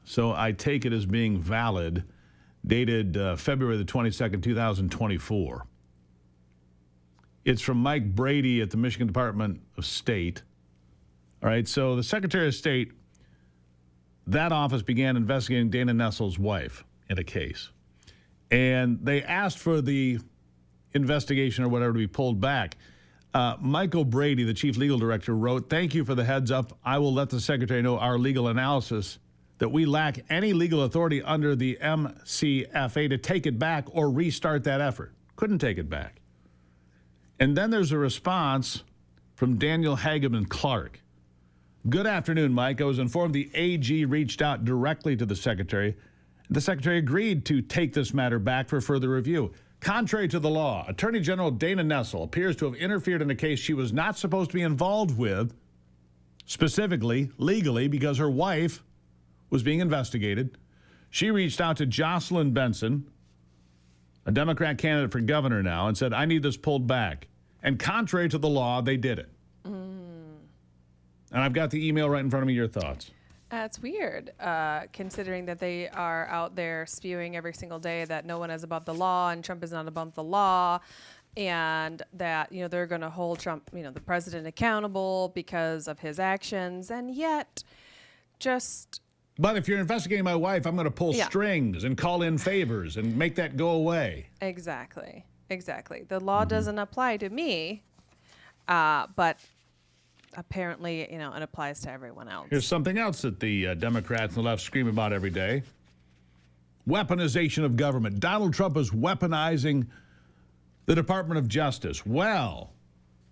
so I take it as being valid, dated February the 22nd, 2024. It's from Mike Brady at the Michigan Department of State. All right, so the Secretary of State, that office began investigating Dana Nessel's wife in a case. And they asked for the investigation or whatever to be pulled back. Michael Brady, the chief legal director, wrote, "Thank you for the heads up. I will let the secretary know our legal analysis that we lack any legal authority under the MCFA to take it back or restart that effort." Couldn't take it back. And then there's a response from Daniel Hageman Clark. "Good afternoon, Mike. I was informed the AG reached out directly to the secretary. The secretary agreed to take this matter back for further review. Contrary to the law, Attorney General Dana Nessel appears to have interfered in a case she was not supposed to be involved with, specifically, legally, because her wife was being investigated. She reached out to Jocelyn Benson, a Democrat candidate for governor now, and said, I need this pulled back. And contrary to the law, they did it." And I've got the email right in front of me. Your thoughts? That's weird, considering that they are out there spewing every single day that no one is above the law and Trump is not above the law, and that, you know, they're going to hold Trump, you know, the president accountable because of his actions. And yet, just... But if you're investigating my wife, I'm going to pull strings and call in favors and make that go away. Exactly. The law doesn't apply to me, but... apparently, you know, it applies to everyone else. Here's something else that the Democrats and the left scream about every day. Weaponization of government. Donald Trump is weaponizing the Department of Justice. Well,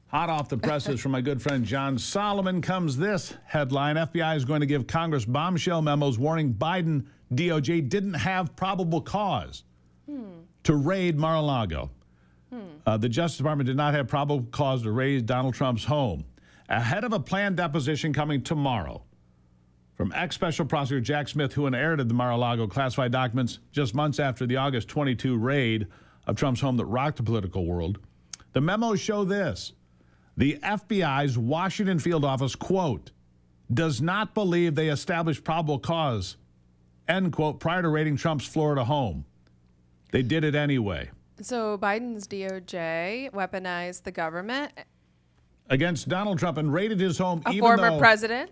hot off the presses from my good friend John Solomon comes this headline. FBI is going to give Congress bombshell memos warning Biden DOJ didn't have probable cause to raid Mar-a-Lago. The Justice Department did not have probable cause to raid Donald Trump's home, ahead of a planned deposition coming tomorrow from ex-special prosecutor Jack Smith, who inherited the Mar-a-Lago classified documents just months after the August 22 raid of Trump's home that rocked the political world. The memos show this. The FBI's Washington field office, quote, does not believe they established probable cause, end quote, prior to raiding Trump's Florida home. They did it anyway. So Biden's DOJ weaponized the government against Donald Trump and raided his home. A former president?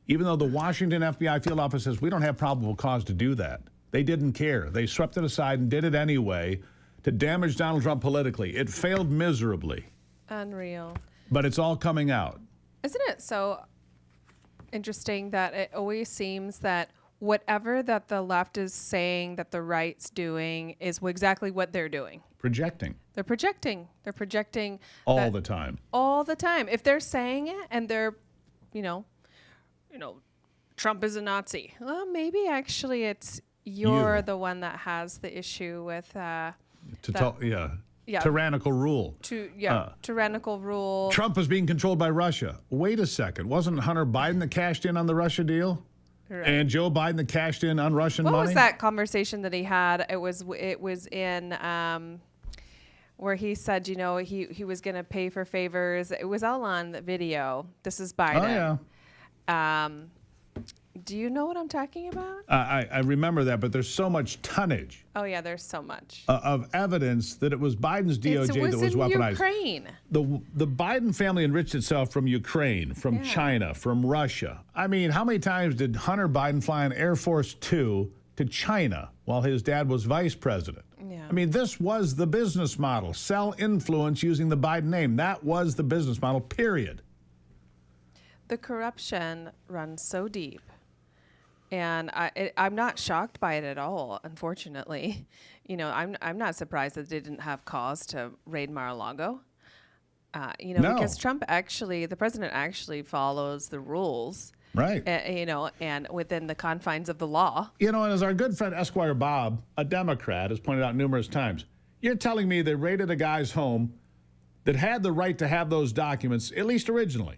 Even though the Washington FBI field office says we don't have probable cause to do that. They didn't care. They swept it aside and did it anyway to damage Donald Trump politically. It failed miserably. Unreal. But it's all coming out. Isn't it so interesting that it always seems that whatever that the left is saying that the right's doing is exactly what they're doing? Projecting. They're projecting. They're projecting all the time. All the time. If they're saying it and they're, you know, Trump is a Nazi. Well, maybe actually it's you're the one that has the issue with tyrannical rule. Tyrannical rule. Trump is being controlled by Russia. Wait a second. Wasn't Hunter Biden that cashed in on the Russia deal? Right. And Joe Biden that cashed in on Russian money? What was that conversation that he had? It was in where he said, you know, he was going to pay for favors. It was all on the video. This is Biden. Oh, yeah. Do you know what I'm talking about? I remember that, but there's so much tonnage. Oh, yeah, there's so much. Of evidence that it was Biden's DOJ that was weaponized. Ukraine. The Biden family enriched itself from Ukraine, from China, from Russia. I mean, how many times did Hunter Biden fly on Air Force Two to China while his dad was vice president? Yeah. I mean, this was the business model. Sell influence using the Biden name. That was the business model, period. The corruption runs so deep. And I'm not shocked by it at all, unfortunately. You know, I'm not surprised that they didn't have cause to raid Mar-a-Lago. Because the president actually follows the rules. Right. And within the confines of the law. You know, and as our good friend Esquire Bob, a Democrat, has pointed out numerous times, you're telling me they raided a guy's home that had the right to have those documents, at least originally.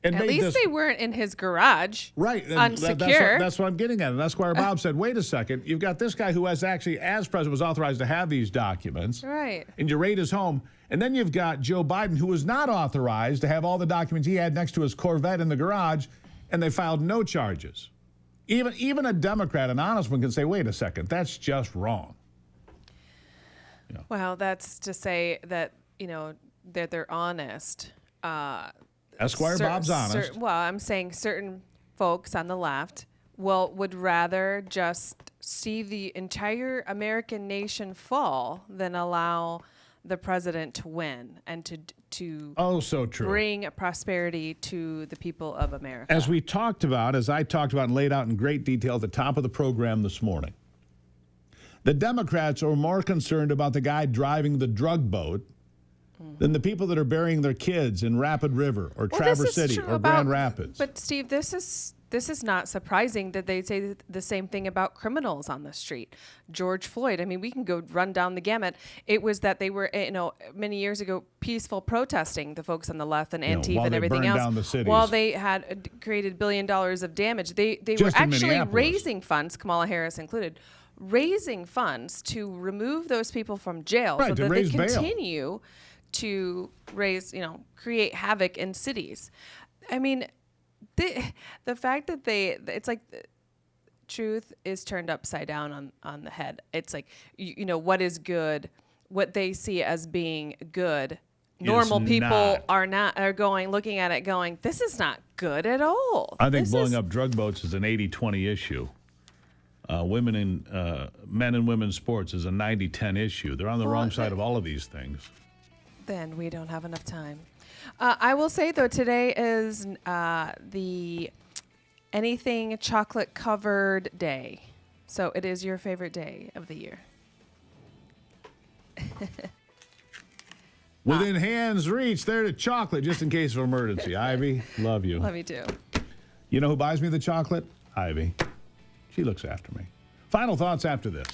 And At made least this, they weren't in his garage. right. And Unsecure. that's what I'm getting at. And Esquire Bob said, wait a second. You've got this guy who has actually, as president, was authorized to have these documents. Right. And you raid his home. And then you've got Joe Biden, who was not authorized to have all the documents he had next to his Corvette in the garage, and they filed no charges. Even a Democrat, an honest one, can say, wait a second, that's just wrong. Well, that's to say that, that they're honest. Esquire Bob's honest. Well, I'm saying certain folks on the left would rather just see the entire American nation fall than allow the president to win and to so true. bring prosperity to the people of America. As I talked about and laid out in great detail at the top of the program this morning, the Democrats are more concerned about the guy driving the drug boat than the people that are burying their kids in Rapid River or Traverse City or Grand Rapids. But Steve, this is not surprising that they say the same thing about criminals on the street. George Floyd, I mean, we can go run down the gamut. It was that they were, many years ago, peaceful protesting, the folks on the left and Antifa and everything else. Down the cities. While they had created $1 billion of damage. They were actually raising funds, Kamala Harris included, raising funds to remove those people from jail so that they continue to create havoc in cities. I mean, the fact that it's like the truth is turned upside down on the head. It's like, what is good, what they see as being good, normal people are looking at it going, this is not good at all. I think blowing up drug boats is an 80-20 issue. Men and women's sports is a 90-10 issue. They're on the wrong side of all of these things. Then we don't have enough time. I will say, though, today is the anything chocolate covered day. So it is your favorite day of the year. Within hand's reach, there to chocolate, just in case of emergency. Ivy, love you. Love you, too. You know who buys me the chocolate? Ivy. She looks after me. Final thoughts after this.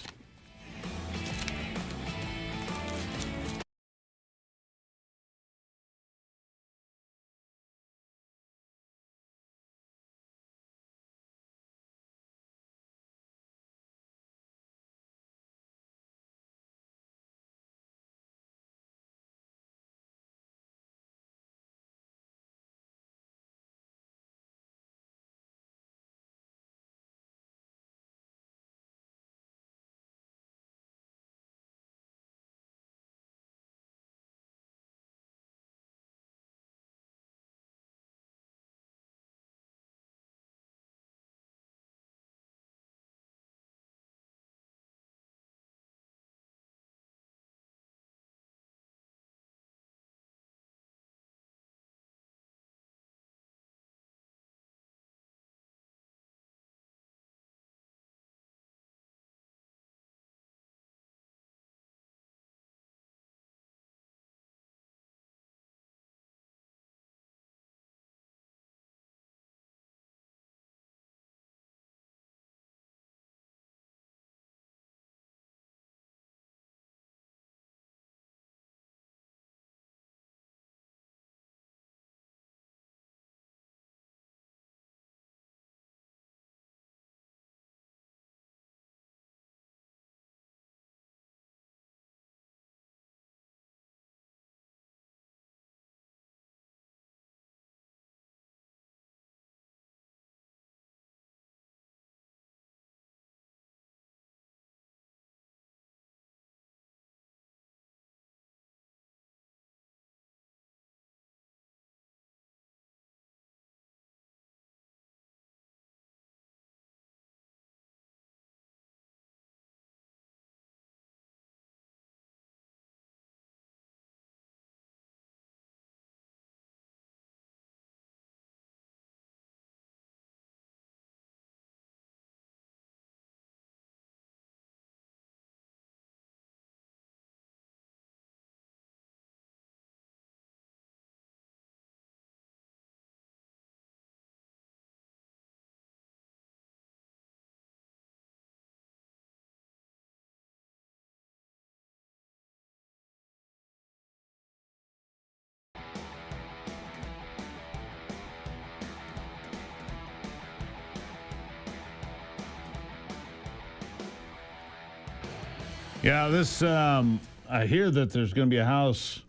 Yeah, this, I hear that there's going to be a House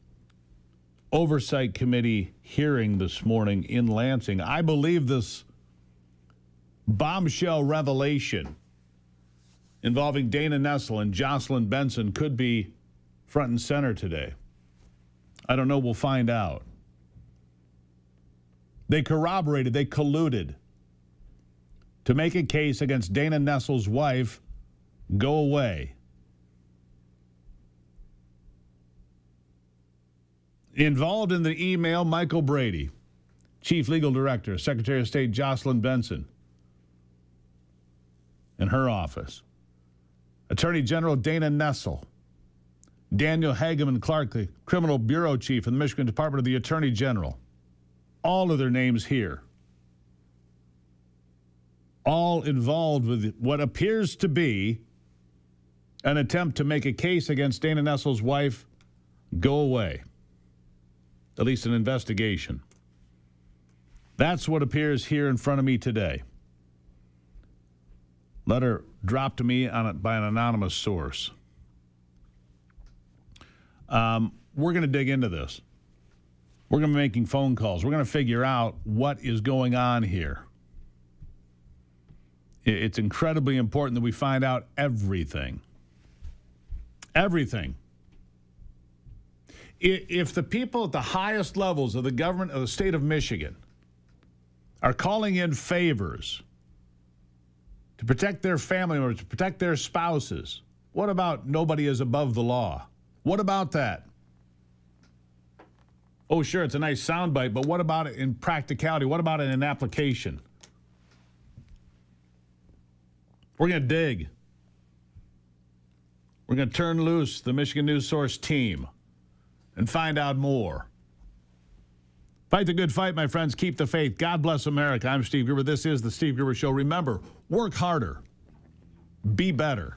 Oversight Committee hearing this morning in Lansing. I believe this bombshell revelation involving Dana Nessel and Jocelyn Benson could be front and center today. I don't know. We'll find out. They corroborated, they colluded to make a case against Dana Nessel's wife go away. Involved in the email, Michael Brady, Chief Legal Director, Secretary of State Jocelyn Benson, in her office. Attorney General Dana Nessel, Daniel Hageman Clark, the Criminal Bureau Chief in the Michigan Department of the Attorney General. All of their names here. All involved with what appears to be an attempt to make a case against Dana Nessel's wife go away. At least an investigation. That's what appears here in front of me today. Letter dropped to me by an anonymous source. We're going to dig into this. We're going to be making phone calls. We're going to figure out what is going on here. It's incredibly important that we find out everything. Everything. If the people at the highest levels of the government of the state of Michigan are calling in favors to protect their family members, to protect their spouses, what about nobody is above the law? What about that? Oh, sure, it's a nice soundbite, but what about it in practicality? What about it in application? We're going to dig. We're going to turn loose the Michigan News Source team and find out more. Fight the good fight, my friends. Keep the faith. God bless America. I'm Steve Gruber. This is the Steve Gruber Show. Remember, work harder. Be better.